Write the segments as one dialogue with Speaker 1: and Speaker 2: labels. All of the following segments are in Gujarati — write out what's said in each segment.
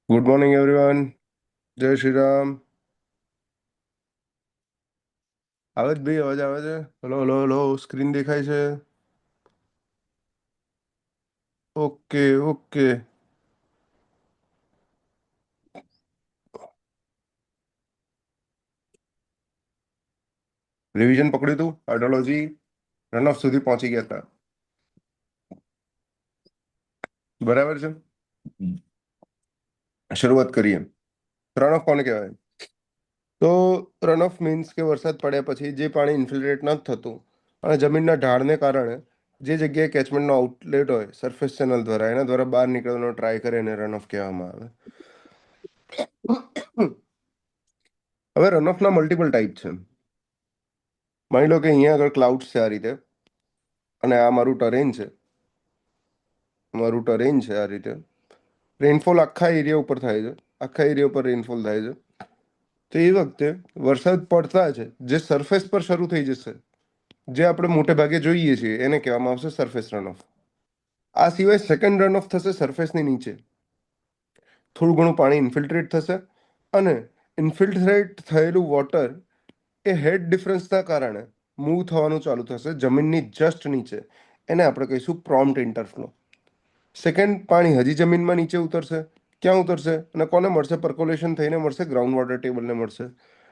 Speaker 1: Good morning everyone. જય શ્રી રામ. આવે જ ભાઈ, અવાજ આવે છે? હલો હલો હલો, સ્ક્રીન દેખાય છે? Okay okay. રિવિઝન પકડ્યું તું હાઇડ્રોલોજી, રન ઓફ સુધી પહોંચી ગયા હતા. બરાબર છે. શરૂઆત કરીએ. રન ઓફ કોને કહેવાય? તો રન ઓફ મીન્સ કે વરસાદ પડ્યા પછી જે પાણી ઇન્ફિલ્ટ્રેટ નથી થતું અને જમીનના ઢાળને કારણે જે જગ્યાએ કેચમેન્ટનો આઉટલેટ હોય સરફેસ ચેનલ દ્વારા, એના દ્વારા બહાર નીકળવાનો ટ્રાય કરે એને રન ઓફ કહેવામાં આવે. હવે રન ઓફના મલ્ટિપલ ટાઈપ છે. માની લો કે અહીંયા આગળ ક્લાઉડ્સ છે આ રીતે, અને આ મારું ટરેન છે. આ રીતે. રેનફોલ આખા એરિયા ઉપર થાય છે. આખા એરિયા ઉપર રેનફોલ થાય છે. તો એ વખતે વરસાદ પડતા છે જે સરફેસ પર શરૂ થઈ જશે, જે આપણે મોટે ભાગે જોઈએ છીએ, એને કહેવામાં આવશે સરફેસ રન ઓફ. આ સિવાય સેકન્ડ રન ઓફ થશે સરફેસની નીચે. થોડું ઘણું પાણી ઇન્ફિલ્ટ્રેટ થશે અને ઇન્ફિલ્ટ્રેટ થયેલું વોટર એ હેડ ડિફરન્સના કારણે મૂવ થવાનું ચાલુ થશે જમીનની જસ્ટ નીચે. એને આપણે કહીશું પ્રોમ્પ્ટ ઇન્ટરફ્લો. સેકન્ડ પાણી હજી જમીનમાં નીચે ઉતરશે. ક્યાં ઉતરશે અને કોને મળશે? પર્કોલેશન થઈને મળશે, ગ્રાઉન્ડ વોટર ટેબલને મળશે.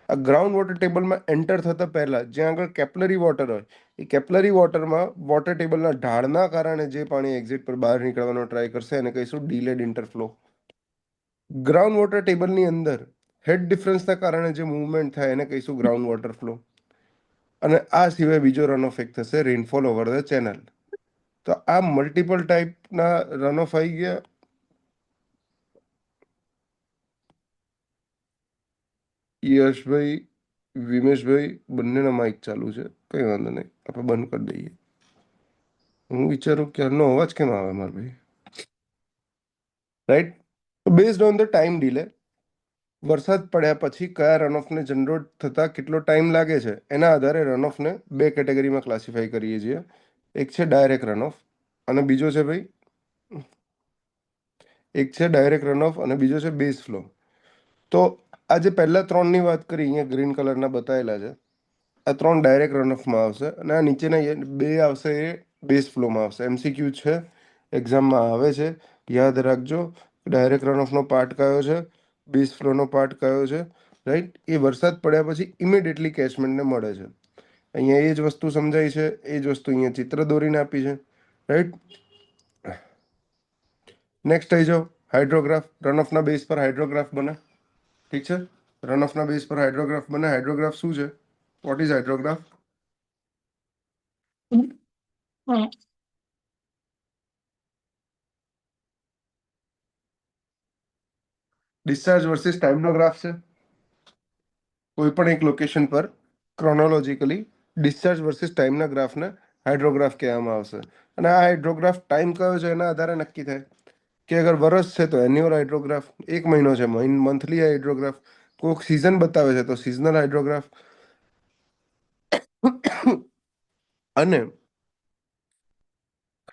Speaker 1: આ ગ્રાઉન્ડ વોટર ટેબલમાં એન્ટર થતા પહેલા જ્યાં આગળ કેપલરી વોટર હોય, એ કેપલરી વોટરમાં વોટર ટેબલના ઢાળના કારણે જે પાણી એક્ઝિટ પર બહાર નીકળવાનો ટ્રાય કરશે એને કહીશું ડીલેડ ઇન્ટરફ્લો. ગ્રાઉન્ડ વોટર ટેબલની અંદર હેડ ડિફરન્સના કારણે જે મૂવમેન્ટ થાય એને કહીશું ગ્રાઉન્ડ વોટર ફ્લો. અને આ સિવાય બીજો રન ઓફ એક થશે રેનફોલ ઓવર ધ ચેનલ. તો આ મલ્ટિપલ ટાઈપના રન ઓફ આવી ગયા. યશભાઈ, વિમેશભાઈ બંનેના માઇક ચાલુ છે, કઈ વાંધો નહીં, આપણે બંધ કરી દઈએ. હું વિચારું ક્યારનો અવાજ કેમ આવે મારા ભાઈ? Right. Based on the time delay, વરસાદ પડ્યા પછી કયા રનઓફને જનરેટ થતા કેટલો ટાઈમ લાગે છે એના આધારે રનઓફને બે કેટેગરીમાં ક્લાસિફાઈ કરીએ છીએ. એક છે ડાયરેક્ટ રનઓફ અને બીજો છે ભાઈ, એક છે ડાયરેક્ટ રનઓફ અને બીજો છે બેઝ ફ્લો. તો આ જે પહેલા ત્રણની વાત કરી, અહીંયા ગ્રીન કલરના બતાવેલા છે, આ ત્રણ ડાયરેક્ટ રનઓફમાં આવશે અને આ નીચેના બે આવશે એ બેઝ ફ્લોમાં આવશે. એમસીક્યુ છે, એક્ઝામમાં આવે છે, યાદ રાખજો. ડાયરેક્ટ રનઓફનો પાર્ટ કયો છે, બેઝ ફ્લોનો પાર્ટ કયો છે, રાઈટ? એ વરસાદ પડ્યા પછી ઇમિડિયેટલી કેચમેન્ટને મળે છે. અહીંયા એ જ વસ્તુ સમજાય છે, એ જ વસ્તુ અહીંયા ચિત્ર દોરીને આપી છે, રાઈટ? નેક્સ્ટ આવી જાઓ, હાઇડ્રોગ્રાફ. રનઓફના બેઝ પર હાઇડ્રોગ્રાફ બને, ઠીક છે? રનઓફના બેઝ પર હાઇડ્રોગ્રાફ બને. હાઇડ્રોગ્રાફ શું છે? What is hydrograph? Discharge versus ટાઈમનો ગ્રાફ છે. કોઈ પણ એક લોકેશન પર ક્રોનોલોજીકલી ડિસ્ચાર્જ વર્સિસ ટાઈમના ગ્રાફને હાઇડ્રોગ્રાફ કહેવામાં આવશે. અને આ હાઇડ્રોગ્રાફ ટાઈમ કયો છે એના આધારે નક્કી થાય કે અગર વરસ છે તો એન્યુઅલ હાઇડ્રોગ્રાફ, એક મહિનો છે મંથલી હાઇડ્રોગ્રાફ, કોઈક સિઝન બતાવે છે તો સિઝનલ હાઇડ્રોગ્રાફ. અને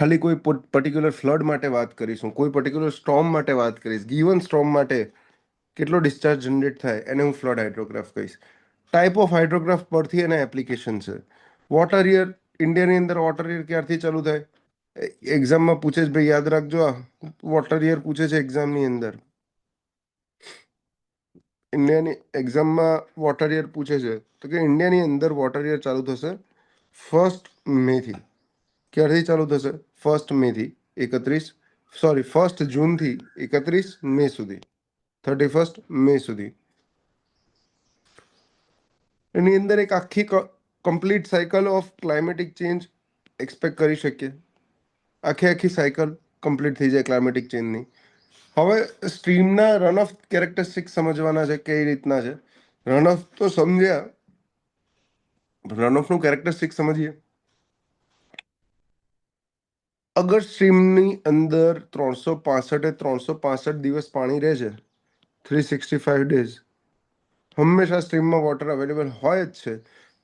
Speaker 1: ખાલી કોઈ પર્ટિક્યુલર ફ્લડ માટે વાત કરીશું, કોઈ પર્ટિક્યુલર સ્ટોર્મ માટે વાત કરીશ, ગીવન સ્ટોર્મ માટે કેટલો ડિસ્ચાર્જ જનરેટ થાય એને હું ફ્લડ હાઇડ્રોગ્રાફ કહીશ. ટાઈપ ઓફ હાઇડ્રોગ્રાફ પરથી એના એપ્લિકેશન છે. વોટર યર, ઇન્ડિયાની અંદર વોટર યર ક્યારથી ચાલુ થાય? એક્ઝામમાં પૂછે છે ભાઈ, યાદ રાખજો. આ વોટર યર પૂછે છે એક્ઝામની અંદર. ઇન્ડિયાની એક્ઝામમાં વોટર યર પૂછે છે તો કે ઇન્ડિયાની અંદર વોટર યર ચાલુ થશે 1 મેથી. ક્યારથી ચાલુ થશે? 1 મેથી 31, સોરી 1 જૂનથી 31 મે સુધી, 31 મે સુધી. એની અંદર એક આખી complete cycle of climatic change expect કરી શકીએ. આખી સાયકલ કમ્પ્લીટ થઈ જાય ક્લાઇમેટિક ચેન્જની. હવે સ્ટ્રીમના રન ઓફ કેરેક્ટરિસ્ટિક સમજવાના છે કઈ રીતના છે. રન ઓફ તો સમજ્યા, રન ઓફ નું કેરેક્ટરિસ્ટિક સમજીએ. અગર સ્ટ્રીમની અંદર 365 દિવસ પાણી રહે છે, 365 days, હંમેશા સ્ટ્રીમમાં વોટર અવેલેબલ હોય જ છે,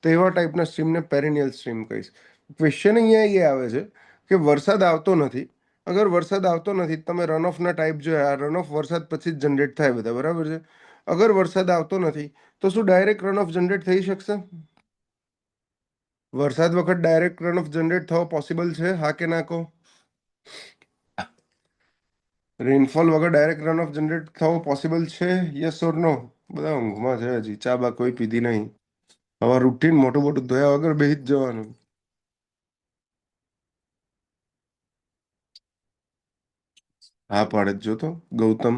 Speaker 1: તો એવા ટાઈપના સ્ટ્રીમને પેરેનિયલ સ્ટ્રીમ કહીશ. ક્વેશ્ચન અહીંયા એ આવે છે કે વરસાદ આવતો નથી. અગર વરસાદ આવતો નથી, તમે રન ઓફના ટાઈપ જોયા, રન ઓફ વરસાદ પછી જ જનરેટ થાય બધા, બરાબર છે. અગર વરસાદ આવતો નથી તો શું ડાયરેક્ટ રન ઓફ જનરેટ થઈ શકશે? વરસાદ વખત ડાયરેક્ટ રન ઓફ જનરેટ થવો પોસિબલ છે, હા કે ના કહો? રેનફોલ વગર ડાયરેક્ટ રન ઓફ જનરેટ થવો પોસિબલ છે, યસ ઓર નો? બધા ઊંઘમાં છે, હજી ચા બા કોઈ પીધી નહીં. હવે રૂટીન મોટું મોટું ધોયા વગર બેસી જ જવાનું. હા પાડે જ, જો તો ગૌતમ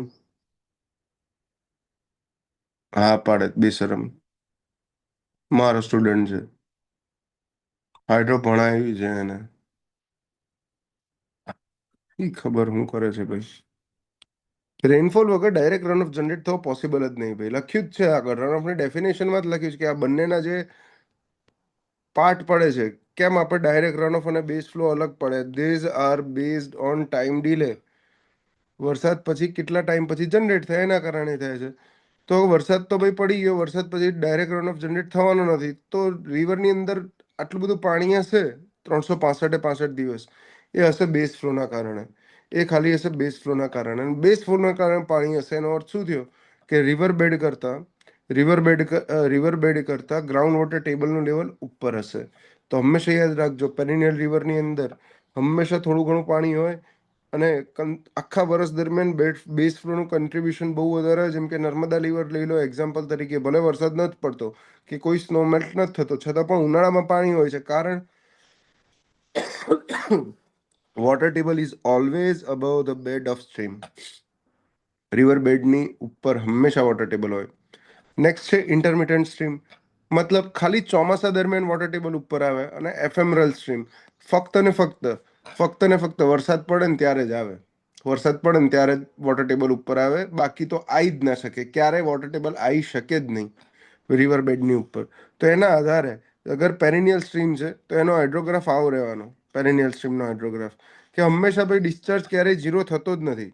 Speaker 1: હા પાડે જ, બેશરમ મારો સ્ટુડન્ટ છે. હાઇડ્રો ભણાવી છે એને. ઈ ખબર શું કરે છે ભાઈ. રેનફોલ વગર ડાયરેક્ટ રન ઓફ જનરેટ થવો પોસિબલ જ નહીં ભાઈ. લખ્યું જ છે આગળ, રન ઓફની ડેફિનેશનમાં જ લખ્યું છે કે આ બંનેના જે પાર્ટ પડે છે, કેમ આપણે ડાયરેક્ટ રન ઓફ અને બેઝ ફ્લો અલગ પડે. These are based on time delay. વરસાદ પછી કેટલા ટાઈમ પછી જનરેટ થાય એના કારણે થાય છે. તો વરસાદ તો ભાઈ પડી ગયો, વરસાદ પછી ડાયરેક્ટ રન ઓફ જનરેટ થવાનો નથી, તો રિવરની અંદર આટલું બધું પાણી હશે 365 દિવસ, એ હશે બેઝ ફ્લોના કારણે. એ ખાલી હશે બેઝ ફ્લોના કારણે. અને બેઝ ફ્લોના કારણે પાણી હશે, એનો અર્થ શું થયો કે રિવર બેડ કરતા ગ્રાઉન્ડ વોટર ટેબલનું લેવલ ઉપર હશે. તો હંમેશા યાદ રાખજો, પેરિનિયલ રિવરની અંદર હંમેશા થોડું ઘણું પાણી હોય. અને આખા વર્ષ દરમિયાન બેઝ ફ્લોનું કન્ટ્રીબ્યુશન બહુ વધારે હોય. જેમ કે નર્મદા રિવર લઈ લો એક્ઝામ્પલ તરીકે, ભલે વરસાદ નથી પડતો કે કોઈ સ્નો મેલ્ટ નથી થતો, છતાં પણ ઉનાળામાં પાણી હોય છે. કારણ water table is always above the bed of stream. River બેડની ઉપર હંમેશા વોટર ટેબલ હોય. નેક્સ્ટ છે ઇન્ટરમિટન્ટ સ્ટ્રીમ. મતલબ ખાલી ચોમાસા દરમિયાન વોટર ટેબલ ઉપર આવે. અને એફેમરલ સ્ટ્રીમ ફક્ત ને ફક્ત વરસાદ પડે ને ત્યારે જ આવે. વરસાદ પડે ને ત્યારે જ વોટર ટેબલ ઉપર આવે, બાકી તો આવી જ ના શકે. ક્યારેય વોટર ટેબલ આવી શકે જ નહીં રિવર બેડની ઉપર. તો એના આધારે અગર પેરિનિયલ સ્ટ્રીમ છે તો એનો હાઇડ્રોગ્રાફ આવો રહેવાનો. પેરિનિયલ સ્ટ્રીમનો હાઇડ્રોગ્રાફ કે હંમેશા ભાઈ ડિસ્ચાર્જ ક્યારેય ઝીરો થતો જ નથી.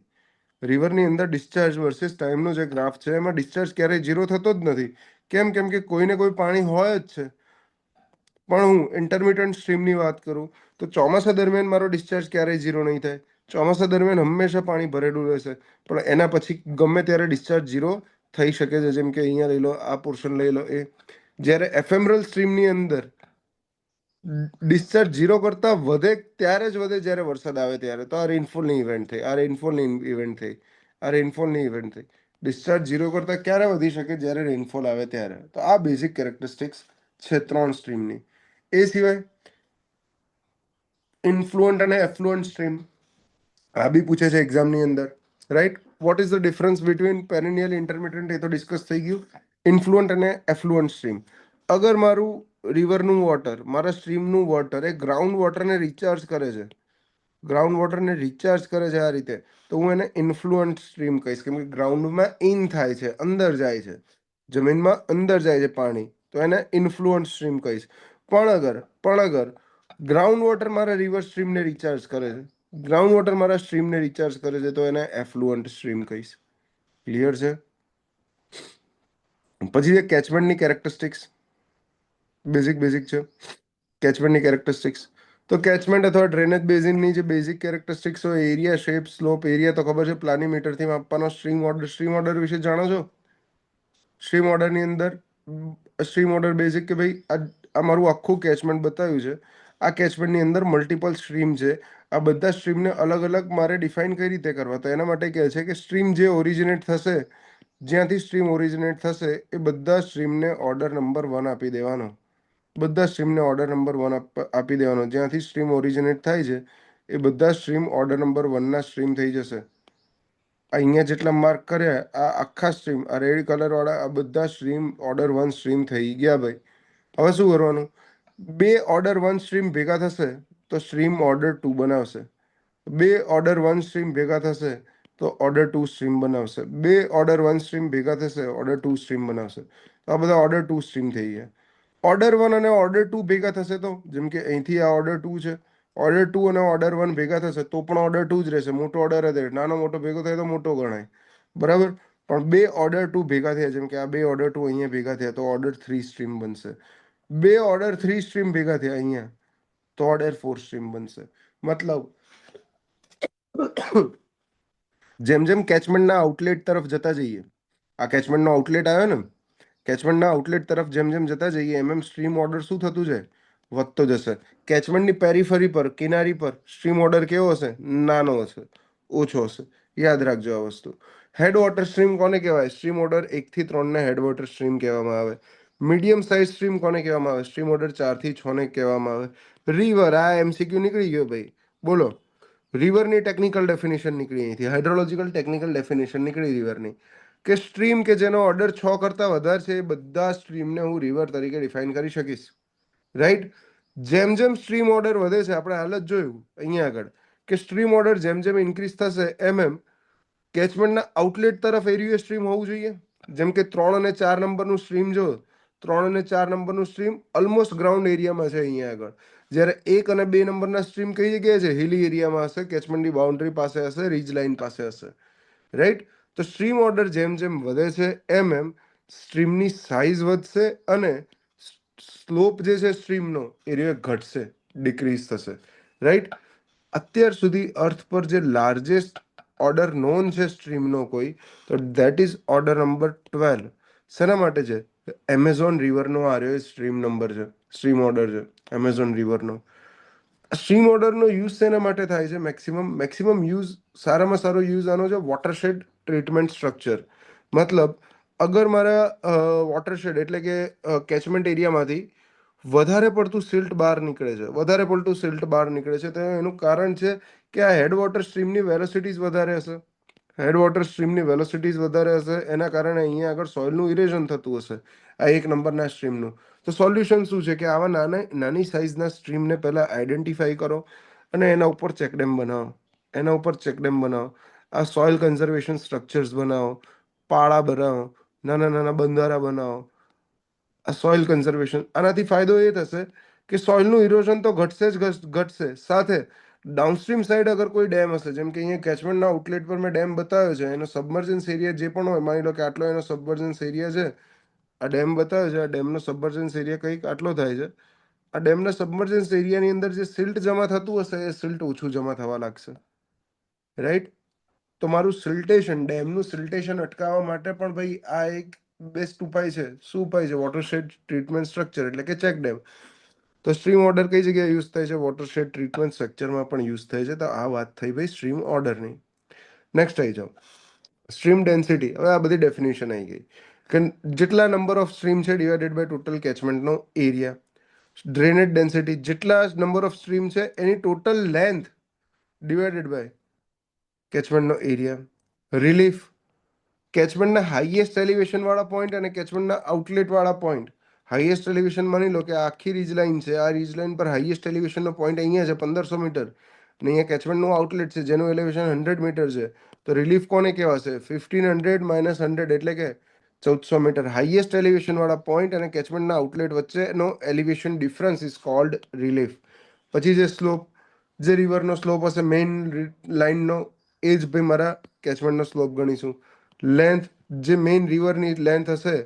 Speaker 1: રિવરની અંદર ડિસ્ચાર્જ વર્સિસ ટાઈમનો જે ગ્રાફ છે, એમાં ડિસ્ચાર્જ ક્યારેય ઝીરો થતો જ નથી. કેમ કે કોઈને કોઈ પાણી હોય જ છે. પણ હું ઇન્ટરમિટન્ટ સ્ટ્રીમની વાત કરું તો ચોમાસા દરમિયાન મારો ડિસ્ચાર્જ ક્યારેય ઝીરો નહીં થાય. ચોમાસા દરમિયાન હંમેશા પાણી ભરેલું રહેશે. પણ એના પછી ગમે ત્યારે ડિસ્ચાર્જ ઝીરો થઈ શકે છે. જેમ કે અહીંયા લઈ લો, આ પોર્શન લઈ લો. જ્યારે એફેમરલ સ્ટ્રીમની અંદર ડિસ્ચાર્જ ઝીરો કરતા વધે ત્યારે જ વધે જ્યારે વરસાદ આવે ત્યારે. તો આ રેનફોલની ઇવેન્ટ થઈ, આ રેનફોલની ઇવેન્ટ થઈ, આ રેનફોલની ઇવેન્ટ થઈ. ડિસ્ચાર્જ ઝીરો કરતા ક્યારે વધી શકે? જ્યારે રેનફોલ આવે ત્યારે. તો આ બેઝિક કેરેક્ટરિસ્ટિક્સ છે 3 સ્ટ્રીમની. એ સિવાય ઇન્ફ્લુઅન્ટ અને એફ્લુઅન્ટ સ્ટ્રીમ આ બી પૂછે છે એક્ઝામની અંદર, right? What is the difference between perennial, intermittent? એ તો ડિસ્કસ થઈ ગયું. ઇન્ફ્લુઅન્ટ અને એફ્લુઅન્ટ સ્ટ્રીમ. અગર મારું રિવરનું વોટર, મારા સ્ટ્રીમનું વોટર એ ગ્રાઉન્ડ વોટરને રિચાર્જ કરે છે, ગ્રાઉન્ડ વોટરને રિચાર્જ કરે છે આ રીતે, તો હું એને ઇન્ફ્લુઅન્ટ સ્ટ્રીમ કહીશ. કેમ કે ગ્રાઉન્ડમાં ઇન થાય છે, અંદર જાય છે, જમીનમાં અંદર જાય છે પાણી, તો એને ઇન્ફ્લુઅન્ટ સ્ટ્રીમ કહીશ. પણ અગર ગ્રાઉન્ડ વોટર મારા રિવર સ્ટ્રીમને રિચાર્જ કરે છે, ગ્રાઉન્ડ વોટર મારા સ્ટ્રીમને રિચાર્જ કરે છે, તો એને એફ્લુઅન્ટ સ્ટ્રીમ કહીશ. ક્લિયર છે? પછી છે કેચમેન્ટની કેરેક્ટરિસ્ટિક્સ. બેઝિક છે કેચમેન્ટની કેરેક્ટરિસ્ટિક્સ. તો કેચમેન્ટ અથવા ડ્રેનેજ બેઝિનની જે બેઝિક કેરેક્ટરિસ્ટિક્સ હોય, એરિયા, શેપ, સ્લોપ. એરિયા તો ખબર છે, પ્લાનીમીટરથી માપવાનો. સ્ટ્રીમ ઓર્ડર વિશે જાણો છો? સ્ટ્રીમ ઓર્ડરની અંદર સ્ટ્રીમ ઓર્ડર બેઝિક કે ભાઈ આ મારું આખું કેચમેન્ટ બતાવ્યું છે. આ કેચમેન્ટની અંદર મલ્ટિપલ સ્ટ્રીમ છે. આ બધા સ્ટ્રીમને અલગ અલગ મારે ડિફાઇન કઈ રીતે કરવા? તો એના માટે કહે છે કે સ્ટ્રીમ જે ઓરિજિનેટ થશે, જ્યાંથી સ્ટ્રીમ ઓરિજિનેટ થશે, એ બધા સ્ટ્રીમને ઓર્ડર નંબર 1 આપી દેવાનો. બધા સ્ટ્રીમને ઓર્ડર નંબર 1 આપી દેવાનો. જ્યાંથી સ્ટ્રીમ ઓરિજિનેટ થાય છે એ બધા સ્ટ્રીમ ઓર્ડર નંબર 1ના સ્ટ્રીમ થઈ જશે. અહીંયા જેટલા માર્ક કર્યા, આ આખા સ્ટ્રીમ, આ રેડ કલર વાળા, આ બધા સ્ટ્રીમ ઓર્ડર 1 સ્ટ્રીમ થઈ ગયા ભાઈ. હવે શું કરવાનું? બે ઓર્ડર 1 સ્ટ્રીમ ભેગા થશે તો સ્ટ્રીમ ઓર્ડર 2 બનાવશે. બે ઓર્ડર વન સ્ટ્રીમ ભેગા થશે તો ઓર્ડર ટુ સ્ટ્રીમ બનાવશે. બે ઓર્ડર વન સ્ટ્રીમ ભેગા થશે ઓર્ડર ટુ સ્ટ્રીમ બનાવશે. તો આ બધા ઓર્ડર ટુ સ્ટ્રીમ થઈ ગયા. ઓર્ડર વન અને ઓર્ડર ટુ ભેગા થશે તો જેમ કે અહીંથી આ ઓર્ડર ટુ છે, ઓર્ડર ટુ અને ઓર્ડર વન ભેગા થશે તો પણ ઓર્ડર ટુ જ રહેશે. મોટો ઓર્ડર જ રહે. નાનો મોટો ભેગો થાય તો મોટો ગણાય. બરાબર. પણ બે ઓર્ડર ટુ ભેગા થયા, જેમ કે આ બે ઓર્ડર ટુ અહીંયા ભેગા થયા તો ઓર્ડર થ્રી સ્ટ્રીમ બનશે. બે ઓર્ડર થ્રી સ્ટ્રીમ ભેગા થયા અહીંયા તો ઓર્ડર ફોર સ્ટ્રીમ બનશે. મતલબ જેમ જેમ કેચમેન્ટના આઉટલેટ તરફ જતા જઈએ, આ કેચમેન્ટનો આઉટલેટ આવ્યો ને, કેચમેન્ટના આઉટલેટ તરફ જેમ જેમ જતા જઈએ એમ સ્ટ્રીમ ઓર્ડર શું થતું જાય? વધતો જશે. કેચમેન્ટની પેરીફરી પર, કિનારી પર સ્ટ્રીમ ઓર્ડર કેવો હશે? નાનો હશે, ઓછો હશે. યાદ રાખજો આ વસ્તુ. હેડ વોટર સ્ટ્રીમ કોને કહેવાય? સ્ટ્રીમ ઓર્ડર 1 થી 3 ને હેડ વોટર સ્ટ્રીમ કહેવામાં આવે. મીડિયમ સાઇઝ સ્ટ્રીમ કોને કહેવામાં આવે? સ્ટ્રીમ ઓર્ડર 4 થી 6 ને કહેવામાં આવે. રિવર, આ એમસીક્યુ નીકળી ગયો ભાઈ. બોલો, રિવરની ટેકનિકલ ડેફિનેશન નીકળી અહીંથી, હાઇડ્રોલોજીકલ ટેકનિકલ ડેફિનેશન નીકળી રિવરની, કે સ્ટ્રીમ કે જેનો ઓર્ડર 6 કરતાં વધારે છે એ બધા સ્ટ્રીમને હું રિવર તરીકે ડિફાઇન કરી શકીશ. રાઈટ. જેમ જેમ સ્ટ્રીમ ઓર્ડર વધે છે, આપણે હાલ જ જોયું અહીંયા આગળ કે સ્ટ્રીમ ઓર્ડર જેમ જેમ ઇન્ક્રીઝ થશે એમ કેચમેન્ટના આઉટલેટ તરફ એરિયો સ્ટ્રીમ હોવું જોઈએ. જેમ કે 3 અને 4 નંબરનું સ્ટ્રીમ જો, 3 અને 4 નંબરનું સ્ટ્રીમ ઓલમોસ્ટ ગ્રાઉન્ડ એરિયામાં છે અહીંયા આગળ. જ્યારે 1 અને 2 નંબરના સ્ટ્રીમ કઈ જગ્યાએ છે? હિલી એરિયામાં હશે, કેચમેન્ટની બાઉન્ડ્રી પાસે હશે, રીજ લાઇન પાસે હશે. રાઈટ. તો સ્ટ્રીમ ઓર્ડર જેમ જેમ વધે છે એમ સ્ટ્રીમની સાઇઝ વધશે અને સ્લોપ જે છે સ્ટ્રીમનો એરિયો ઘટશે, ડિક્રીઝ થશે. રાઈટ. અત્યાર સુધી અર્થ પર જે લાર્જેસ્ટ ઓર્ડર નોન છે સ્ટ્રીમનો કોઈ, તો ધેટ ઇઝ ઓર્ડર નંબર 12. શેના માટે છે? એમેઝોન રિવરનો આ રહ્યો સ્ટ્રીમ નંબર છે, સ્ટ્રીમ ઓર્ડર છે એમેઝોન રિવરનો. સ્ટ્રીમ ઓર્ડરનો યુઝ શેના માટે થાય છે? મેક્સિમમ યુઝ, સારામાં સારો યુઝ આનો છે વોટરશેડ ટ્રીટમેન્ટ સ્ટ્રક્ચર. મતલબ અગર મારા વોટરશેડ એટલે કે કેચમેન્ટ એરિયામાંથી વધારે પડતું સિલ્ટ બહાર નીકળે છે, વધારે પડતું સિલ્ટ બહાર નીકળે છે, તો એનું કારણ છે કે આ હેડ વોટર સ્ટ્રીમની વેલોસિટીઝ વધારે હશે. હેડ વોટર સ્ટ્રીમની વેલોસિટીઝ વધારે હશે, એના કારણે અહીંયા આગળ સોઇલનું ઇરેઝન થતું હશે આ એક નંબરના સ્ટ્રીમનું. તો સોલ્યુશન શું છે કે આવા નાની સાઇઝના સ્ટ્રીમને પહેલાં આઈડેન્ટિફાઈ કરો અને એના ઉપર ચેકડેમ બનાવો, એના ઉપર ચેકડેમ બનાવો, આ સોઇલ કન્ઝર્વેશન સ્ટ્રક્ચર્સ બનાવો, પાળા બનાવો, નાના નાના બંધારા બનાવો. આ સોઇલ કન્ઝર્વેશન, આનાથી ફાયદો એ થશે કે સોઇલનું ઇરોઝન તો ઘટશે જ ઘટશે, સાથે ડાઉનસ્ટ્રીમ સાઈડ અગર કોઈ ડેમ હશે, જેમ કે અહીંયા કેચમેન્ટના આઉટલેટ પર મેં ડેમ બતાવ્યો છે, એનો સબમર્જન્સ એરિયા જે પણ હોય, માની લો કે આટલો એનો સબમર્જન્સ એરિયા છે, આ ડેમ બતાવ્યો છે, આ ડેમનો સબમર્જન્સ એરિયા કંઈક આટલો થાય છે. આ ડેમના સબમર્જન્સ એરિયાની અંદર જે સિલ્ટ જમા થતું હશે એ સિલ્ટ ઓછું જમા થવા લાગશે. રાઈટ. તો મારું સિલ્ટેશન, ડેમનું સિલ્ટેશન અટકાવવા માટે પણ ભાઈ આ એક બેસ્ટ ઉપાય છે. શું ઉપાય છે? વોટરશેડ ટ્રીટમેન્ટ સ્ટ્રક્ચર એટલે કે ચેક ડેમ. તો સ્ટ્રીમ ઓર્ડર કઈ જગ્યાએ યુઝ થાય છે? વોટરશેડ ટ્રીટમેન્ટ સ્ટ્રક્ચરમાં પણ યુઝ થાય છે. તો આ વાત થઈ ભાઈ સ્ટ્રીમ ઓર્ડરની. નેક્સ્ટ આવી જાઓ, સ્ટ્રીમ ડેન્સિટી. હવે આ બધી ડેફિનેશન આવી ગઈ કે જેટલા નંબર ઓફ સ્ટ્રીમ છે ડિવાઇડેડ બાય ટોટલ કેચમેન્ટનો એરિયા. ડ્રેનેજ ડેન્સિટી, જેટલા નંબર ઓફ સ્ટ્રીમ છે એની ટોટલ લેન્થ ડિવાઇડેડ બાય કેચમેન્ટનો એરિયા. રિલીફ, કેચમેન્ટના હાઈએસ્ટ એલિવેશન વાળા પોઈન્ટ અને કેચમેન્ટના આઉટલેટ વાળા પોઈન્ટ. હાઈએસ્ટ એલિવેશન માની લો કે આખી રીજ લાઇન છે, આ રીજ લાઇન પર હાઈએસ્ટ એલિવેશનનો પોઈન્ટ અહીંયા છે 1500 મીટર, અને અહીંયા કેચમેન્ટનું આઉટલેટ છે જેનું એલિવેશન 100 મીટર છે. તો રિલીફ કોને કહેવાશે? 1500 માઇનસ 100 એટલે કે 1400 મીટર. હાઈએસ્ટ એલિવેશન વાળા પોઈન્ટ અને કેચમેન્ટના આઉટલેટ વચ્ચેનો elevation difference is called relief. પછી જે સ્લોપ, જે રિવરનો સ્લોપ હશે મેઇન લાઇનનો, એ જ ભાઈ મારા કેચમેન્ટનો સ્લોપ ગણીશું. લેન્થ, જે મેઇન રિવરની લેન્થ હશે,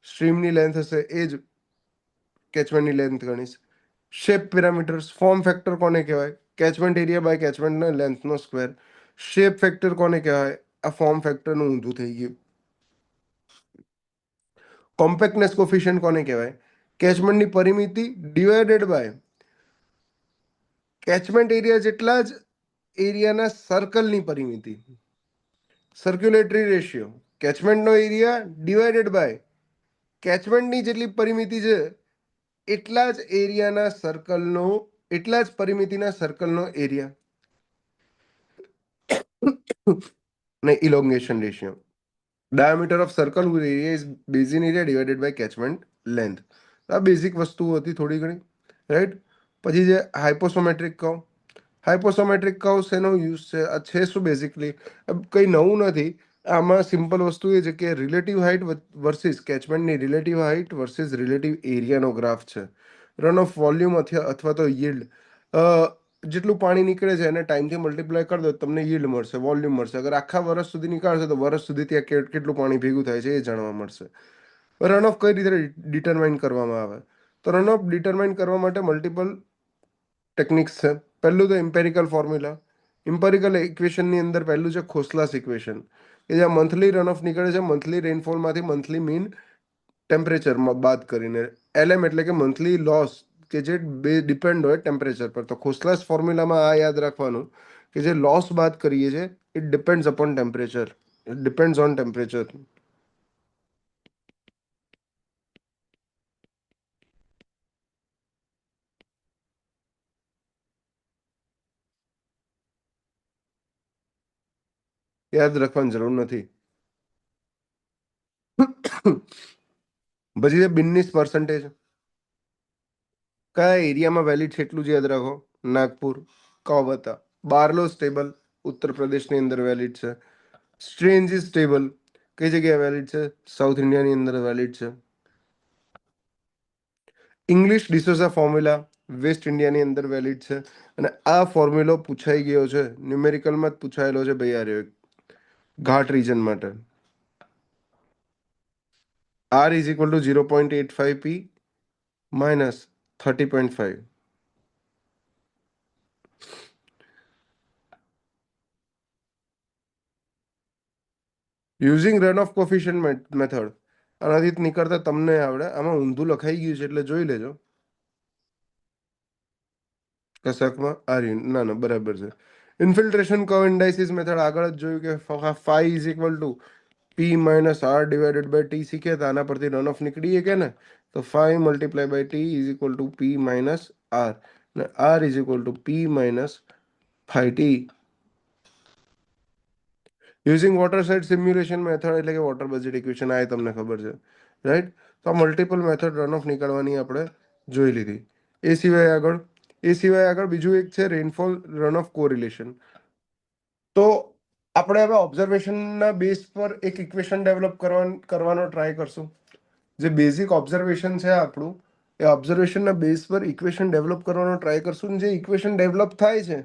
Speaker 1: સ્ટ્રીમની લેન્થ હશે, એ જ કેચમેન્ટની લેન્થ ગણીશ. શેપ પેરામીટર્સ, ફોર્મ ફેક્ટર કોને કહેવાય? કેચમેન્ટ એરિયા બાય કેચમેન્ટના લેન્થનો સ્ક્વેર. શેપ ફેક્ટર કોને કહેવાય? આ ફોર્મ ફેક્ટરનું ઊંધું થઈ ગયું. કોમ્પેક્ટનેસ કોફિશિયન્ટ કોને કહેવાય? કેચમેન્ટની પરિમિતિ ડિવાઇડેડ બાય કેચમેન્ટ એરિયા જેટલા જ એરિયાના સર્કલની પરિમિતિ. Circulatory ratio, કેચમેન્ટનો area divided by કેચમેન્ટની જેટલી પરિમિતિ છે એટલા જ એરિયાના સર્કલનો, એટલા જ પરિમિતિના સર્કલનો એરિયા. અને elongation ratio, diameter of circle area is base in area divided by catchment length. આ બેઝિક વસ્તુઓ હતી થોડી ઘણી. રાઈટ. પછી જે હાઇપોસોમેટ્રિક કહો, હાઇપોસોમેટ્રિક કર્વ શેનો યુઝ છે? આ છે શું બેઝિકલી? કંઈ નવું નથી. આમાં સિમ્પલ વસ્તુ એ છે કે રિલેટિવ હાઇટ વર્સિસ કેચમેન્ટની રિલેટિવ હાઇટ વર્સિસ રિલેટિવ એરિયાનો ગ્રાફ છે. રન ઓફ વોલ્યુમ અથવા તો yield. જેટલું પાણી નીકળે છે એને ટાઈમથી મલ્ટીપ્લાય કરી દો તમને yield મળશે, વોલ્યુમ મળશે. અગર આખા વર્ષ સુધી નીકાળશે તો વર્ષ સુધી ત્યાં કેટલું પાણી ભેગું થાય છે એ જાણવા મળશે. રન ઓફ કઈ રીતે ડિટરમાઇન કરવામાં આવે? તો રન ઓફ ડિટરમાઇન કરવા માટે મલ્ટિપલ ટેકનિક્સ છે. પહેલું તો ઇમ્પેરિકલ ફોર્મ્યુલા. ઇમ્પેરિકલ ઇક્વેશનની અંદર પહેલું છે ખોસલાસ ઇક્વેશન, કે જ્યાં મંથલી રન ઓફ નીકળે છે મંથલી રેનફોલમાંથી મંથલી મીન ટેમ્પરેચરમાં બાદ કરીને. LM એટલે કે મંથલી લોસ, કે જે ડિપેન્ડ હોય ટેમ્પરેચર પર. તો ખોસલાસ ફોર્મ્યુલામાં આ યાદ રાખવાનું કે જે લોસ બાદ કરીએ છીએ it depends upon temperature, it depends on temperature. યાદ રાખવાની જરૂર નથી. પછી છે બિન્નીસ પર્સન્ટેજ. કયા એરિયામાં વેલિડ છે એટલું જ યાદ રાખો. નાગપુર. કૌબતા. બારલો સ્ટેબલ ઉત્તર પ્રદેશની અંદર વેલિડ છે. સ્ટ્રેન્જ ઇઝ સ્ટેબલ કઈ જગ્યાએ વેલિડ છે? સાઉથ ઇન્ડિયાની અંદર વેલિડ છે. ઇંગ્લિશ ડિસોઝા ફોર્મ્યુલા વેસ્ટ ઇન્ડિયાની અંદર વેલિડ છે. અને આ ફોર્મ્યુલો પૂછાઈ ગયો છે, ન્યુમેરિકલમાં જ પૂછાયેલો છે ભાઈ. આ રહ્યો ઘાટ રીજન માટે. R is equal to 0.85 p minus 30.5. Using run of coefficient method. આનાથી જ નીકળતા તમને આવડે. આમાં ઊંધું લખાઈ ગયું છે એટલે જોઈ લેજો કશાકમાં. આ રહ્યું. ના ના બરાબર છે. ઇન્ફિલ્ટ્રેશન કર્વ ઇન્ડાઇસિસ મેથડ આગળ જ જોયું કે phi is equal to P minus R divided by T શીખ્યા હતા. આના પરથી રન ઓફ નીકળીએ કે ને, તો 5 multiply by T is equal to P minus R, અને R is equal to P minus 5t. Using water side simulation method એટલે કે વોટર બજેટ ઇક્વેશન, આ તમને ખબર છે રાઈટ. તો આ મલ્ટિપલ મેથડ રન ઓફ નીકળવાની આપણે જોઈ લીધી. એ સિવાય આગળ બીજું એક છે રેનફોલ રન ઓફ કોરિલેશન. તો આપણે હવે ઓબ્ઝર્વેશનના બેઝ પર એક ઇક્વેશન ડેવલપ કરવાનો ટ્રાય કરશું. જે બેઝિક ઓબ્ઝર્વેશન છે આપણું, એ ઓબ્ઝર્વેશનના બેઝ પર ઇક્વેશન ડેવલપ કરવાનો ટ્રાય કરશું. જે ઇક્વેશન ડેવલપ થાય છે,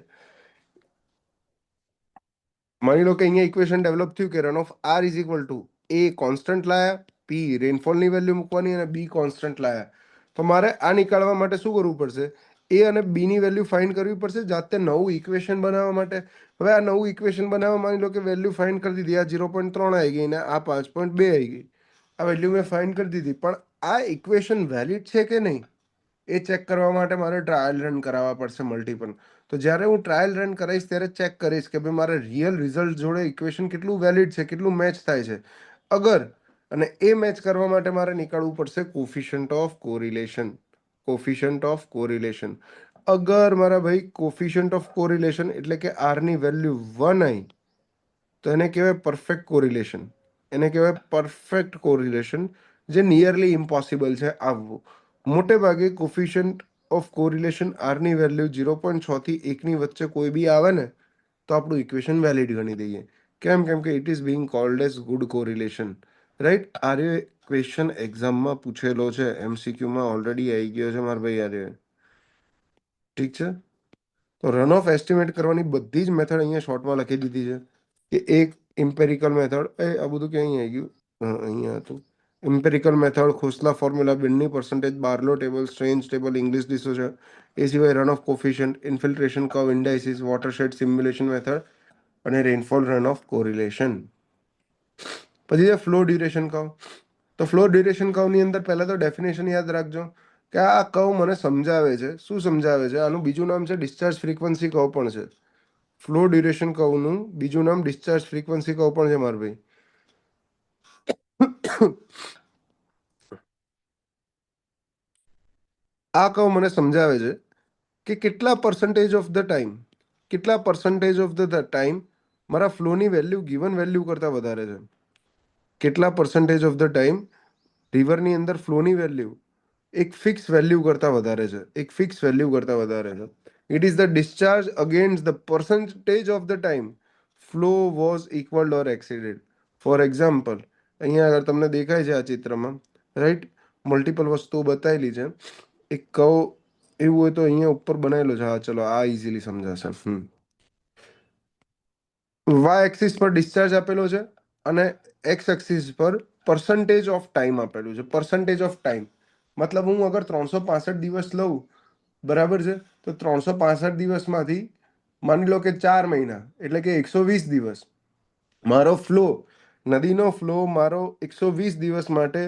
Speaker 1: માની લો કે અહીંયા ઇક્વેશન ડેવલપ થયું કે runoff R is equal to a constant લાયા, પી રેનફોલની વેલ્યુ મૂકવાની અને બી કોન્સ્ટન્ટ લાયા. તો મારે આ નીકાળવા માટે શું કરવું પડશે? એ અને બીની વેલ્યુ ફાઇન્ડ કરવી પડશે જાતે નવું ઇક્વેશન બનાવવા માટે. હવે આ નવું ઇક્વેશન બનાવવા માની લો કે વેલ્યુ ફાઇન્ડ કરી દીધી. આ 0.3 આવી ગઈ ને આ 5.2 આવી ગઈ. આ વેલ્યુ મેં ફાઇન્ડ કરી દીધી, પણ આ ઇક્વેશન વેલિડ છે કે નહીં એ ચેક કરવા માટે મારે ટ્રાયલ રન કરાવવા પડશે મલ્ટિપલ. તો જ્યારે હું ટ્રાયલ રન કરાવીશ ત્યારે ચેક કરીશ કે ભાઈ મારે રિયલ રિઝલ્ટ જોડે ઇક્વેશન કેટલું વેલિડ છે, કેટલું મેચ થાય છે. અગર અને એ મેચ કરવા માટે મારે નીકાળવું પડશે coefficient of correlation. Coefficient of correlation. અગર મારા ભાઈ કોફિશન્ટ ઓફ કોરિલેશન એટલે કે આરની વેલ્યુ 1 આવી તો એને કહેવાય પરફેક્ટ કોરિલેશન. એને કહેવાય પરફેક્ટ કોરિલેશન, જે નિયરલી ઇમ્પોસિબલ છે આવવું. મોટે ભાગે કોફિશન્ટ ઓફ કોરિલેશન આરની વેલ્યુ 0.6 થી 1ની વચ્ચે કોઈ બી આવે ને તો આપણું ઇક્વેશન વેલિડ ગણી દઈએ. કેમ કે it is Bing cold as good correlation right. આરે ક્વેશ્ચન એક્ઝામમાં પૂછેલો છે, MCQમાં ઓલરેડી આવી ગયો છે મારા ભાઈ. આરે ઠીક છે. તો રન ઓફ એસ્ટિમેટ કરવાની બધી જ મેથડ અહીંયા શોર્ટમાં લખી દીધી છે. કે એક ઇમ્પેરિકલ મેથડ, આ બધું ક્યાં આવી ગયું? અહીંયા હતું. Empirical method, Khosla formula, Binnie percentage, Barlow table, Strange table, Inglis DeSouza. એ સિવાય run of coefficient, infiltration curve indices, watershed simulation method અને રેનફોલ રન ઓફ કોરિલેશન. પછી છે ફ્લો ડ્યુરેશન કર્વ. તો ફ્લો ડ્યુરેશન કર્વની અંદર પહેલા તો ડેફિનેશન યાદ રાખજો કે આ કર્વ મને સમજાવે છે. શું સમજાવે છે? આનું બીજું નામ છે ડિસ્ચાર્જ ફ્રીક્વન્સી કર્વ પણ છે. ફ્લો ડ્યુરેશન કર્વનું બીજું નામ ડિસ્ચાર્જ ફ્રીક્વન્સી કર્વ પણ છે મારા ભાઈ. આ કર્વ મને સમજાવે છે કે કેટલા પર્સન્ટેજ ઓફ ધ ટાઈમ મારા ફ્લોની વેલ્યુ ગિવન વેલ્યુ કરતાં વધારે છે. કેટલા પર્સન્ટેજ ઓફ ધ ટાઈમ રિવરની અંદર ફ્લોની વેલ્યુ એક ફિક્સ વેલ્યુ કરતાં વધારે છે. એક ફિક્સ વેલ્યુ કરતાં વધારે છે. It is the discharge against the percentage of the time flow was equal or exceeded. For example, અહીંયા આગળ તમને દેખાય છે આ ચિત્રમાં, રાઈટ, મલ્ટિપલ વસ્તુઓ બતાવેલી છે. એક કહો એવું હોય તો અહીંયા ઉપર બનાવેલો છે. હા ચલો, આ ઇઝીલી સમજાશે. વાય એક્સિસ પર ડિસ્ચાર્જ આપેલો છે અને એક્સ એક્સિસ પર પર્સન્ટેજ ઓફ ટાઈમ આપેલું છે. પર્સન્ટેજ ઓફ ટાઈમ મતલબ હું અગર 365 દિવસ લઉં, બરાબર છે, તો 365 દિવસમાંથી માની લો કે 4 મહિના એટલે કે 120 દિવસ મારો ફ્લો, નદીનો ફ્લો મારો 120 દિવસ માટે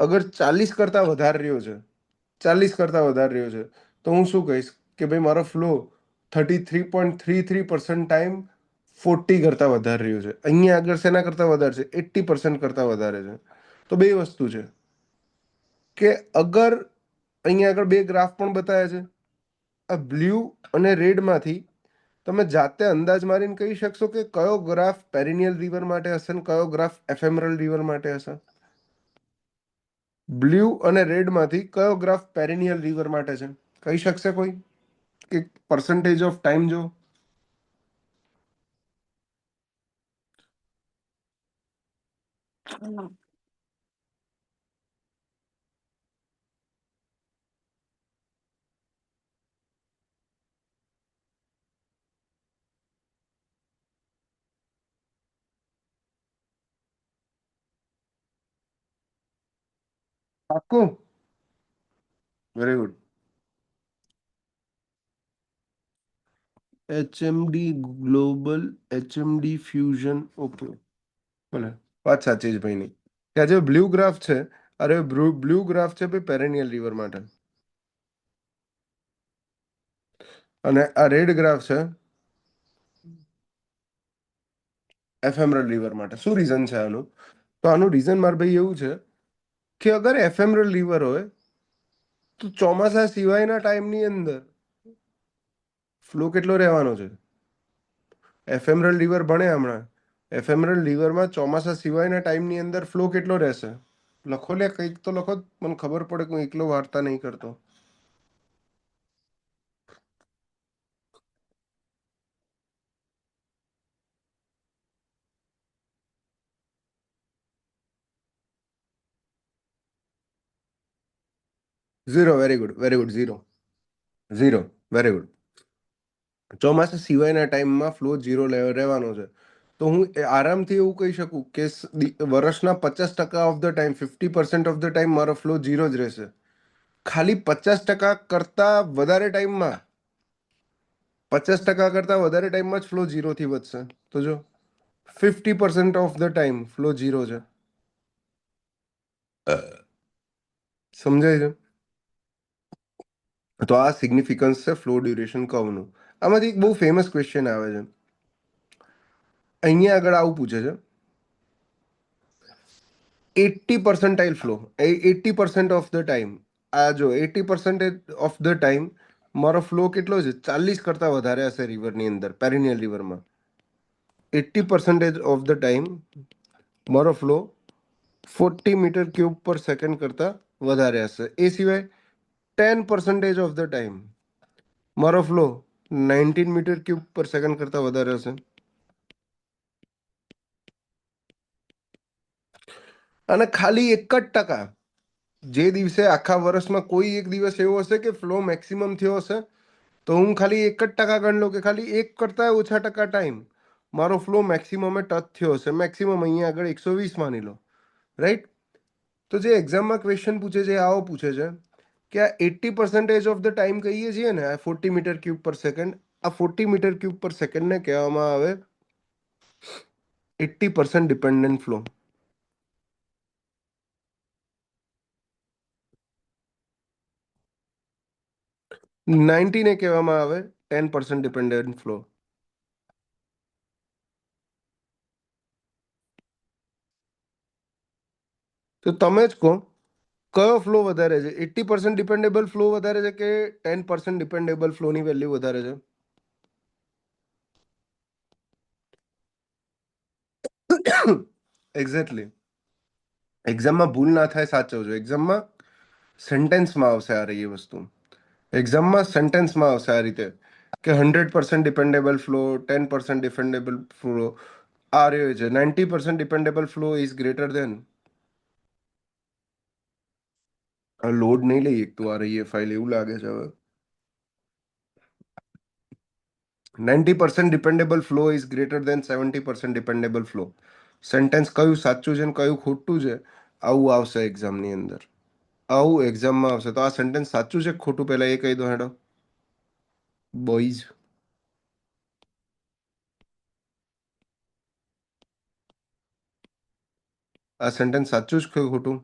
Speaker 1: અગર 40 કરતા વધારે રહ્યો છે, 40 કરતા વધારે રહ્યો છે, તો હું શું કહીશ કે ભાઈ મારો ફ્લો 33.33% ટાઈમ 40 કરતા વધારે રહ્યું છે. અહીંયા આગળ શેના કરતા વધારે છે? 80% કરતા વધારે છે. તો બે વસ્તુ છે કે અગર અહીંયા આગળ બે ગ્રાફ પણ બતાવ્યા છે, આ બ્લુ અને રેડમાંથી તમે જાતે અંદાજ મારીને કહી શકશો કે કયો ગ્રાફ પેરિનિયલ રિવર માટે હશે ને કયો ગ્રાફ એફેમરલ રિવર માટે હશે? બ્લુ અને રેડમાંથી કયો ગ્રાફ પેરિનિયલ રિવર માટે છે? કહી શકશે કોઈ કે પર્સન્ટેજ ઓફ ટાઈમ જો? પાક્કું? Very good. HMD global, HMD fusion, okay, ભલે, વાત સાચી જ ભાઈની કે આ જે બ્લુ ગ્રાફ છે, અરે બ્લુ ગ્રાફ છે ભાઈ પેરેનિયલ રિવર માટે અને આ રેડ ગ્રાફ છે એફેમરલ રિવર માટે. શું રીઝન છે આનું? તો આનું રીઝન માર ભાઈ એવું છે કે અગર એફેમરલ રિવર હોય તો ચોમાસા સિવાયના ટાઈમની અંદર ફ્લો કેટલો રહેવાનો છે? એફેમરલ રિવર ભણે હમણાં, એફેમરલ રિવરમાં ચોમાસા સિવાયના ટાઈમની અંદર ફ્લો કેટલો રહેશે? લખો લે, કંઈક તો લખો, મને ખબર પડે કે હું એકલો વાર્તા નહીં કરતો. Zero, very good, very good, zero. Zero, very good. ચોમાસા સિવાયના ટાઈમમાં ફ્લો ઝીરો રહેવાનો છે. તો હું આરામથી એવું કહી શકું કે વર્ષના 50% of the time, 50% of the time મારો ફ્લો ઝીરો જ રહેશે. ખાલી 50% કરતા વધારે ટાઈમમાં, 50% કરતા વધારે ટાઈમમાં જ ફ્લો ઝીરોથી વધશે. તો જો 50% of the time flow zero છે. સમજાય છે? તો આ સિગ્નિફિકન્સ છે ફ્લો ડ્યુરેશન કર્વનું. આમાંથી એક બહુ ફેમસ ક્વેશ્ચન આવે છે. અહીંયા આગળ આવું પૂછે છે, 80% ફ્લો, 80% ઓફ ધ ટાઈમ, આ જો 80% ઓફ ધ ટાઈમ મારો ફ્લો કેટલો છે? 40 કરતા વધારે હશે રિવરની અંદર, પેરિનિયલ રિવરમાં. 80% ઓફ ધ ટાઈમ મારો flow 40 metre cube per second કરતા વધારે હશે. એ સિવાય 10% ઓફ ધ ટાઈમ મારો flow 19 metre cube per second કરતા વધારે હશે. અને ખાલી 1% જે દિવસે આખા વર્ષમાં કોઈ એક દિવસ એવો હશે કે ફ્લો મેક્સિમમ થયો હશે, તો હું ખાલી 1% ગણ લઉં કે ખાલી 1% ટાઈમ મારો ફ્લો મેક્સિમમે ટચ થયો હશે. મેક્સિમમ અહીંયા આગળ 120 માની લો, રાઈટ? તો જે એક્ઝામમાં ક્વેશ્ચન પૂછે છે આવો પૂછે છે કે આ 80% ઓફ ધ ટાઈમ કહીએ છીએ ને, આ 40 મીટર ક્યુબ પર સેકન્ડ, આ 40 મીટર ક્યુબ પર સેકન્ડને કહેવામાં આવે 80% ડિપેન્ડન્ટ ફ્લો. 90 ને કહેવામાં આવે 10% ડિપેન્ડન્ટ ફ્લો. તો તમે જ કહો કયો ફ્લો વધારે છે? 80% ડિપેન્ડેબલ ફ્લો વધારે છે કે 10% ડિપેન્ડેબલ ફ્લોની વેલ્યુ વધારે છે? એક્ઝેક્ટલી. એક્ઝામમાં ભૂલ ના થાય સાચવજો. એક્ઝામમાં સેન્ટેન્સમાં આવશે આ રહી એ વસ્તુ. એક્ઝામમાં સેન્ટેન્સમાં આવશે આ રીતે કે 100% ડિપેન્ડેબલ ફ્લો, 10% ડિપેન્ડેબલ ફ્લો, આ રહ્યો છે 90% dependable flow is greater than. Load નહીં લઈ એક તું આ રહી એ ફાઇલ એવું લાગે છે હવે. 90% dependable flow is greater than 70% dependable flow. Sentence કયું સાચું છે ને કયું ખોટું છે આવું આવશે એક્ઝામની અંદર. આવું એક્ઝામમાં આવશે. તો આ સેન્ટેન્સ સાચું છે કે ખોટું પહેલા એ કહી દો હેડો બોઈઝ. આ સેન્ટેન્સ સાચું છે કે ખોટું?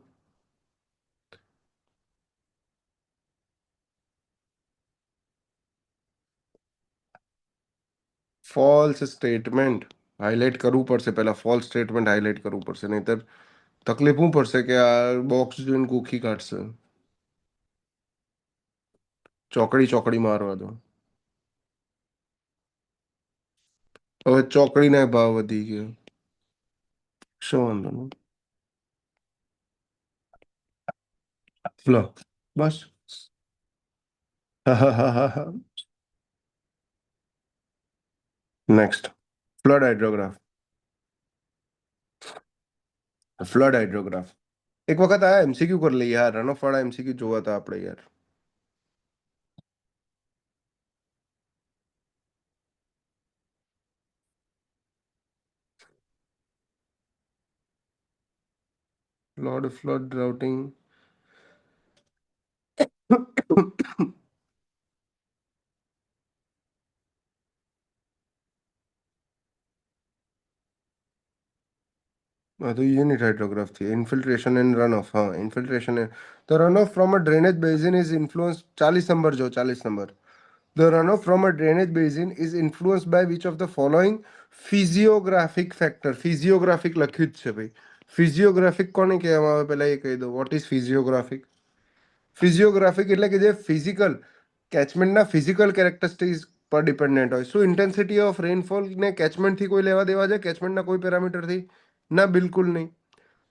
Speaker 1: ફોલ્સ સ્ટેટમેન્ટ હાઇલાઇટ કરવું પડશે પહેલા. ફોલ્સ સ્ટેટમેન્ટ હાઇલાઇટ કરવું પડશે, નહીતર તકલીફ શું પડશે કે આ બોક્સ જોઈને કુખી કાઢશે. ચોકડી ચોકડી મારવા દો. હવે ચોકડીના ભાવ વધી ગયો. શું વાંધો નહીં. લો બસ. હા હા હા હા હા. Next, flood hydrograph. Flood hydrograph એક વખત આ એમસીક્યુ કરી લઈએ યાર. રન ઓફ વાળા એમસીક્યુ જોવા હતા આપણે યાર. Flood routing. હા તો યુનિટ હાઇડ્રોગ્રાફ થી ઇન્ફિલ્ટ્રેશન એન્ડ રન ઓફ. હા infiltration. The run off from a drainage basin is influence. 40 number જો 40 number. The runoff from a drainage basin is influenced by which of the following physiographic factor? Physiographic લખ્યું જ છે ભાઈ. ફિઝિયોગ્રાફિક કોને કહેવામાં આવે પહેલા એ કહી દો. What is ફિઝિયોગ્રાફિક? ફિઝિયોગ્રાફિક એટલે કે જે ફિઝિકલ કેચમેન્ટના ફિઝિકલ કેરેક્ટરિસ્ટિક્સ પર ડિપેન્ડન્ટ હોય. શું ઇન્ટેન્સિટી ઓફ રેનફોલ ને કેચમેન્ટથી કોઈ લેવા દેવા છે? કેચમેન્ટના કોઈ પેરામીટરથી? ના બિલકુલ નહીં.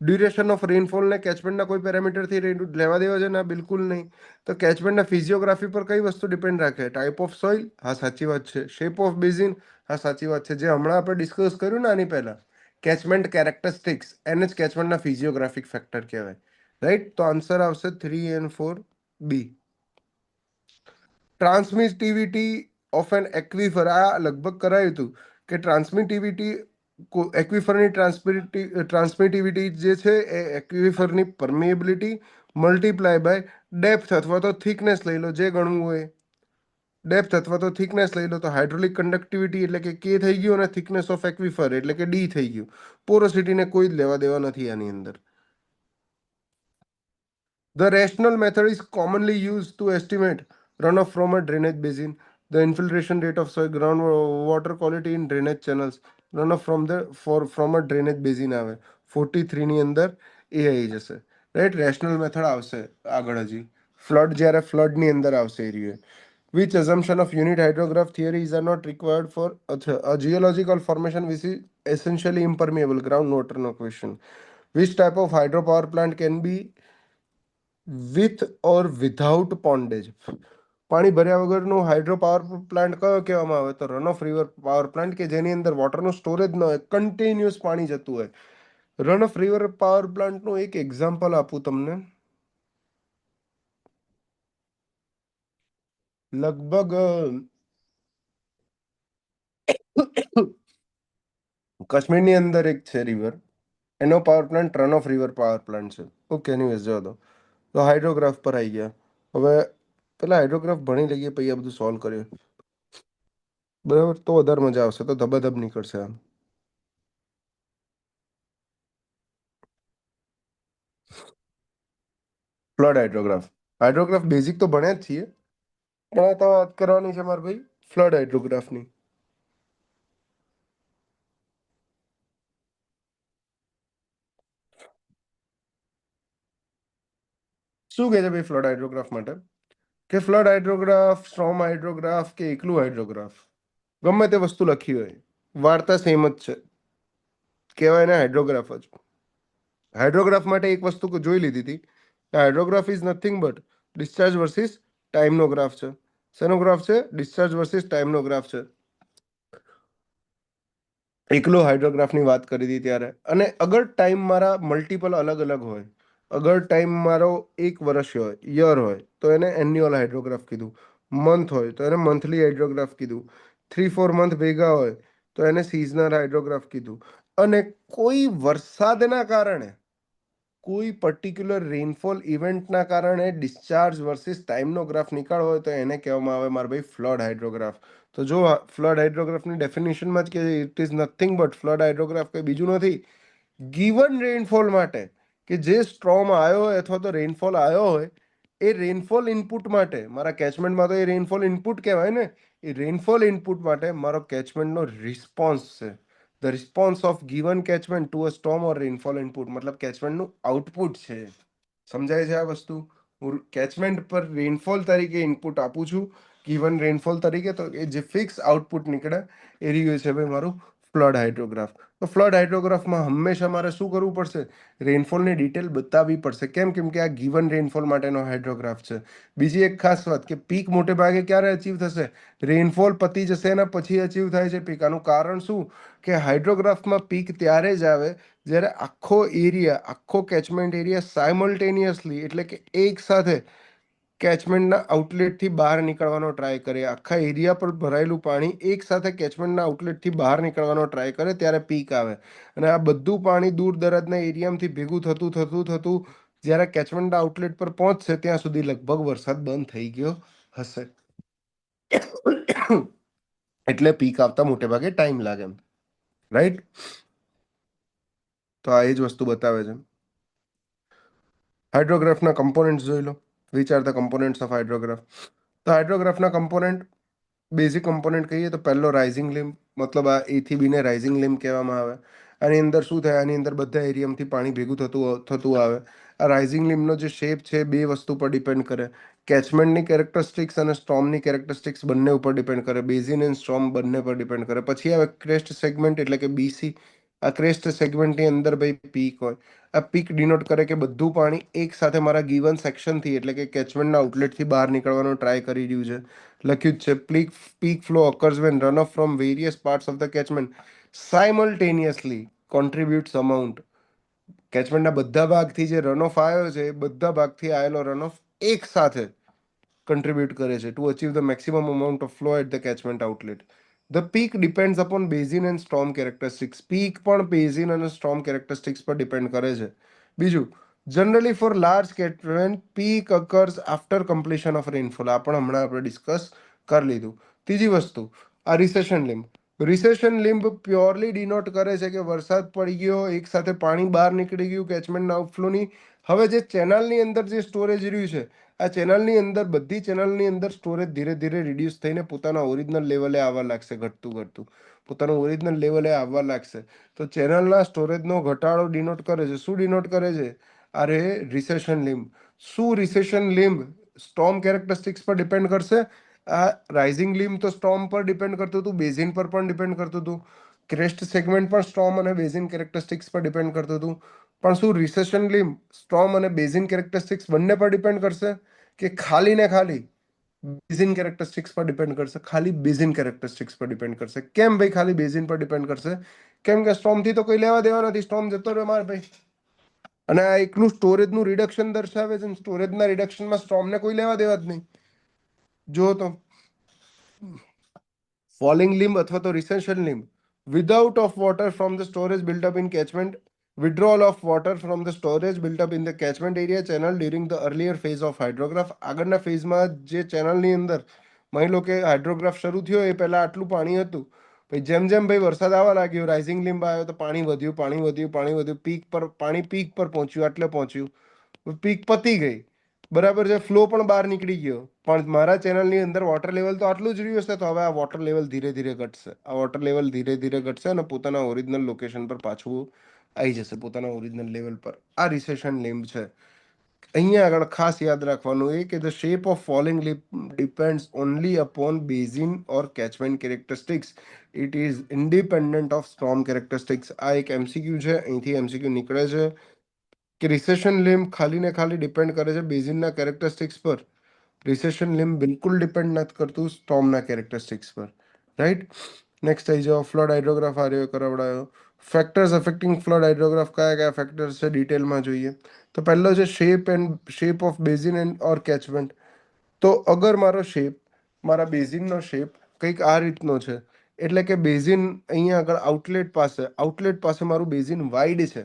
Speaker 1: ડ્યુરેશન ઓફ રેનફોલ ને કેચમેન્ટના કોઈ પેરામીટરથી લેવા દેવા છે? ના બિલકુલ નહીં. તો કેચમેન્ટના ફિઝિયોગ્રાફી પર કઈ વસ્તુ ડિપેન્ડ રાખે? ટાઈપ ઓફ સોઇલ, હા સાચી વાત છે. શેપ ઓફ બેઝિન, હા સાચી વાત છે. જે હમણાં આપણે ડિસ્કસ કર્યું ને આની પહેલા, કેચમેન્ટ કેરેક્ટરિસ્ટિક્સ, એને જ કેચમેન્ટના ફિઝિયોગ્રાફિક ફેક્ટર કહેવાય. રાઈટ. તો આન્સર આવશે 3 and 4 બી. ટ્રાન્સમિટિવિટી ઓફ એન એક્વિફર, આ લગભગ કરાયું હતું કે ટ્રાન્સમિટિવિટી એક્વિફરની ટ્રાન્સમિટિવિટી જે છે એ એક્વિફરની પરમિએબિલિટી મલ્ટીપ્લાય બાય ડેપ્થ અથવા તો થિકનેસ લઈ લો, જે ગણવું હોય. ડેપ્થ અથવા તો થિકનેસ લઈ લો. તો હાઇડ્રોલિક કંડક્ટિવિટી એટલે કે કે થઈ ગયું, અને થિકનેસ ઓફ એક્વિફર એટલે કે ડી થઈ ગયું. પોરોસિટીને કોઈ જ લેવા દેવા નથી આની અંદર. The rational method is commonly used to estimate runoff from a drainage basin, the infiltration rate of soil, groundwater quality in drainage channels. Runoff from a drainage basin આવે 43 ની અંદર એ આવી જશે. રાઈટ. રેશનલ મેથડ આવશે આગળ હજી. ફ્લડ જ્યારે ફ્લડની અંદર આવશે એ રહ્યું. Which assumption of unit hydrograph theories are not required for a geological formation which is essentially impermeable? Groundwater, no question. Which type of hydropower plant can be with or without pondage? પાણી ભર્યા વગરનો હાઇડ્રો પાવર પ્લાન્ટ કયો કહેવામાં આવે? તો run of river power plant, કે જેની અંદર વોટરનો સ્ટોરેજ ન હોય, કન્ટિન્યુઅસ પાણી જતું હોય. રન ઓફ રિવર પાવર પ્લાન્ટનું એક એક્ઝામ્પલ આપું તમને. લગભગ કાશ્મીરની અંદર એક છે રિવર, એનો power plant run of river power plant છે. ઓકે એનીવેઝ જવા દો. તો હાઇડ્રોગ્રાફ પર આવી ગયા. હવે પેલા હાઇડ્રોગ્રાફ ભણી લઈએ પછી આ બધું સોલ્વ કરીએ. બરાબર. તો વધારે મજા આવશે. તો ધબાધબ નીકળશે આમ. ફ્લડ હાઇડ્રોગ્રાફ. હાઇડ્રોગ્રાફ બેઝિક તો ભણ્યા જ છીએ, પણ આ તો વાત કરવાની છે મારા ભાઈ ફ્લડ હાઇડ્રોગ્રાફની. શું કહે છે ભાઈ ફ્લડ હાઇડ્રોગ્રાફ માટે? કે ફ્લડ હાઇડ્રોગ્રાફ, સ્ટ્રોમ હાઇડ્રોગ્રાફ કે એકલું હાઇડ્રોગ્રાફ, ગમે તે વસ્તુ લખી હોય, વાર્તા સેમ જ છે. કહેવાય ને હાઇડ્રોગ્રાફ જ. હાઇડ્રોગ્રાફ માટે એક વસ્તુ જોઈ લીધી હતી. Hydrograph is nothing but discharge versus ટાઈમનો ગ્રાફ છે. શેનો ગ્રાફ છે? ડિસ્ચાર્જ વર્સિસ ટાઈમનો ગ્રાફ છે. એકલો હાઇડ્રોગ્રાફની વાત કરી હતી ત્યારે. અને અગર ટાઈમ મારા મલ્ટિપલ અલગ અલગ હોય, અગર ટાઈમ મારો 1 વર્ષ હોય, યર હોય, તો એને એન્યુઅલ હાઇડ્રોગ્રાફ કીધું. મંથ હોય તો એને મંથલી હાઇડ્રોગ્રાફ કીધું. 3-4 મંથ ભેગા હોય તો એને સિઝનલ હાઇડ્રોગ્રાફ કીધું. અને કોઈ વરસાદના કારણે, કોઈ પર્ટિક્યુલર રેનફોલ ઇવેન્ટના કારણે ડિસ્ચાર્જ વર્સિસ ટાઈમનો ગ્રાફ નીકાળવો હોય તો એને કહેવામાં આવે મારા ભાઈ ફ્લડ હાઇડ્રોગ્રાફ. તો જો ફ્લડ હાઇડ્રોગ્રાફની ડેફિનેશનમાં જ કે it is nothing but flood hydrograph કંઈ બીજું નથી. ગીવન રેનફોલ માટે કે જે સ્ટ્રોમ આવ્યો હોય અથવા તો રેનફોલ આવ્યો હોય, એ રેનફોલ ઇનપુટ માટે મારા કેચમેન્ટમાં તો એ રેનફોલ ઇનપુટ કહેવાય ને, એ રેનફોલ ઇનપુટ માટે મારો કેચમેન્ટનો રિસ્પોન્સ છે. The response of given catchment to a storm or rainfall input, મતલબ કેચમેન્ટનું આઉટપુટ છે. સમજાય છે આ વસ્તુ? હું કેચમેન્ટ પર રેનફોલ તરીકે ઇનપુટ આપું છું, ગીવન રેનફોલ તરીકે, તો એ જે ફિક્સ આઉટપુટ નીકળે એ રહ્યું છે ભાઈ મારું ફ્લડ હાઇડ્રોગ્રાફ. તો ફ્લડ હાઇડ્રોગ્રાફમાં હંમેશા મારે શું કરવું પડશે? રેનફોલની ડિટેલ બતાવવી પડશે. કેમ કે આ ગીવન રેનફોલ માટેનો હાઇડ્રોગ્રાફ છે. બીજી એક ખાસ વાત કે પીક મોટે ભાગે ક્યારે અચીવ થશે? રેનફોલ પતી જશે એના પછી અચીવ થાય છે પીક. આનું કારણ શું? કે હાઇડ્રોગ્રાફમાં પીક ત્યારે જ આવે જ્યારે આખો એરિયા, આખો કેચમેન્ટ એરિયા સાયમલ્ટેનિયસલી, એટલે કે એક સાથે કેચમેન્ટના આઉટલેટથી બહાર નીકળવાનો ટ્રાય કરે. આખા એરિયા પર ભરાયેલું પાણી એક સાથે કેચમેન્ટના આઉટલેટથી બહાર નીકળવાનો ટ્રાય કરે ત્યારે પીક આવે. અને આ બધું પાણી દૂર દરાજના એરિયામાંથી ભેગું થતું થતું થતું જ્યારે કેચમેન્ટના આઉટલેટ પર પહોંચશે ત્યાં સુધી લગભગ વરસાદ બંધ થઈ ગયો હશે. એટલે પીક આવતા મોટે ભાગે ટાઈમ લાગે, રાઈટ? તો આ એ જ વસ્તુ બતાવે છે. હાઇડ્રોગ્રાફના કમ્પોનન્ટ્સ જોઈ લો. Which are the components of hydrograph? તો હાઇડ્રોગ્રાફના કમ્પોનન્ટ, બેઝિક કમ્પોનન્ટ કહીએ તો પહેલો રાઇઝિંગ લિમ્બ, મતલબ આ એ થી બીને રાઇઝિંગ લિમ્બ કહેવામાં આવે. આની અંદર શું થાય? આની અંદર બધા એરિયામાંથી પાણી ભેગું થતું આવે. આ રાઇઝિંગ લિમ્બનો જે શેપ છે બે વસ્તુ પર ડિપેન્ડ કરે. કેચમેન્ટની કેરેક્ટરિસ્ટિક્સ અને સ્ટોર્મની કેરેક્ટરિસ્ટિક્સ બંને ઉપર ડિપેન્ડ કરે. બેઝિન એન્ડ સ્ટોર્મ બંને પર ડિપેન્ડ કરે. પછી આવે ક્રેસ્ટ સેગમેન્ટ એટલે કે બીસી. આ ક્રેસ્ટ સેગમેન્ટની અંદર ભાઈ પીક હોય. આ પીક ડિનોટ કરે કે બધું પાણી એક સાથે મારા ગીવન સેક્શનથી, એટલે કે કેચમેન્ટના આઉટલેટથી બહાર નીકળવાનો ટ્રાય કરી રહ્યું છે. લખ્યું જ છે peak flow occurs when runoff from various parts of the catchment simultaneously contributes amount. કેચમેન્ટના બધા ભાગથી જે રનઓફ આવ્યો છે એ બધા ભાગથી આવેલો રનઓફ એક સાથે contribute કરે છે to achieve the maximum amount of flow at the catchment outlet. The peak depends upon basin and storm characteristics. Peak પણ basin અને storm characteristics પર depend કરે છે. બીજું, generally for large catchment peak occurs after completion of rainfall. આ પણ હમણાં આપણે ડિસ્કસ કરી લીધું. ત્રીજી વસ્તુ, આ રિસેશન લિમ્બ. રિસેશન લિમ્બ પ્યોરલી ડિનોટ કરે છે કે વરસાદ પડી ગયો, એક સાથે પાણી બહાર નીકળી ગયું કેચમેન્ટના આઉટફ્લોની. હવે જે ચેનલની અંદર જે સ્ટોરેજ રહ્યું છે, આ ચેનલની અંદર, બધી ચેનલની અંદર સ્ટોરેજ ધીરે ધીરે રિડ્યુસ થઈને પોતાના ઓરિજિનલ લેવલે આવવા લાગશે, ઘટતું ઘટતું પોતાનું ઓરિજિનલ લેવલે આવવા લાગશે. તો ચેનલના સ્ટોરેજનો ઘટાડો ડિનોટ કરે છે. શું ડિનોટ કરે છે? અરે રિસેશન લિમ્બ. શું રિસેશન લિમ્બ સ્ટોર્મ કેરેક્ટરિસ્ટિક્સ પર ડિપેન્ડ કરશે? આ રાઇઝિંગ લિમ્બ તો સ્ટોર્મ પર ડિપેન્ડ કરતું હતું, બેઝિન પર પણ ડિપેન્ડ કરતું હતું, ક્રેસ્ટ સેગમેન્ટ પણ સ્ટોર્મ અને બેઝિન કેરેક્ટરિસ્ટિક્સ પર ડિપેન્ડ કરતું હતું. પણ શું રિસેશન લિમ્બ સ્ટોર્મ અને બેઝિન કેરેક્ટરિસ્ટિક્સ બંને પર ડિપેન્ડ કરશે કે ખાલી ને ખાલી બેઝિન કેરેક્ટરિસ્ટિક્સ પર ડિપેન્ડ કરશે? ખાલી બેઝિન કેરેક્ટરિસ્ટિક્સ પર ડિપેન્ડ કરશે. કેમ ભાઈ ખાલી બેઝિન પર ડિપેન્ડ કરશે? કેમ કે સ્ટોર્મથી તો કોઈ લેવા દેવા નથી, સ્ટોર્મ જતો રહ્યો મારે ભાઈ. અને આ એકલું સ્ટોરેજનું રિડક્શન દર્શાવે છે. સ્ટોરેજના રિડક્શનમાં સ્ટોર્મને કોઈ લેવા દેવા જ નહીં. જો તો falling limb અથવા તો recession limb, without of water from the storage built up in catchment, withdrawal of water from the storage built up in the catchment area channel during the earlier phase of hydrograph. આગળના ફેઝમાં જે ચેનલની અંદર માની લો કે હાઇડ્રોગ્રાફ શરૂ થયો એ પહેલા આટલું પાણી હતું, પછી જેમ જેમ ભાઈ વરસાદ આવવા લાગ્યો, રાઇઝિંગ લિમ્બ આવ્યો તો પાણી વધ્યું, પાણી વધ્યું, પાણી વધ્યું, પીક પર પાણી પીક પર પહોંચ્યું, આટલે પહોંચ્યું, પીક પતી ગઈ, બરાબર છે, ફ્લો પણ બહાર નીકળી ગયો, પણ મારા ચેનલની અંદર વોટર લેવલ તો આટલું જ રહ્યું હશે. તો હવે આ વોટર લેવલ ધીરે ધીરે ઘટશે, આ વોટર લેવલ ધીરે ધીરે ઘટશે અને પોતાના ઓરિજિનલ લોકેશન પર પાછું આવી જશે, પોતાના ઓરિજિનલ લેવલ પર. આ રિસેશન લિમ્બ છે. અહીંયા આગળ ખાસ યાદ રાખવાનું એ કે the shape of falling લિમ્બ depends only upon basin or catchment characteristics. It is independent of storm characteristics. આ એક એમસીક્યુ છે, અહીંથી એમસીક્યુ નીકળે છે કે રિસેશન લિમ્બ ખાલી ને ખાલી ડિપેન્ડ કરે છે બેઝિનના કેરેક્ટરિસ્ટિક્સ પર. રિસેશન લિમ્બ બિલકુલ ડિપેન્ડ નથી કરતું સ્ટોર્મના કેરેક્ટરિસ્ટિક્સ પર, રાઈટ. નેક્સ્ટ થઈ જાઓ, ફ્લડ હાઇડ્રોગ્રાફ આર્યો કરાવડાયો. ફેક્ટર્સ અફેક્ટિંગ ફ્લડ હાઇડ્રોગ્રાફ કયા કયા ફેક્ટર્સ છે ડિટેલમાં જોઈએ. તો પહેલો છે shape of basin and or catchment. તો અગર મારા બેઝિનનો શેપ કંઈક આ રીતનો છે, એટલે કે બેઝિન અહીંયા આગળ આઉટલેટ પાસે મારું બેઝિન વાઇડ છે,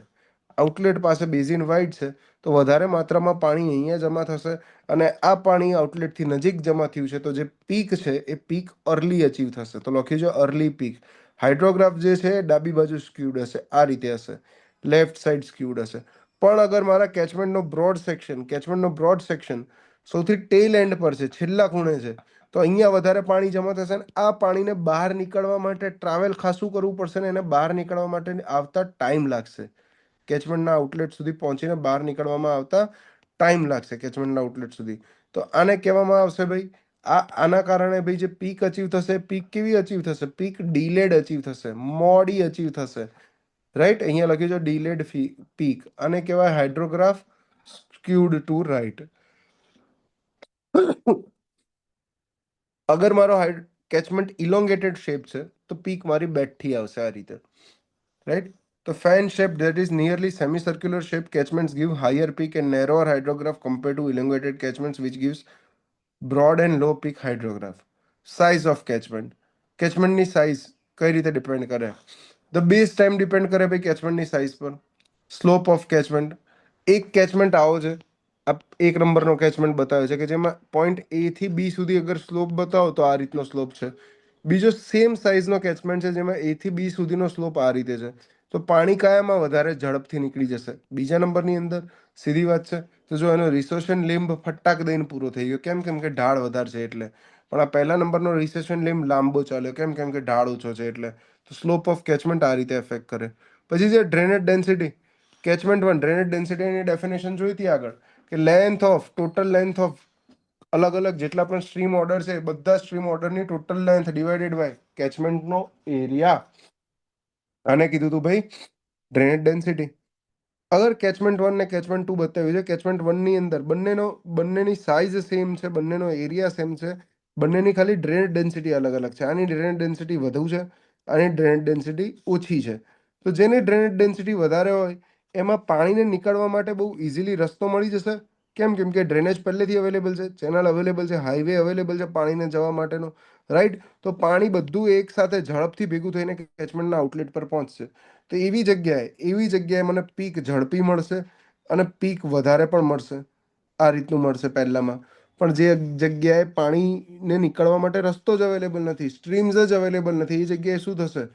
Speaker 1: આઉટલેટ પાસે બેઝિન વાઇડ છે, તો વધારે માત્રામાં પાણી અહીંયા જમા થશે, અને આ પાણી આઉટલેટથી નજીક જમા થયું છે, તો જે પીક છે એ પીક અર્લી અચીવ થશે. તો લખી જો અર્લી પીક. હાઇડ્રોગ્રાફ જે છે ડાબી બાજુ સ્ક્યુડ હશે, આ રીતે હશે, લેફ્ટ સાઈડ સ્ક્યુડ હશે. પણ અગર મારા કેચમેન્ટનો બ્રોડ સેક્શન સૌથી ટેલ એન્ડ પર છે, છેલ્લા ખૂણે છે, તો અહીંયા વધારે પાણી જમા થશે, ને આ પાણીને બહાર નીકળવા માટે ટ્રાવેલ ખાસું કરવું પડશે, ને એને બહાર નીકળવા માટે આવતા ટાઈમ લાગશે. કેચમેન્ટના આઉટલેટ સુધી પહોંચીને બહાર નીકળવામાં આવતા ટાઈમ લાગશે કેચમેન્ટના આઉટલેટ સુધી. તો આને કહેવામાં આવશે ભાઈ, આના કારણે ભાઈ જે પીક અચીવ થશે, પીક કેવી અચીવ થશે? પીક ડીલેડ અચીવ થશે, મોડી અચીવ થશે, રાઈટ. અહીંયા લખ્યું છે ડીલેડ પીક. આને કહેવાય હાઇડ્રોગ્રાફ સ્ક્યુડ ટુ રાઈટ. અગર મારો કેચમેન્ટ ઇલોંગેટેડ શેપ છે, તો પીક મારી બેકથી આવશે આ રીતે, રાઈટ. તો fan shape, that is nearly semicircular shape catchments give higher peak and narrower hydrograph compared to elongated catchments, which gives broad and low peak hydrograph. Size of catchment. Catchment ની size કઈ રીતે ડિપેન્ડ કરે? ધ બેઝ ટાઈમ ડિપેન્ડ કરે ભાઈ કેચમેન્ટની સાઇઝ પર. Slope of catchment. એક કેચમેન્ટ આવો છે, આ એક નંબરનો કેચમેન્ટ બતાવે છે કે જેમાં પોઈન્ટ એ થી બી સુધી અગર સ્લોપ બતાવો તો આ રીતનો સ્લોપ છે. બીજો સેમ સાઇઝનો કેચમેન્ટ છે જેમાં એ થી બી સુધીનો સ્લોપ આ રીતે છે, તો પાણી કયામાં વધારે ઝડપથી નીકળી જશે? બીજા નંબરની અંદર. સીધી વાત છે. તો જો એનો રિસેશન લિમ્બ ફટાક દઈને પૂરો થઈ ગયો, કેમ કે ઢાળ વધારે છે એટલે. પણ આ પહેલા નંબરનો રિસેશન લિમ્બ લાંબો ચાલ્યો, કેમ કે ઢાળ ઓછો છે એટલે. તો સ્લોપ ઓફ કેચમેન્ટ આ રીતે એફેક્ટ કરે. પછી છે ડ્રેનેજ ડેન્સિટી. કેચમેન્ટ 1 ડ્રેનેજ ડેન્સિટીની ડેફિનેશન જોઈ હતી આગળ, કે ટોટલ લેન્થ ઓફ અલગ અલગ જેટલા પણ સ્ટ્રીમ ઓર્ડર છે, બધા સ્ટ્રીમ ઓર્ડરની ટોટલ લેન્થ ડિવાઇડેડ બાય કેચમેન્ટનો એરિયા. આને કીધું તું ભાઈ ડ્રેનેજ ડેન્સિટી. અગર કેચમેન્ટ 1 ને કેચમેન્ટ 2 બતાવ્યું છે, કેચમેન્ટ 1ની અંદર બંનેની સાઇઝ સેમ છે, બંનેનો એરિયા સેમ છે, બંનેની ખાલી ડ્રેનેજ ડેન્સિટી અલગ અલગ છે. આની ડ્રેનેજ ડેન્સિટી વધુ છે, આની ડ્રેનેજ ડેન્સિટી ઓછી છે. તો જેની ડ્રેનેજ ડેન્સિટી વધારે હોય એમાં પાણીને નીકળવા માટે બહુ ઇઝીલી રસ્તો મળી જશે. કેમ કે ડ્રેનેજ પહેલેથી અવેલેબલ છે, ચેનલ અવેલેબલ છે, હાઈવે અવેલેબલ છે પાણીને જવા માટેનો, રાઈટ. તો પાણી બધું એક સાથે ઝડપથી ભેગું થઈને કેચમેન્ટના આઉટલેટ પર પહોંચશે. તો એવી જગ્યાએ મને પીક ઝડપી મળશે અને પીક વધારે પણ મળશે. આ રીતનું મળશે પહેલામાં. પણ જે જગ્યાએ પાણીને નીકળવા માટે રસ્તો જ અવેલેબલ નથી, સ્ટ્રીમ્સ જ અવેલેબલ નથી, એ જગ્યાએ શું થશે?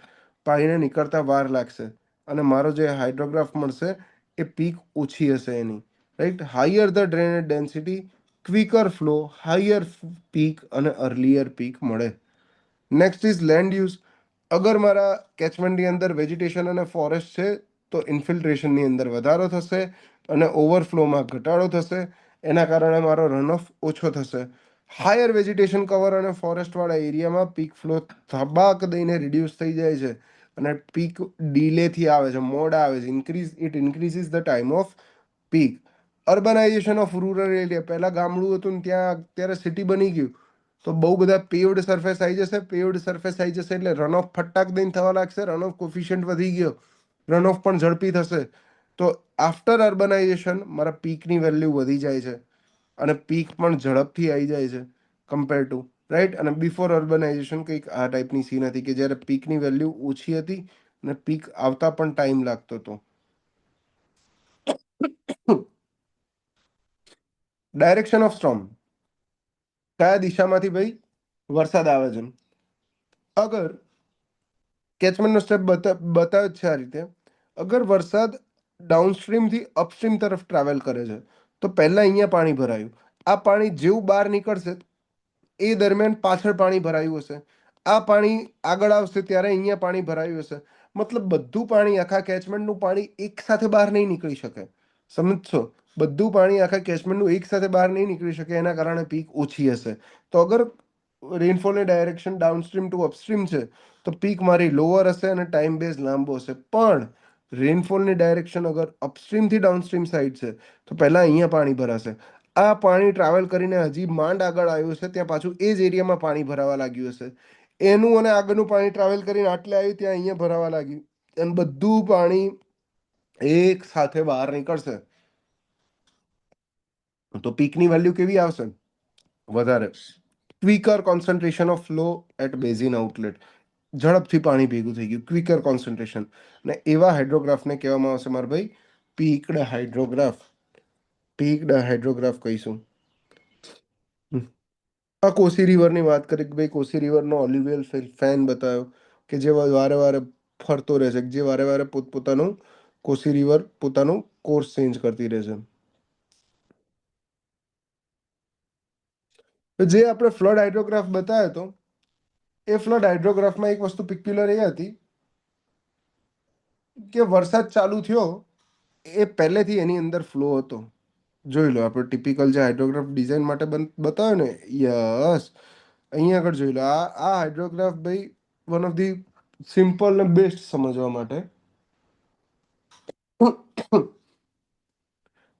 Speaker 1: પાણીને નીકળતા વાર લાગશે, અને મારો જે હાઇડ્રોગ્રાફ મળશે એ પીક ઓછી હશે એની, right. Higher the drainage density, quicker flow, higher peak અને અર્લિયર પીક મળે. Next is land use. અગર મારા કેચમેન્ટની અંદર વેજીટેશન અને ફોરેસ્ટ છે, તો ઇન્ફિલ્ટ્રેશનની અંદર વધારો થશે અને ઓવરફ્લોમાં ઘટાડો થશે. એના કારણે મારો રનઓફ ઓછો થશે. હાયર વેજીટેશન કવર અને ફોરેસ્ટવાળા એરિયામાં પીક ફ્લો ધબાક દઈને રિડ્યુસ થઈ જાય છે, અને પીક ડીલેથી આવે છે, મોડા આવે છે. Increases the time off peak. Urbanisation of rural area. પહેલાં ગામડું હતું ને ત્યાં અત્યારે સિટી બની ગયું, તો બહુ બધા પેવ્ડ સરફેસ આવી જશે. પેવ્ડ સરફેસ આવી જશે એટલે રનઓફ ફટાક દઈને થવા લાગશે, રનઓફ કોફિશિયન્ટ વધી ગયો, રનઓફ પણ ઝડપી થશે. તો આફ્ટર અર્બનાઇઝેશન મારા પીકની વેલ્યુ વધી જાય છે, અને પીક પણ ઝડપથી આવી જાય છે કમ્પેર ટુ, રાઈટ. અને બિફોર અર્બનાઇઝેશન કંઈક આ ટાઈપની સીન હતી કે જ્યારે પીકની વેલ્યુ ઓછી હતી અને પીક આવતા પણ ટાઈમ લાગતો હતો. Direction of storm. કયા દિશામાંથી ભાઈ વરસાદ આવે છે? અગર કેચમેન્ટનો સ્ટેપ બતાવે છે આ રીતે. અગર વરસાદ ડાઉનસ્ટ્રીમથી અપસ્ટ્રીમ તરફ ટ્રાવેલ કરે છે, તો પહેલા અહીંયા પાણી ભરાયું, આ પાણી જેવું બહાર નીકળશે એ દરમિયાન પાછળ પાણી ભરાયું હશે, આ પાણી આગળ આવશે ત્યારે અહીંયા પાણી ભરાયું હશે. મતલબ બધું પાણી, આખા કેચમેન્ટનું પાણી એક સાથે બહાર નહીં નીકળી શકે. સમજશો? બધું પાણી આખા કેચમેન્ટનું એક સાથે બહાર નહીં નીકળી શકે, એના કારણે પીક ઓછી હશે. તો અગર રેનફોલની ડાયરેક્શન ડાઉનસ્ટ્રીમ ટુ અપસ્ટ્રીમ છે, તો પીક મારી લોઅર હશે અને ટાઈમ બેઝ લાંબો હશે. પણ રેનફોલની ડાયરેક્શન અગર અપસ્ટ્રીમથી ડાઉનસ્ટ્રીમ સાઈડ છે, તો પહેલાં અહીંયા પાણી ભરાશે, આ પાણી ટ્રાવેલ કરીને હજી માંડ આગળ આવ્યું છે, ત્યાં પાછું એ જ એરિયામાં પાણી ભરાવા લાગ્યું હશે. એનું અને આગળનું પાણી ટ્રાવેલ કરીને આટલે આવ્યું, ત્યાં અહીંયા ભરાવા લાગ્યું, અને બધું પાણી એક સાથે બહાર નીકળશે, તો પીકની વેલ્યુ કેવી આવશે? વધારે. Quicker concentration of flow at basin outlet, ઝડપથી પાણી ભેગું થઈ ગયું, ક્વિકર કોન્સન્ટ્રેશન. ને એવા હાઇડ્રોગ્રાફને કહેવામાં આવશે મારા ભાઈ પીક્ડ હાઇડ્રોગ્રાફ. પીક્ડ હાઇડ્રોગ્રાફ કહીશું. આ કોસી રિવરની વાત કરી કે ભાઈ કોસી રિવરનો ઓલિવિયલ ફેન બતાવ્યો કે જે વારે વારે ફરતો રહે છે, જે વારે વારે પોતપોતાનું કોસી રિવર પોતાનું કોર્સ ચેન્જ કરતી રહે છે. તો જે આપણે ફ્લડ હાઇડ્રોગ્રાફ બતાવ્યો હતો, એ ફ્લડ હાઇડ્રોગ્રાફમાં એક વસ્તુ પિક્યુલર એ હતી કે વરસાદ ચાલુ થયો એ પહેલેથી એની અંદર ફ્લો હતો. જોઈ લો, આપણે ટિપિકલ જે હાઇડ્રોગ્રાફ ડિઝાઇન માટે બતાવ્યો ને, યસ, અહીંયા આગળ જોઈ લો. આ હાઇડ્રોગ્રાફ ભાઈ વન ઓફ ધી સિમ્પલ ને બેસ્ટ સમજવા માટે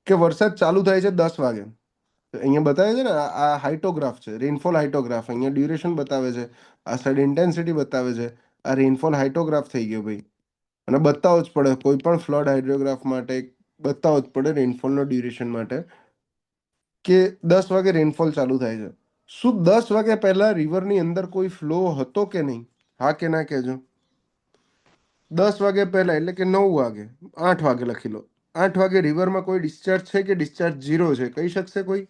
Speaker 1: કે વરસાદ ચાલુ થાય છે 10 વાગે. અહીંયા બતાવે છે ને, આ હાઇટોગ્રાફ છે, રેનફોલ હાઇટોગ્રાફ. અહીંયા ડ્યુરેશન બતાવે છે, આ સાઈડ ઇન્ટેન્સિટી બતાવે છે. આ રેનફોલ હાઇટોગ્રાફ થઈ ગયો ભાઈ. અને બતાવવો જ પડે કોઈ પણ ફ્લડ હાઇડ્રોગ્રાફ માટે, બતાવવો જ પડે રેનફોલનો ડ્યુરેશન માટે કે 10 વાગે રેનફોલ ચાલુ થાય છે. શું 10 વાગ્યા પહેલા રિવરની અંદર કોઈ ફ્લો હતો કે નહીં? હા કે ના કહેજો. 10 વાગ્યા પહેલા એટલે કે 9 વાગે, 8 વાગે લખી લો. 8 વાગે રિવરમાં કોઈ ડિસ્ચાર્જ છે કે ડિસ્ચાર્જ 0 છે? કહી શકશે કોઈ?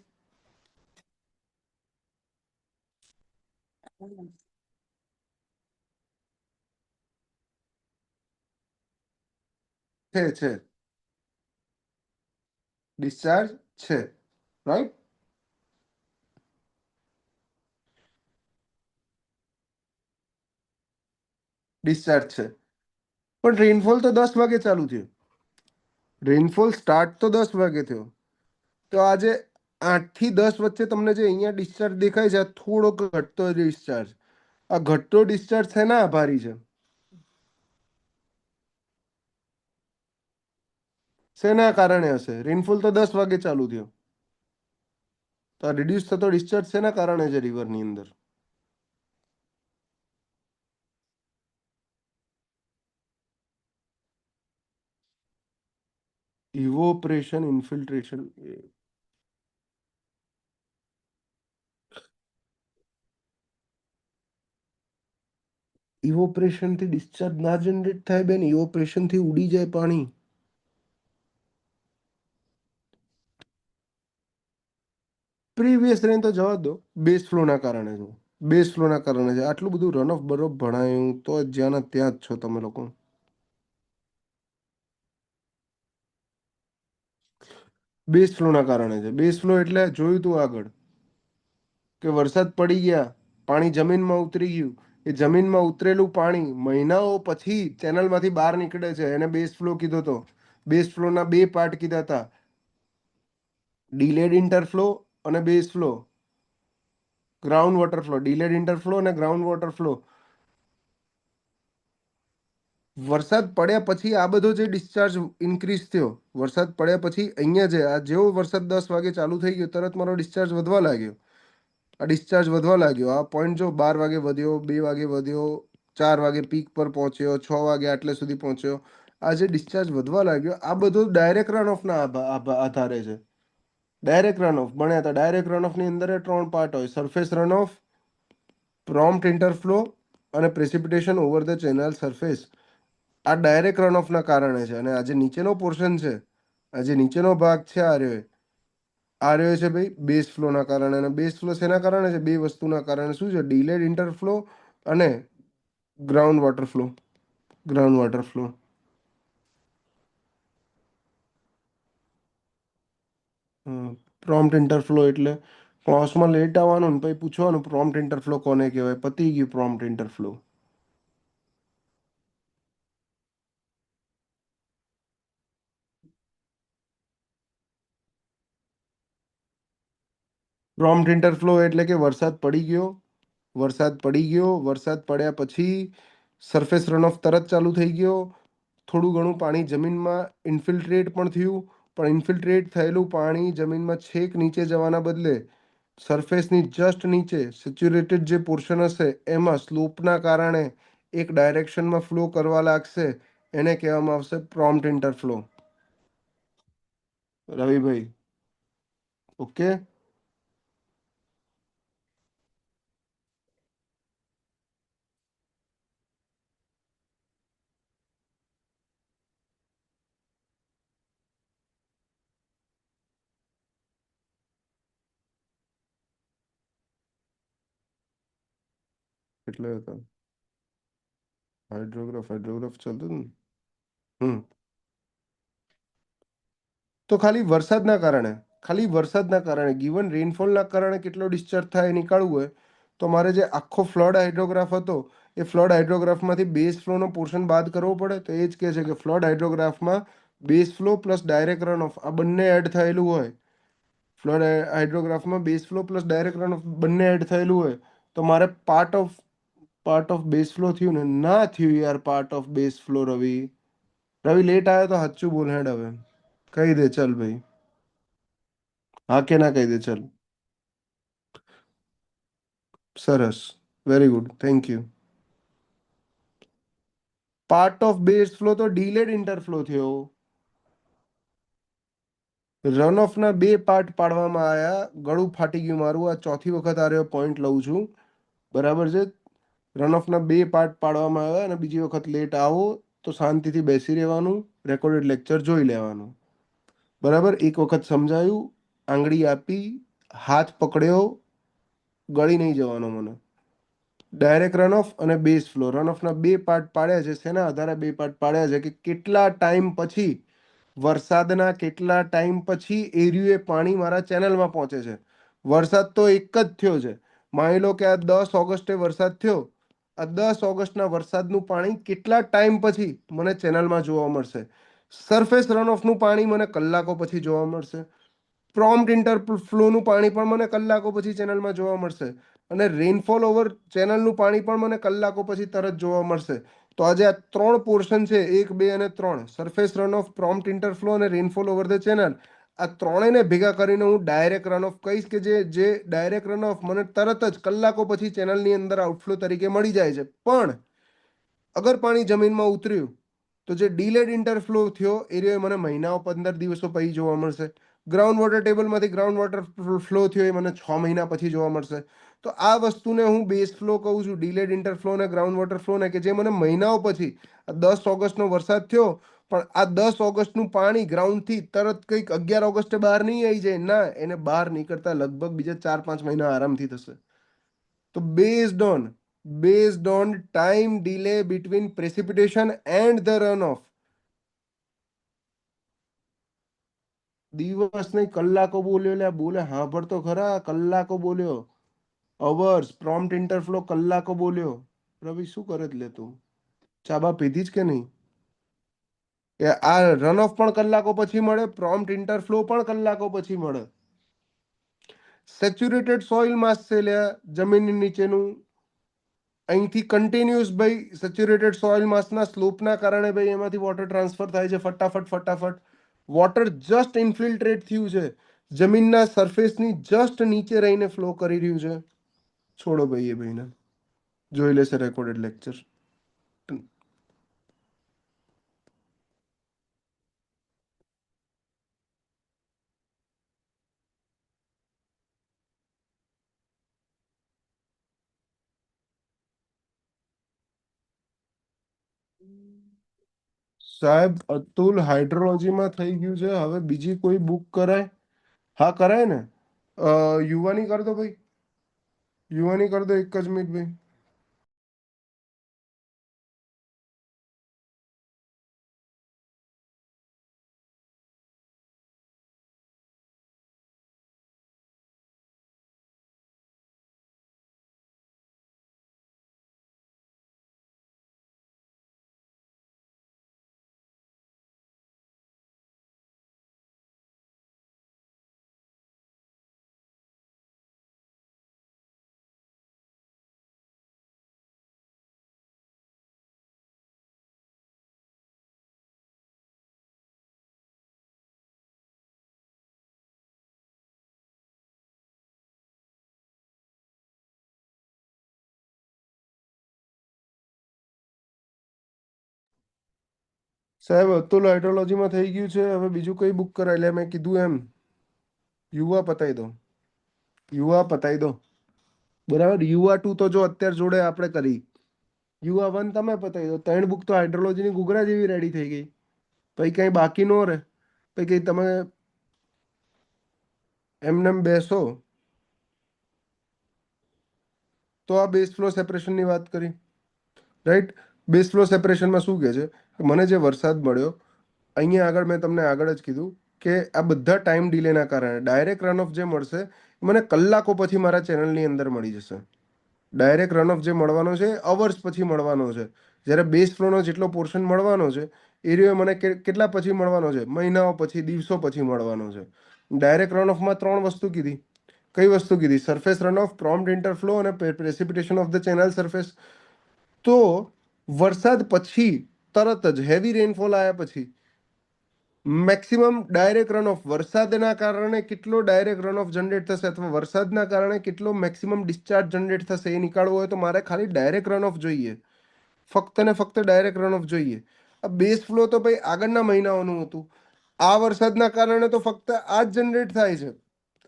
Speaker 1: છે ડિસ્ચાર્જ છે, રાઈટ? ડિસ્ચાર્જ છે. પણ રેનફોલ તો 10 વાગે ચાલુ થયો. રેનફોલ સ્ટાર્ટ તો 10 વાગે થયો. તો આજે 8 થી 10 વચ્ચે તમને જે અહીંયા ડિસ્ચાર્જ દેખાય છે, આ થોડો ઘટતો ડિસ્ચાર્જ. આ ઘટતો ડિસ્ચાર્જ શેના આભારી છે? શેના કારણે હશે? રેનફોલ તો 10 વાગે ચાલુ થયો. તો આ રિડ્યુસ થતો ડિસ્ચાર્જ શેના કારણે છે રિવરની અંદર? Evaporation, infiltration. ઇવોપરેશન થી ડિસ્ચાર્જ ના જનરેટ થાય બેન, ઇવોપરેશન થી ઉડી જાય પાણી. પ્રીવિયસ રેન તો જવા દો, બેઝ ફ્લો ના કારણે છે. બેઝ ફ્લો ના કારણે છે. આટલું બધું રન ઓફ બરફ ભણાયું તો જ્યાં ત્યાં જ છો તમે લોકો. બેઝ ફ્લો ના કારણે છે. બેઝ ફ્લો એટલે જોયું તું આગળ કે વરસાદ પડી ગયા, પાણી જમીનમાં ઉતરી ગયું, એ જમીનમાં ઉતરેલું પાણી મહિનાઓ પછી ચેનલમાંથી બહાર નીકળે છે, એને બેઝ ફ્લો કીધો હતો. બેઝ ફ્લોના બે પાર્ટ કીધા હતા, ડિલેડ ઇન્ટરફ્લો અને base flow. Ground water flow, delayed interflow અને ગ્રાઉન્ડ વોટર ફ્લો. વરસાદ પડ્યા પછી આ બધો જે ડિસ્ચાર્જ ઇન્ક્રીઝ થયો, વરસાદ પડ્યા પછી અહીંયા જે આ જેવો વરસાદ 10 વાગે ચાલુ થઈ ગયો, તરત મારો ડિસ્ચાર્જ વધવા લાગ્યો. આ ડિસ્ચાર્જ વધવા લાગ્યો. આ પોઈન્ટ જો 12 વાગે વધ્યો, 2 વાગે વધ્યો, 4 વાગે પીક પર પહોંચ્યો, 6 વાગે આટલે સુધી પહોંચ્યો. આ જે ડિસ્ચાર્જ વધવા લાગ્યો, આ બધું ડાયરેક્ટ રન ઓફના આધારે છે. ડાયરેક્ટ રન ઓફ ભણ્યા હતા. ડાયરેક્ટ રન ઓફની અંદર 3 પાર્ટ હોય: સરફેસ રન ઓફ, પ્રોમ્પ્ટ ઇન્ટરફ્લો અને precipitation over the channel surface. આ ડાયરેક્ટ રન ઓફના કારણે છે. અને આ જે નીચેનો પોર્શન છે, આ જે નીચેનો ભાગ છે, આ રહ્યો છે ભાઈ બેઝ ફ્લોના કારણે. અને બેઝ ફ્લો શેના કારણે છે? બે વસ્તુના કારણે. શું છે? ડિલેડ ઇન્ટરફ્લો અને ground water flow. Ground water flow. Prompt interflow એટલે ક્લાસમાં લેટ આવવાનું ને પછી પૂછવાનું પ્રોમ્પ્ટ ઇન્ટરફ્લો કોને કહેવાય. પતી ગયું પ્રોમ્પ્ટ ઇન્ટરફ્લો. પ્રોમ્પ્ટ ઇન્ટરફ્લો એટલે કે વરસાદ પડી ગયો, વરસાદ પડ્યા પછી સરફેસ રન ઓફ તરત ચાલુ થઈ ગયો. થોડું ઘણું પાણી જમીનમાં ઇન્ફિલ્ટ્રેટ પણ થયું, પણ ઇન્ફિલ્ટ્રેટ થયેલું પાણી જમીનમાં છેક નીચે જવાના બદલે સરફેસની જસ્ટ નીચે સેચ્યુરેટેડ જે પોર્શન હશે એમાં સ્લોપના કારણે એક ડાયરેક્શનમાં ફ્લો કરવા લાગશે, એને કહેવામાં આવશે પ્રોમ્પ્ટ ઇન્ટરફ્લો. રવિભાઈ, ઓકે? એટલે હતા હાઇડ્રોગ્રાફ ચાલતું ને. હમ તો ખાલી વરસાદના કારણે ગિવન રેનફોલના કારણે કેટલો ડિસ્ચાર્જ થાય એ નીકાળવું હોય તો મારે જે આખો ફ્લડ હાઇડ્રોગ્રાફ હતો એ ફ્લડ હાઇડ્રોગ્રાફમાંથી બેઝ ફ્લોનો પોર્શન બાદ કરવો પડે. તો એ જ કહે છે કે ફ્લડ હાઇડ્રોગ્રાફમાં base flow plus direct run off આ બંને એડ થયેલું હોય. ફ્લડ હાઇડ્રોગ્રાફમાં base flow plus direct run off બંને એડ થયેલું હોય તો મારે પાર્ટ ઓફ બેઝ ફ્લો થયું ને ના થયું યાર part of base flow. Ravi late આવ્યો તો સાચું બોલ હેડ હવે કહી દે ચલ ભાઈ. હા કે ના કહી દે ચલ. સરસ, very good, thank you. Part of base flow તો ડીલેડ ઇન્ટરફ્લો થયો. રન ઓફના બે પાર્ટ પાડવામાં આવ્યા. ગળું ફાટી ગયું મારું, આ ચોથી વખત આ રહ્યો પોઈન્ટ લઉં છું. બરાબર છે. રન ઓફના બે પાર્ટ પાડવામાં આવ્યા અને બીજી વખત લેટ આવો તો શાંતિથી બેસી રહેવાનું, રેકોર્ડેડ લેક્ચર જોઈ લેવાનું. બરાબર, એક વખત સમજાયું, આંગળી આપી, હાથ પકડ્યો, ગળી નહીં જવાનો મને. ડાયરેક્ટ રન ઓફ અને બેઝ ફ્લો, રન ઓફના બે પાર્ટ પાડ્યા છે. શેના આધારે બે પાર્ટ પાડ્યા છે કે કેટલા ટાઈમ પછી, વરસાદના કેટલા ટાઈમ પછી એરિયું એ પાણી મારા ચેનલમાં પહોંચે છે. વરસાદ તો એક જ થયો છે. માની લો કે આ 10 ઓગસ્ટે વરસાદ થયો. આ 10 ઓગસ્ટના વરસાદનું પાણી કેટલા ટાઈમ પછી મને ચેનલમાં જોવા મળશે? સરફેસ રન ઓફનું પાણી મને કલાકો પછી જોવા મળશે. પ્રોમ્પ્ટ ઇન્ટરફ્લોનું પાણી પણ મને કલાકો પછી ચેનલમાં જોવા મળશે. અને રેનફોલ ઓવર ચેનલનું પાણી પણ મને કલાકો પછી તરત જોવા મળશે. તો આજે આ ત્રણ પોર્શન છે, 1, 2 અને 3, સરફેસ રન ઓફ, પ્રોમ્પ્ટ ઇન્ટરફ્લો અને રેનફોલ ઓવર ધ ચેનલ. આ ત્રણેયને ભેગા કરીને હું ડાયરેક્ટ રન ઓફ કહીશ કે જે ડાયરેક્ટ રન ઓફ મને તરત જ કલાકો પછી ચેનલની અંદર આઉટફ્લો તરીકે મળી જાય છે. પણ અગર પાણી જમીનમાં ઉતર્યું તો જે ડીલેડ ઇન્ટરફ્લો થયો એ રહ્યો મને મહિનાઓ 15 દિવસો પછી જોવા મળશે. ગ્રાઉન્ડ વોટર ટેબલમાંથી ગ્રાઉન્ડ વોટર ફ્લો થયો એ મને 6 મહિના પછી જોવા મળશે. તો આ વસ્તુને હું બેઝ ફ્લો કહું છું, ડીલેડ ઇન્ટરફ્લો અને ગ્રાઉન્ડ વોટર ફ્લો ને, કે જે મને મહિનાઓ પછી 10 ઓગસ્ટનો વરસાદ થયો પણ આ 10 ઓગસ્ટનું પાણી ગ્રાઉન્ડથી તરત કંઈક 11 ઓગસ્ટે બહાર નહીં આવી જાય. ના, એને બહાર નીકળતા લગભગ બીજા 4-5 મહિના આરામથી થશે. તો based on time delay between precipitation and the run of, દિવસ નહીં કલાકો બોલ્યો, લે બોલે હાંભળ તો ખરા, કલાકો બોલ્યો. અવર્સ, પ્રોમ્પ્ટ ઇન્ટરફ્લો કલાકો બોલ્યો. રવિ શું કરે જ લે તું? ચાબા પીધી જ કે નહીં? એ આ રન ઓફ પણ કલાકો પછી મળે, પ્રોમ્પ્ટ ઇન્ટરફ્લો પણ કલાકો પછી મળે. સેચ્યુરેટેડ સોઇલ માસ છે લે જમીનની નીચેનું. અહીંથી કન્ટિન્યુઅસ ભાઈ સેચ્યુરેટેડ સોઇલ માસના સ્લોપના કારણે ભાઈ એમાંથી વોટર ટ્રાન્સફર થાય છે ફટાફટ. વોટર જસ્ટ ઇન્ફિલ્ટ્રેટ થયું છે, જમીનના સરફેસની જસ્ટ નીચે રહીને ફ્લો કરી રહ્યું છે. છોડો ભાઈ, એ ભાઈને જોઈ લેશે રેકોર્ડેડ લેક્ચર. સાહેબ અતુલ હાઇડ્રોલોજીમાં થઈ ગયું છે, હવે બીજી કોઈ બુક કરાય? હા કરાય ને. યુવાની કર દો ભાઈ, યુવાની કર દો, એક જ મિનિટ ભાઈ. સાહેબ અતુલ હાઇડ્રોલોજીમાં થઈ ગયું છે, હવે બીજું કઈ બુક કરાય? એટલે મેં કીધું એમ યુવા પતાવી દો, યુવા પતાવી દો. બરાબર, યુવા 2 તો જો અત્યારે જોડે આપણે કરી, યુવા 1 તમે પતાવી દો. 3 બુક તો હાઇડ્રોલોજીની ઘૂઘરા જેવી રેડી થઈ ગઈ. પછી કઈ બાકી નો રહે. પછી કઈ તમે એમને બેસો તો આ બેઝ ફ્લો સેપરેશનની વાત કરી, રાઈટ? બેઝ ફ્લો સેપરેશનમાં શું કહે છે કે મને જે વરસાદ મળ્યો, અહીંયા આગળ મેં તમને આગળ જ કીધું કે આ બધા ટાઈમ ડિલેના કારણે ડાયરેક્ટ રન ઓફ જે મળશે મને કલાકો પછી મારા ચેનલની અંદર મળી જશે. ડાયરેક્ટ રન ઓફ જે મળવાનો છે અવર્સ પછી મળવાનો છે. જ્યારે બેઝ ફ્લોનો જેટલો પોર્શન મળવાનો છે એ રહ્યો મને કેટલા પછી મળવાનો છે? મહિનાઓ પછી, દિવસો પછી મળવાનો છે. ડાયરેક્ટ રન ઓફમાં 3 વસ્તુ કીધી. કઈ વસ્તુ કીધી? સરફેસ રન ઓફ, પ્રોમ્પ્ટ ઇન્ટરફ્લો અને precipitation of the channel surface. તો વરસાદ પછી તરત જ હેવી રેનફોલ આવ્યા પછી મેક્સિમમ ડાયરેક્ટ રન ઓફ, વરસાદના કારણે કેટલો ડાયરેક્ટ રન ઓફ જનરેટ થશે અથવા વરસાદના કારણે કેટલો મેક્સિમમ ડિસ્ચાર્જ જનરેટ થશે એ નીકાળવો હોય તો મારે ખાલી ડાયરેક્ટ રન ઓફ જોઈએ. ફક્ત ને ફક્ત ડાયરેક્ટ રન ઓફ જોઈએ. આ બેઝ ફ્લો તો ભાઈ આગળના મહિનાઓનું હતું. આ વરસાદના કારણે તો ફક્ત આ જ જનરેટ થાય છે.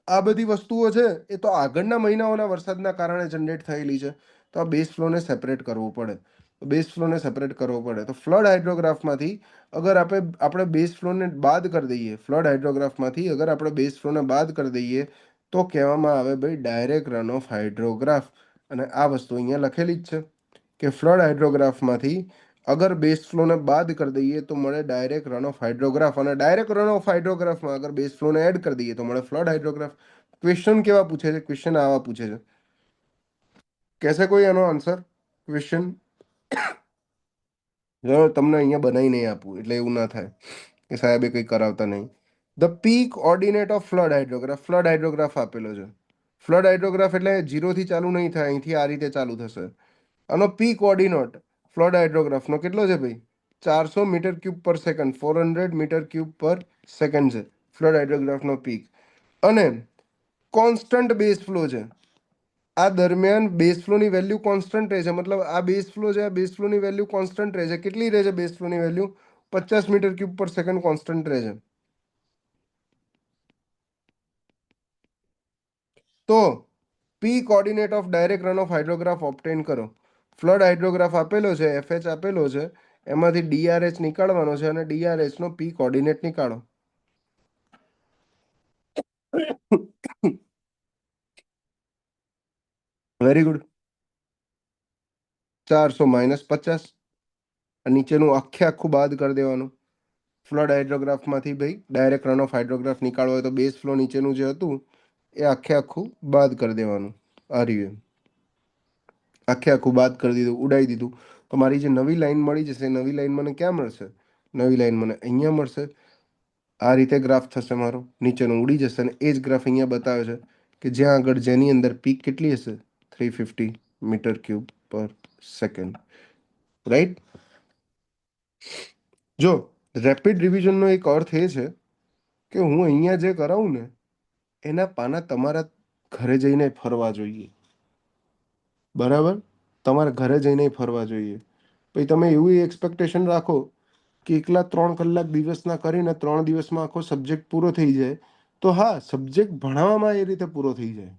Speaker 1: આ બધી વસ્તુઓ છે એ તો આગળના મહિનાઓના વરસાદના કારણે જનરેટ થયેલી છે. તો આ બેઝ ફ્લોને સેપરેટ કરવો પડે. બેઝ ફ્લોને સેપરેટ કરવો પડે તો ફ્લડ હાઇડ્રોગ્રાફમાંથી અગર આપણે બેઝ ફ્લોને બાદ કરી દઈએ, ફ્લડ હાઇડ્રોગ્રાફમાંથી અગર આપણે બેઝ ફ્લોને બાદ કરી દઈએ તો કહેવામાં આવે ભાઈ ડાયરેક્ટ રન ઓફ હાઇડ્રોગ્રાફ. અને આ વસ્તુ અહીંયા લખેલી જ છે કે ફ્લડ હાઇડ્રોગ્રાફમાંથી અગર બેઝ ફ્લોને બાદ કરી દઈએ તો મળે ડાયરેક્ટ રન ઓફ હાઇડ્રોગ્રાફ. અને ડાયરેક્ટ રન ઓફ હાઇડ્રોગ્રાફમાં અગર બેઝ ફ્લોને એડ કરી દઈએ તો મળે ફ્લડ હાઇડ્રોગ્રાફ. ક્વેશ્ચન કેવા પૂછે છે? ક્વેશ્ચન આવા પૂછે છે. કહેશે કોઈ એનો આન્સર? ક્વેશ્ચન તમને અહીંયા બનાવી નહીં આપું એટલે એવું ના થાય કે સાહેબે કંઈ કરાવતા નહીં. The peak ordinate of flood hydrograph. Flood hydrograph આપેલો છે. ફ્લડ હાઇડ્રોગ્રાફ એટલે 0 થી ચાલુ નહીં થાય, અહીંથી આ રીતે ચાલુ થશે. આનો પીક ઓર્ડિનેટ ફ્લડ હાઇડ્રોગ્રાફનો કેટલો છે ભાઈ? 400 metre cube per second, 400 metre cube per second છે ફ્લડ હાઇડ્રોગ્રાફનો પીક. અને કોન્સ્ટન્ટ બેઝ ફ્લો છે. આ દરમિયાન બેઝ ફ્લોની વેલ્યુ કોન્સ્ટન્ટ રહે છે. મતલબ આ બેઝ ફ્લો છે, આ બેઝ ફ્લોની વેલ્યુ કોન્સ્ટન્ટ રહે છે. કેટલી રહે છે બેઝ ફ્લોની value? 50 metre cube per second constant રહે છે. તો P coordinate of direct run of hydrograph obtain કરો. ફ્લડ હાઇડ્રોગ્રાફ આપેલો છે, FH આપેલો છે, એમાંથી DRH નીકાળવાનો છે અને DRH નો પી કોઓર્ડિનેટ નીકાળો. Very good. 400 - 50. નીચેનું આખું બાદ કરી દેવાનું. ફ્લડ હાઇડ્રોગ્રાફમાંથી ભાઈ ડાયરેક્ટ રન ઓફ હાઇડ્રોગ્રાફ નીકાળવો હોય તો બેઝ ફ્લો નીચેનું જે હતું એ આખું બાદ કરી દેવાનું. આ રહ્યું આખું બાદ કરી દીધું, ઉડાઈ દીધું. તો મારી જે નવી લાઈન મળી જશે, નવી લાઈન મને ક્યાં મળશે? નવી લાઈન મને અહીંયા મળશે. આ રીતે ગ્રાફ થશે મારો, નીચેનું ઉડી જશે. અને એ જ ગ્રાફ અહીંયા બતાવે છે કે જ્યાં આગળ જેની અંદર પીક કેટલી હશે? 350 metre cube per second. Right? જો રેપિડ રિવિઝનનો એક અર્થ એ છે કે હું અહીંયા જે કરાવું ને એના પાના તમારા ઘરે જઈને ફરવા જોઈએ. બરાબર? તમારા ઘરે જઈને ફરવા જોઈએ. પછી તમે એવું એક્સપેક્ટેશન રાખો કે એકલા 3 કલાક દિવસના કરીને 3 દિવસમાં આખો સબ્જેક્ટ પૂરો થઈ જાય, તો હા, સબ્જેક્ટ ભણાવવામાં એ રીતે પૂરો થઈ જાય,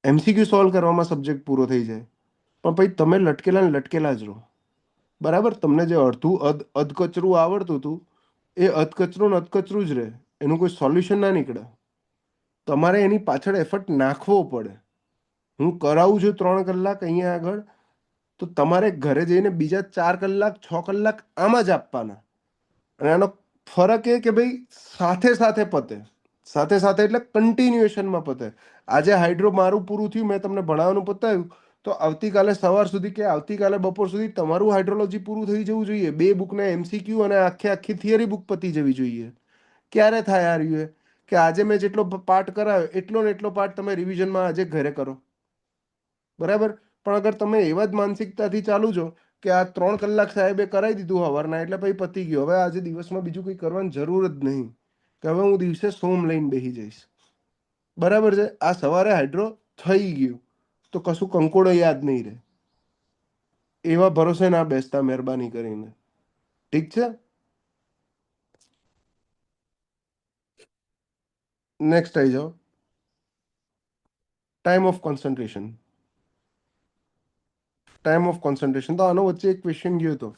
Speaker 1: MCQ સોલ્વ કરવામાં સબ્જેક્ટ પૂરો થઈ જાય. પણ પછી તમે લટકેલા ને લટકેલા જ રહો. બરાબર? તમને જે અડધું અધકચરું આવડતું હતું એ અધકચરું ને અધકચરું જ રહે, એનું કોઈ સોલ્યુશન ના નીકળે. તમારે એની પાછળ એફર્ટ નાખવો પડે. હું કરાવું છું 3 કલાક અહીંયા આગળ, તો તમારે ઘરે જઈને બીજા 4 કલાક 6 કલાક આમાં જ આપવાના. અને આનો ફરક એ કે ભાઈ સાથે સાથે પતે. સાથે સાથે એટલે કન્ટિન્યુએશનમાં પતે. આજે હાઇડ્રો મારું પૂરું થયું, મેં તમને ભણાવવાનું પતાવ્યું, તો આવતીકાલે સવાર સુધી કે આવતીકાલે બપોર સુધી તમારું હાઇડ્રોલોજી પૂરું થઈ જવું જોઈએ. 2 બુકના MCQ અને આખી થિયરી બુક પતી જવી જોઈએ. ક્યારે થાય આ રહ્યું કે આજે મેં જેટલો પાઠ કરાવ્યો એટલો ને એટલો પાઠ તમે રિવિઝનમાં આજે ઘરે કરો. બરાબર? પણ અગર તમે એવા જ માનસિકતાથી ચાલુ છો કે આ 3 કલાક સાહેબે કરાવી દીધું હવારના એટલે પછી પતી ગયું, હવે આજે દિવસમાં બીજું કંઈ કરવાની જરૂર જ નહીં, કે હવે હું દિવસે સોમ લઈને બેસી જઈશ. બરાબર છે? આ સવારે હાઇડ્રો થઈ ગયું તો કશું કંકોડો યાદ નહીં રહે. એવા ભરોસે ના બેસતા, મહેરબાની કરીને. ઠીક છે? નેક્સ્ટ આવી જાઓ, time of concentration. Time of concentration, તો આનો વચ્ચે એક ક્વેશ્ચન ગયો હતો,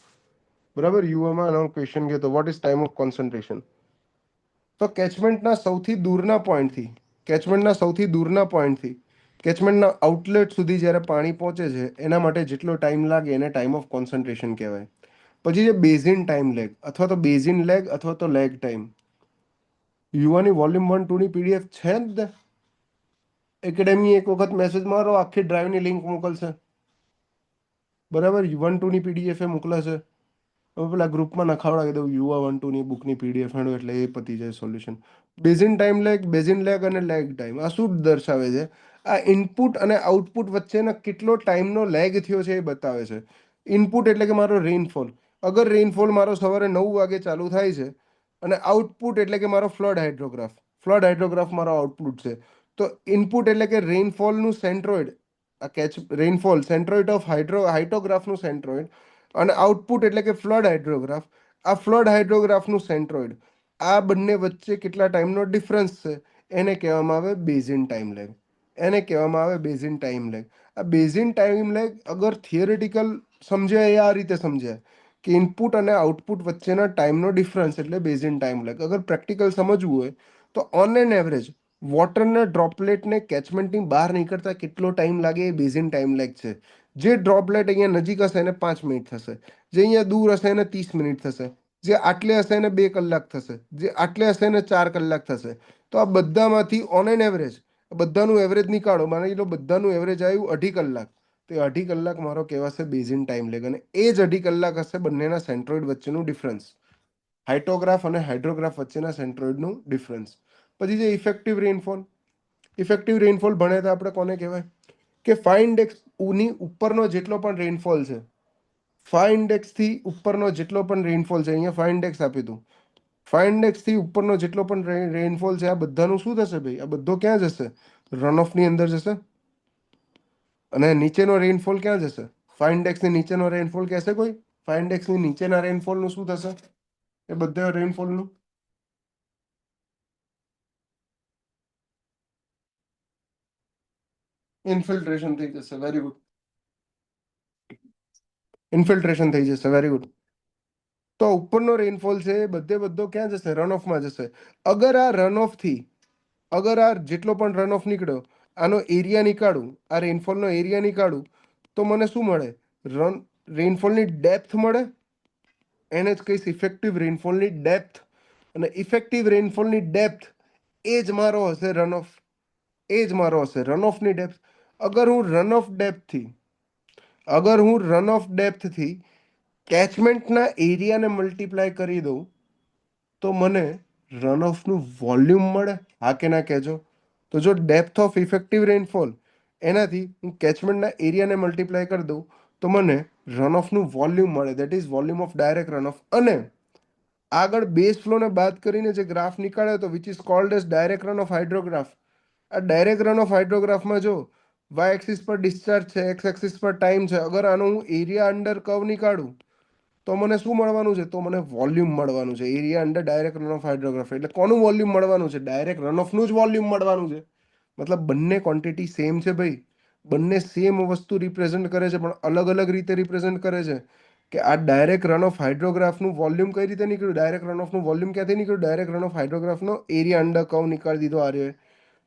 Speaker 1: બરાબર, યુવામાં આનો ક્વેશ્ચન ગયો હતો, what is time of concentration. તો કેચમેન્ટના સૌથી દૂરના પોઈન્ટથી, કેચમેન્ટના સૌથી દૂરના પોઈન્ટથી કેચમેન્ટના આઉટલેટ સુધી જ્યારે પાણી પહોંચે છે એના માટે જેટલો ટાઈમ લાગે એને ટાઈમ ઓફ કોન્સન્ટ્રેશન કહેવાય. પછી જે બેઝિન ટાઈમ લેગ અથવા તો બેઝિન લેગ અથવા તો લેગ ટાઈમ, યુવાની વોલ્યુમ 1-2 ની પીડીએફ છે જ ને. એકેડેમી એક વખત મેસેજ મારો, આખી ડ્રાઈવની લિંક મોકલશે, બરાબર, 1-2 ની પીડીએફ એ મોકલાશે. હવે પેલા ગ્રુપમાં નખાવડાવી દઉં યુવા 1-2 ની બુકની પીડીએફ હેડો એટલે એ પતી જાય solution. Basin time lag, basin lag અને લેગ ટાઈમ આ શું દર્શાવે છે? આ ઇનપુટ અને આઉટપુટ વચ્ચેના કેટલો ટાઈમનો લેગ થયો છે એ બતાવે છે. ઇનપુટ એટલે કે મારો રેઇનફોલ, અગર રેઇનફોલ મારો સવારે 9 વાગે ચાલુ થાય છે, અને આઉટપુટ એટલે કે મારો ફ્લડ હાઇડ્રોગ્રાફ, ફ્લડ હાઇડ્રોગ્રાફ મારો આઉટપુટ છે. તો ઇનપુટ એટલે કે રેઇનફોલનું સેન્ટ્રોઇડ, આ કેચ રેઇનફોલ સેન્ટ્રોઇડ ઓફ હાઇડ્રોગ્રાફનું સેન્ટ્રોઇડ, અને આઉટપુટ એટલે કે ફ્લડ હાઇડ્રોગ્રાફ, આ ફ્લડ હાઇડ્રોગ્રાફનું સેન્ટ્રોઇડ, આ બંને વચ્ચે કેટલા ટાઈમનો ડિફરન્સ છે એને કહેવામાં આવે બેઝિન ટાઈમ લેગ. એને કહેવામાં આવે બેઝિન ટાઈમ લેગ. આ બેઝિન ટાઈમ લેગ અગર થિયરેટિકલ સમજ્યા એ આ રીતે સમજ્યા કે ઇનપુટ અને આઉટપુટ વચ્ચેના ટાઈમનો ડિફરન્સ એટલે બેઝિન ટાઈમ લેગ. અગર પ્રેક્ટિકલ સમજવું હોય તો ઓન એન એવરેજ વોટરના ડ્રોપલેટને કેચમેન્ટની બહાર નીકળતા કેટલો ટાઈમ લાગે એ બેઝિન ટાઈમ લેગ છે. જે ડ્રોપલેટ અહીંયા નજીક હશે એને 5 મિનિટ થશે, જે અહીંયા દૂર હશે એને 30 મિનિટ થશે, જે આટલે હશે એને 2 કલાક થશે, જે આટલે હશે એને 4 કલાક થશે. તો આ બધામાંથી ઓન એન એવરેજ બધાનું એવરેજ નીકાળો, માની લો બધાનું એવરેજ આવ્યું 2.5 કલાક, તો એ 2.5 કલાક મારો કહેવાશે બેઝિન ટાઈમ લેગ, અને એ જ 2.5 કલાક હશે બંનેના સેન્ટ્રોઇડ વચ્ચેનું ડિફરન્સ, હાઇટોગ્રાફ અને હાઇડ્રોગ્રાફ વચ્ચેના સેન્ટ્રોઇડનું ડિફરન્સ. પછી જે ઇફેક્ટિવ રેઇનફોલ, ઇફેક્ટિવ રેઇનફોલ ભણ્યા હતા આપણે, કોને કહેવાય કે 5 ઇન્ડેક્સ ની ઉપરનો જેટલો પણ રેઇનફોલ છે, 5 ઇન્ડેક્સથી ઉપરનો જેટલો પણ રેઇનફોલ છે, અહીંયા 5 ઇન્ડેક્સ આપ્યું હતું, 5 ઇન્ડેક્સથી ઉપરનો જેટલો પણ રેઇનફોલ છે આ બધાનું શું થશે ભાઈ? આ બધો ક્યાં જશે? રન ઓફની અંદર જશે. અને નીચેનો રેઇનફોલ ક્યાં જશે? 5 ઇન્ડેક્સની નીચેનો રેઇનફોલ કહેશે કોઈ? 5 ઇન્ડેક્સની નીચેના રેઇનફોલનું શું થશે? એ બધા રેઇનફોલનું ઇન્ફિલ્ટ્રેશન થઈ જશે. વેરી ગુડ, ઇન્ફિલ્ટ્રેશન થઈ જશે. Very good. તો ઉપરનો રેઇનફોલ છે એ બધે બધો ક્યાં જશે? રન ઓફમાં જશે. અગર આ રન ઓફથી, અગર આ જેટલો પણ રન ઓફ નીકળ્યો આનો એરિયા નીકાળું, આ રેઇનફોલનો એરિયા નીકાળું, તો મને શું મળે? રેઇનફોલની ડેપ્થ મળે. એને જ કહીશ ઇફેક્ટિવ રેઇનફોલની ડેપ્થ. અને ઇફેક્ટિવ રેઇનફોલની ડેપ્થ એ જ મારો હશે રન ઓફ, એ જ મારો હશે રન ઓફની ડેપ્થ. અગર હું રન ઓફ ડેપ્થથી, અગર હું રન ઓફ ડેપ્થથી કેચમેન્ટના એરિયાને મલ્ટીપ્લાય કરી દઉં તો મને રન ઓફનું વોલ્યુમ મળે. હા કે ના કહેજો? તો જો ડેપ્થ ઓફ ઇફેક્ટિવ રેઇનફોલ એનાથી હું કેચમેન્ટના એરિયાને મલ્ટીપ્લાય કરી દઉં તો મને રન ઓફનું વોલ્યુમ મળે, that is volume of direct run of. અને આગળ બેઝ ફ્લોને બાદ કરીને જે ગ્રાફ નીકાળ્યો હતો which is called as direct run of hydrograph, આ ડાયરેક્ટ રન ઓફ હાઇડ્રોગ્રાફમાં જો વાય એક્સિસ પર ડિસ્ચાર્જ છે, એક્સ એક્સિસ પર ટાઈમ છે, અગર આનો હું એરિયા અંડર કર્વ નીકાળું તો મને શું મળવાનું છે? તો મને વોલ્યુમ મળવાનું છે. Area under direct run of hydrograph એટલે કોનું વોલ્યુમ મળવાનું છે? ડાયરેક્ટ રન ઓફનું જ વોલ્યુમ મળવાનું છે. મતલબ બંને ક્વોન્ટિટી સેમ છે ભાઈ, બંને સેમ વસ્તુ રિપ્રેઝન્ટ કરે છે પણ અલગ અલગ રીતે રિપ્રેઝન્ટ કરે છે. કે આ ડાયરેક્ટ રન ઓફ હાઇડ્રોગ્રાફનું વોલ્યુમ કઈ રીતે નીકળ્યું? ડાયરેક્ટ રન ઓફનું વોલ્યુમ ક્યાંથી નીકળ્યું? ડાયરેક્ટ રન ઓફ હાઇડ્રોગ્રાફનો એરિયા અંડર કર્વ નીકાળી દીધો આ રહ્યો,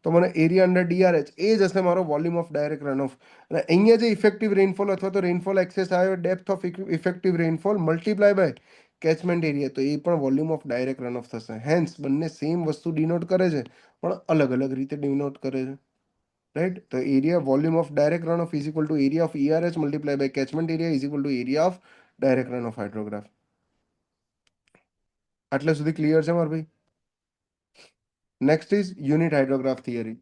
Speaker 1: તો મને એરિયા અંડર ડીઆરએચ એ જ હશે મારો volume of direct run of. અને અહીંયા જે ઇફેક્ટિવ રેઇનફોલ અથવા તો રેઇનફોલ એક્સેસ આવ્યો, depth of effective rainfall multiply by catchment area, તો એ પણ volume of direct run of થશે. હેન્સ બંને સેમ વસ્તુ ડિનોટ કરે છે પણ અલગ અલગ રીતે ડિનોટ કરે છે. રાઈટ? તો area volume of direct run off is equal to area of ERH multiply by catchment area is equal to area of direct run of hydrograph. આટલે સુધી ક્લિયર છે મારા ભાઈ? Next is unit hydrograph theory.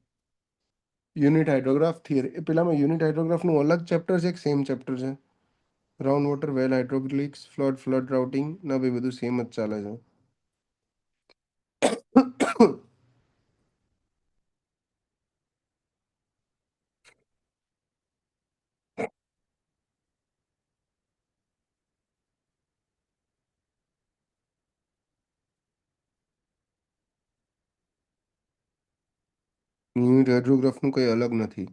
Speaker 1: Unit hydrograph theory એ પેલામાં યુનિટ હાઇડ્રોગ્રાફનું અલગ ચેપ્ટર છે એક સેમ ચેપ્ટર છે? Ground water, well hydraulics, flood routing ના ભાઈ બધું સેમ જ ચાલે છે. યુનિટ હાઇડ્રોગ્રાફનું કંઈ અલગ નથી.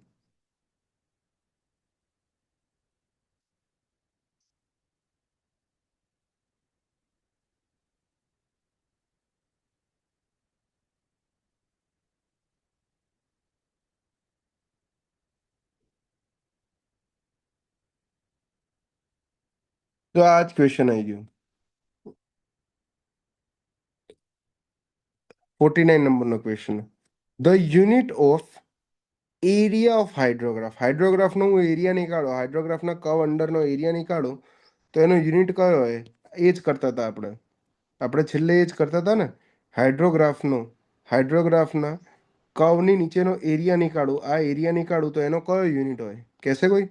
Speaker 1: તો આ જ ક્વેશ્ચન આવી ગયો. 49 નંબરનો question. The unit of area of hydrograph. હાઇડ્રોગ્રાફનો હું એરિયા નીકાળો, હાઇડ્રોગ્રાફના કર્વ અંડરનો એરિયા નીકાળો, તો એનો યુનિટ કયો હોય? એ જ કરતા હતા આપણે છેલ્લે એ જ કરતા હતા ને. હાઇડ્રોગ્રાફના કર્વની નીચેનો એરિયા નીકાળું, આ એરિયા નીકાળું તો એનો કયો યુનિટ હોય? કહેશે કોઈ?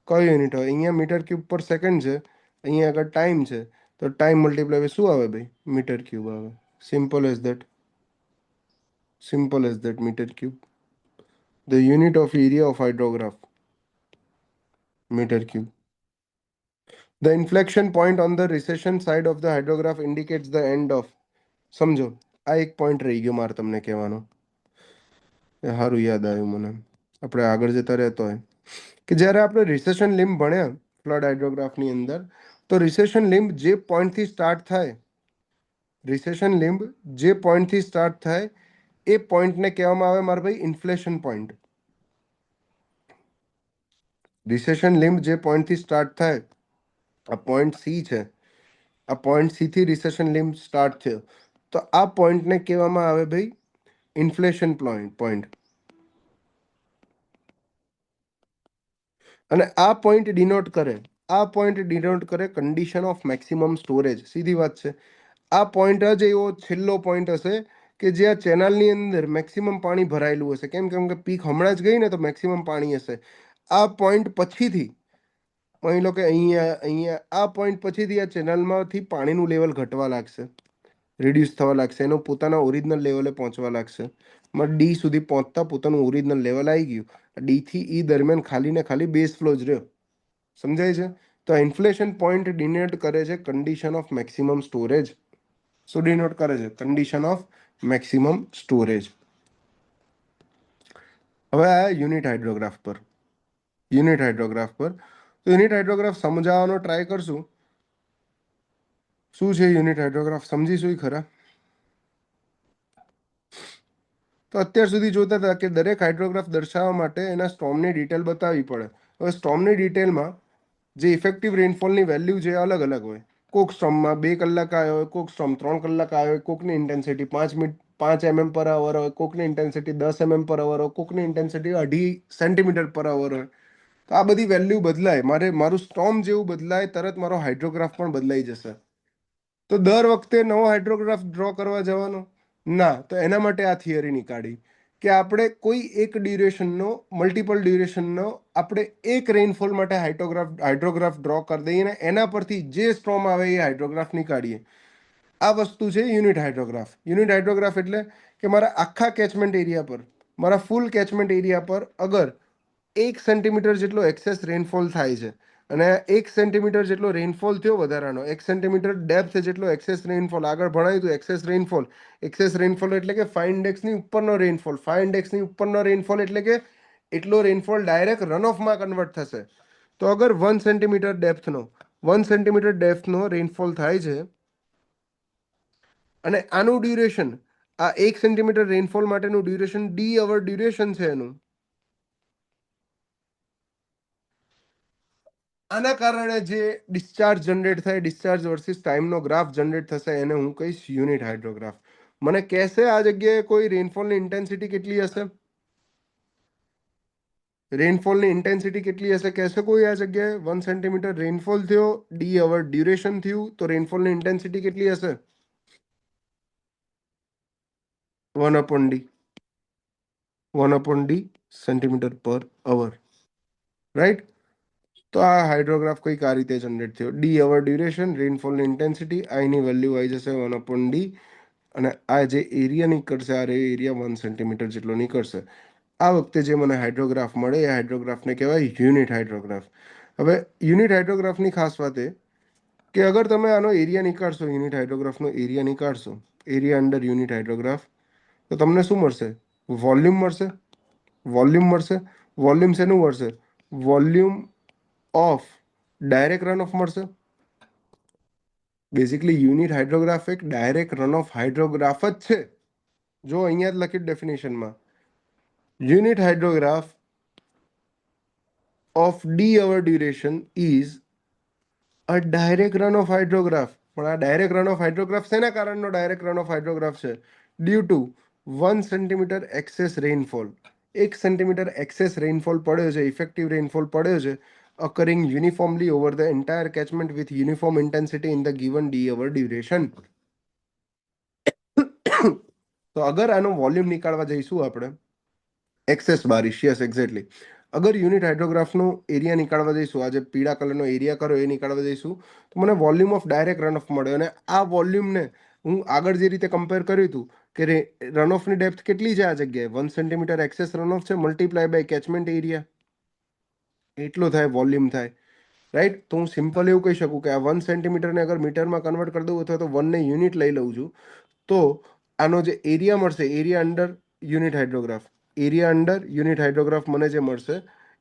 Speaker 1: કયો યુનિટ હોય? અહીંયા મીટર ક્યુબ પર સેકન્ડ છે, અહીંયા આગળ ટાઈમ છે, તો ટાઈમ મલ્ટીપ્લાય શું આવે ભાઈ? મીટર ક્યુબ આવે. Simple as that. Simple as that, meter cube. The unit of area of hydrograph, meter cube. The inflection point on the recession side of the hydrograph indicates the end of. સમજો, આ એક પોઈન્ટ રહી ગયો મારે તમને કહેવાનો. એ સારું યાદ આવ્યું મને. આપણે આગળ જતા રહેતો હોય કે જ્યારે આપણે રિસેશન લિમ્બ ભણ્યા ફ્લડ હાઇડ્રોગ્રાફની અંદર, તો રિસેશન લિમ્બ જે પોઈન્ટથી સ્ટાર્ટ થાય, રિસેશન લિમ્બ જે પોઈન્ટથી સ્ટાર્ટ થાય એ પોઈન્ટને કહેવામાં આવે મારા ભાઈ ઇન્ફ્લેશન પોઈન્ટ. રિસેશન લિમ્બ જે પોઈન્ટથી સ્ટાર્ટ થાય, આ પોઈન્ટ સી છે, આ પોઈન્ટ સી થી રિસેશન લિમ્બ સ્ટાર્ટ થયો, તો આ પોઈન્ટને કહેવામાં આવે ભાઈ ઇન્ફ્લેશન પોઈન્ટ. અને આ પોઈન્ટ ડિનોટ કરે, આ પોઈન્ટ ડિનોટ કરે કન્ડિશન ઓફ મેક્સિમમ સ્ટોરેજ. સીધી વાત છે. આ પોઈન્ટ જ એવો છેલ્લો પોઈન્ટ હશે કે જે આ ચેનલની અંદર મેક્સિમમ પાણી ભરાયેલું હશે. કેમ કે પીક હમણાં જ ગઈ ને, તો મેક્સિમમ પાણી હશે. આ પોઈન્ટ પછીથી માની લો કે અહીંયા આ પોઈન્ટ પછીથી આ ચેનલમાંથી પાણીનું લેવલ ઘટવા લાગશે, રિડ્યુસ થવા લાગશે, એનો પોતાના ઓરિજિનલ લેવલે પહોંચવા લાગશે. ડી સુધી પહોંચતા પોતાનું ઓરિજિનલ લેવલ આવી ગયું. ડી થી ઈ દરમિયાન ખાલી ને ખાલી બેઝ ફ્લો જ રહ્યો. સમજાય છે? તો ઇન્ફ્લેશન પોઈન્ટ ડિનોટ કરે છે કન્ડિશન ઓફ મેક્સિમમ સ્ટોરેજ. શું ડિનોટ કરે છે? Condition of maximum storage. હવે આ યુનિટ હાઇડ્રોગ્રાફ પર. યુનિટ હાઇડ્રોગ્રાફ પર તો યુનિટ હાઇડ્રોગ્રાફ સમજાવવાનો ટ્રાય કરશું. શું છે યુનિટ હાઇડ્રોગ્રાફ સમજીશું ખરા? તો અત્યાર સુધી જોતા હતા કે દરેક હાઇડ્રોગ્રાફ દર્શાવવા માટે એના સ્ટોર્મની ડિટેલ બતાવવી પડે. હવે સ્ટોર્મની ડિટેલમાં જે ઇફેક્ટિવ રેનફોલની વેલ્યુ છે અલગ અલગ હોય. કોક સ્ટોર્મમાં 2 કલાક આવ્યો હોય, કોક સ્ટોર્મ 3 કલાક આવ્યો હોય, કોકની ઇન્ટેન્સિટી 5 mm પર અવર હોય, કોકની ઇન્ટેન્સિટી 10 mm પર અવર હોય, કોકની ઇન્ટેન્સિટી 2.5 સેન્ટીમીટર પર અવર હોય. તો આ બધી વેલ્યુ બદલાય. મારું સ્ટોર્મ જેવું બદલાય તરત મારો હાઇડ્રોગ્રાફ પણ બદલાઈ જશે. તો દર વખતે નવો હાઇડ્રોગ્રાફ ડ્રો કરવા જવાનો ના. તો એના માટે આ થિયરી નીકાળી કે આપણે કોઈ એક ડ્યુરેશનનો, મલ્ટિપલ ડ્યુરેશનનો આપણે એક રેઇનફોલ માટે હાઇડ્રોગ્રાફ ડ્રો કરી દઈએ ને એના પરથી જે સ્ટોર્મ આવે એ હાઇડ્રોગ્રાફ નીકાળીએ. આ વસ્તુ છે યુનિટ હાઇડ્રોગ્રાફ. યુનિટ હાઇડ્રોગ્રાફ એટલે કે મારા આખા કેચમેન્ટ એરિયા પર, મારા ફૂલ કેચમેન્ટ એરિયા પર અગર 1 સેન્ટીમીટર જેટલો એક્સેસ રેનફોલ થાય છે, અને 1 સેન્ટીમીટર જેટલો રેનફોલ થયો વધારાનો, 1 સેન્ટીમીટર ડેપ્થ જેટલો એક્સેસ રેનફોલ, આગળ ભણાવ્યું હતું એક્સેસ રેનફોલ એટલે કે 5 ઇન્ડેક્સની ઉપરનો રેનફોલ. 5 ઇન્ડેક્સની ઉપરનો રેનફોલ એટલે કે એટલો રેનફોલ ડાયરેક્ટ રનઓફમાં કન્વર્ટ થશે. તો અગર 1 સેન્ટીમીટર ડેપ્થનો રેનફોલ થાય છે, અને આનું ડ્યુરેશન, આ 1 સેન્ટીમીટર રેનફોલ માટેનું ડ્યુરેશન ડી અવર ડ્યુરેશન છે એનું. આના કારણે જે ડિસ્ચાર્જ જનરેટ થાય, ડિસ્ચાર્જ વર્સિસ ટાઈમનો ગ્રાફ જનરેટ થશે, એને હું કહીશ યુનિટ હાઇડ્રોગ્રાફ. મને કહેશે આ જગ્યાએ કોઈ રેનફોલની ઇન્ટેન્સિટી કેટલી હશે? રેનફોલની ઇન્ટેન્સિટી કેટલી હશે કહેશે કોઈ આ જગ્યાએ? 1 સેન્ટીમીટર રેનફોલ થયો, ડી અવર ડ્યુરેશન થયું, તો રેનફોલની ઇન્ટેન્સિટી કેટલી હશે? 1/d. 1/d સેન્ટીમીટર પર અવર. રાઈટ? તો આ હાઇડ્રોગ્રાફ કંઈક આ રીતે જનરેટ થયો. ડી અવર ડ્યુરેશન, રેનફોલની ઇન્ટેન્સિટી, આઈની વેલ્યુ આવી જશે 1/d, અને આ જે એરિયા નીકળશે, આ એરિયા 1 સેન્ટીમીટર જેટલો નીકળશે. આ વખતે જે મને હાઇડ્રોગ્રાફ મળે એ હાઇડ્રોગ્રાફને કહેવાય યુનિટ હાઇડ્રોગ્રાફ. હવે યુનિટ હાઇડ્રોગ્રાફની ખાસ વાત એ કે અગર તમે આનો એરિયા નીકાળશો, યુનિટ હાઇડ્રોગ્રાફનો એરિયા નીકાળશો, એરિયા અંડર યુનિટ હાઇડ્રોગ્રાફ, તો તમને શું મળશે? વોલ્યુમ મળશે. વોલ્યુમ મળશે. વોલ્યુમ શેનું મળશે? Volume of direct run of મળશે. બેઝિકલી યુનિટ હાઇડ્રોગ્રાફ એક ડાયરેક્ટ રન ઓફ હાઇડ્રોગ્રાફ જ છે. જો અહીંયા જ લખી ડેફિનેશનમાં, unit હાઇડ્રોગ્રાફ of d hour duration is a direct run of hydrograph. પણ આ ડાયરેક્ટ રન ઓફ હાઇડ્રોગ્રાફ શેના કારણનો ડાયરેક્ટ રન ઓફ હાઇડ્રોગ્રાફ છે? Due to 1 centimetre excess rainfall. 1 centimetre excess rainfall પડ્યો છે, ઇફેક્ટિવ રેઇનફોલ પડ્યો છે, occurring uniformly over the entire catchment with uniform intensity in the given d hour duration. તો અગર આનો વોલ્યુમ નીકાળવા જઈશું આપણે, એક્સેસ બારિશ, યસ એક્ઝેક્ટલી. અગર યુનિટ હાઇડ્રોગ્રાફનો એરિયા નીકાળવા જઈશું, આ જે પીળા કલરનો એરિયા કરો એ નીકાળવા જઈશું, તો મને volume of direct run of મળે. અને આ વોલ્યુમને હું આગળ જે રીતે કમ્પેર કર્યું હતું કે રન ઓફની ડેપ્થ કેટલી છે આ જગ્યાએ, 1 સેન્ટીમીટર એક્સેસ રન ઓફ છે, મલ્ટીપ્લાય બાય કેચમેન્ટ એરિયા, એટલો થાય વોલ્યુમ થાય. રાઈટ. તો હું સિમ્પલ એવું કહી શકું કે આ 1 સેન્ટીમીટરને અગર મીટરમાં કન્વર્ટ કરી દઉં અથવા તો 1ને યુનિટ લઈ લઉં છું, તો આનો જે એરિયા મળશે, area under unit hydrograph, area under unit hydrograph મને જે મળશે,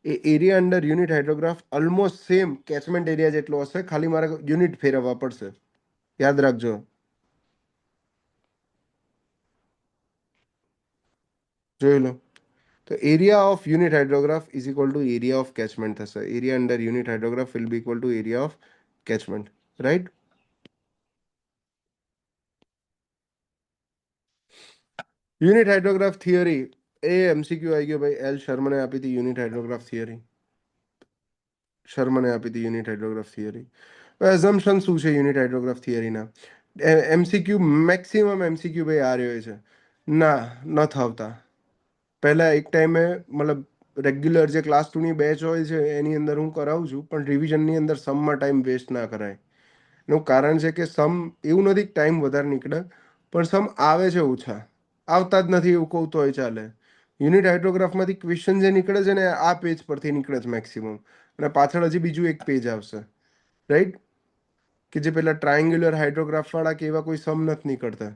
Speaker 1: એ area under unit hydrograph almost same catchment area જેટલો હશે, ખાલી મારે યુનિટ ફેરવવા પડશે. યાદ રાખજો. જોઈ લો. તો area of unit hydrograph is equal to area of catchment થશે. Area under unit hydrograph will be equal to area of catchment. Right. Unit hydrograph theory એ એમસીક્યુ આવી ગયો ભાઈ. એલ શર્મને આપી હતી યુનિટ હાઇડ્રોગ્રાફ થિયરી. શર્મને આપી હતી યુનિટ હાઇડ્રોગ્રાફ થિયરી. એઝમ્પશન શું છે યુનિટ હાઇડ્રોગ્રાફ થિયરીના? એમસીક્યુ મેક્સિમમ એમસીક્યુ ભાઈ આ રહ્યો છે. ના, નથી આવતા. પહેલા એક ટાઈમે મતલબ રેગ્યુલર જે ક્લાસ 2ની બેચ હોય છે એની અંદર હું કરાવું છું, પણ રિવિઝનની અંદર સમમાં ટાઈમ વેસ્ટ ના કરાય. એનું કારણ છે કે સમ એવું નથી કે ટાઈમ વધારે નીકળે, પણ સમ આવે છે ઓછા, આવતા જ નથી એવું કહું તોય ચાલે. યુનિટ હાઇડ્રોગ્રાફમાંથી ક્વેશ્ચન જે નીકળે છે ને આ પેજ પરથી નીકળે છે મેક્સિમમ, અને પાછળ હજી બીજું એક પેજ આવશે. રાઈટ. કે જે પેલા ટ્રાયંગ્યુલર હાઇડ્રોગ્રાફ વાળા કે એવા કોઈ સમ નથી નીકળતા.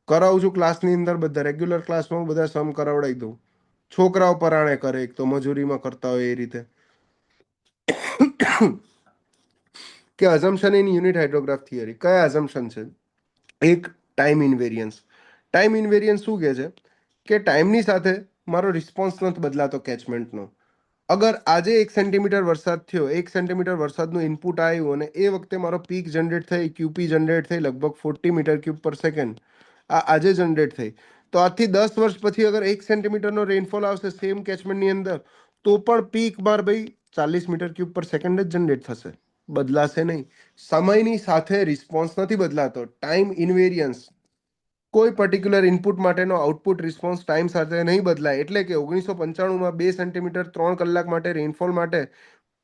Speaker 1: કરાવું છું ક્લાસની અંદર, બધા રેગ્યુલર ક્લાસમાં બધા સમ કરાવડાવી દઉં. છોકરાઓ પરાણે કરે, એક તો મજૂરીમાં કરતા હોય એ રીતે. કે assumption in unit hydrograph theory કયા અઝમ્પશન છે? એક, ટાઈમ ઇનવેરિયન્સ. ટાઈમ ઇનવેરિયન્સ શું કહે છે કે ટાઈમની સાથે મારો રિસ્પોન્સ નથી બદલાતો કેચમેન્ટનો. અગર આજે 1 સેન્ટીમીટર વરસાદ થયો, 1 સેન્ટીમીટર વરસાદનું ઇનપુટ આવ્યું અને એ વખતે મારો પીક જનરેટ થઈ, ક્યુપી જનરેટ થઈ લગભગ 40 મીટર ક્યુબ પર સેકન્ડ, આ આજે જનરેટ થઈ, તો આજથી 10 વર્ષ પછી અગર 1 સેન્ટીમીટરનો રેનફોલ આવશે સેમ કેચમેન્ટની અંદર, તો પણ પીક બાર ભાઈ 40 મીટર ક્યુબ પર સેકન્ડ જ જનરેટ થશે, બદલાશે નહીં. સમયની સાથે રિસ્પોન્સ નથી બદલાતો. ટાઈમ ઇનવેરિયન્સ, કોઈ પર્ટિક્યુલર ઇનપુટ માટેનો આઉટપુટ રિસ્પોન્સ ટાઈમ સાથે નહીં બદલાય. એટલે કે 1995માં 2 સેન્ટીમીટર 3 કલાક માટે રેનફોલ માટે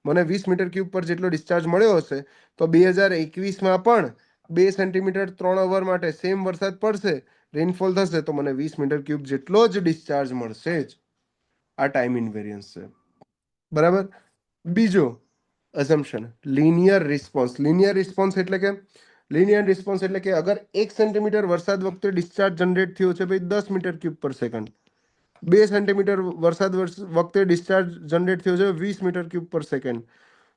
Speaker 1: મને 20 મીટર ક્યુબ પર જેટલો ડિસ્ચાર્જ મળ્યો હશે, તો 2021માં પણ 2 સેન્ટીમીટર 3 અવર માટે સેમ વરસાદ પડશે, રેનફોલ થશે, તો મને 20 મીટર ક્યુબ જેટલો જ ડિસ્ચાર્જ મળશે જ. આ ટાઈમ ઇનવેરિયન્સ છે. બરાબર. બીજો assumption, linear response. Linear response એટલે કે લિનિયર રિસ્પોન્સ એટલે કે અગર 1 સેન્ટીમીટર વરસાદ વખતે ડિસ્ચાર્જ જનરેટ થયો છે ભાઈ 10 metre cube per second, 2 centimetre વરસાદ વખતે ડિસ્ચાર્જ જનરેટ થયો છે 20 મીટર ક્યુબ પર સેકન્ડ,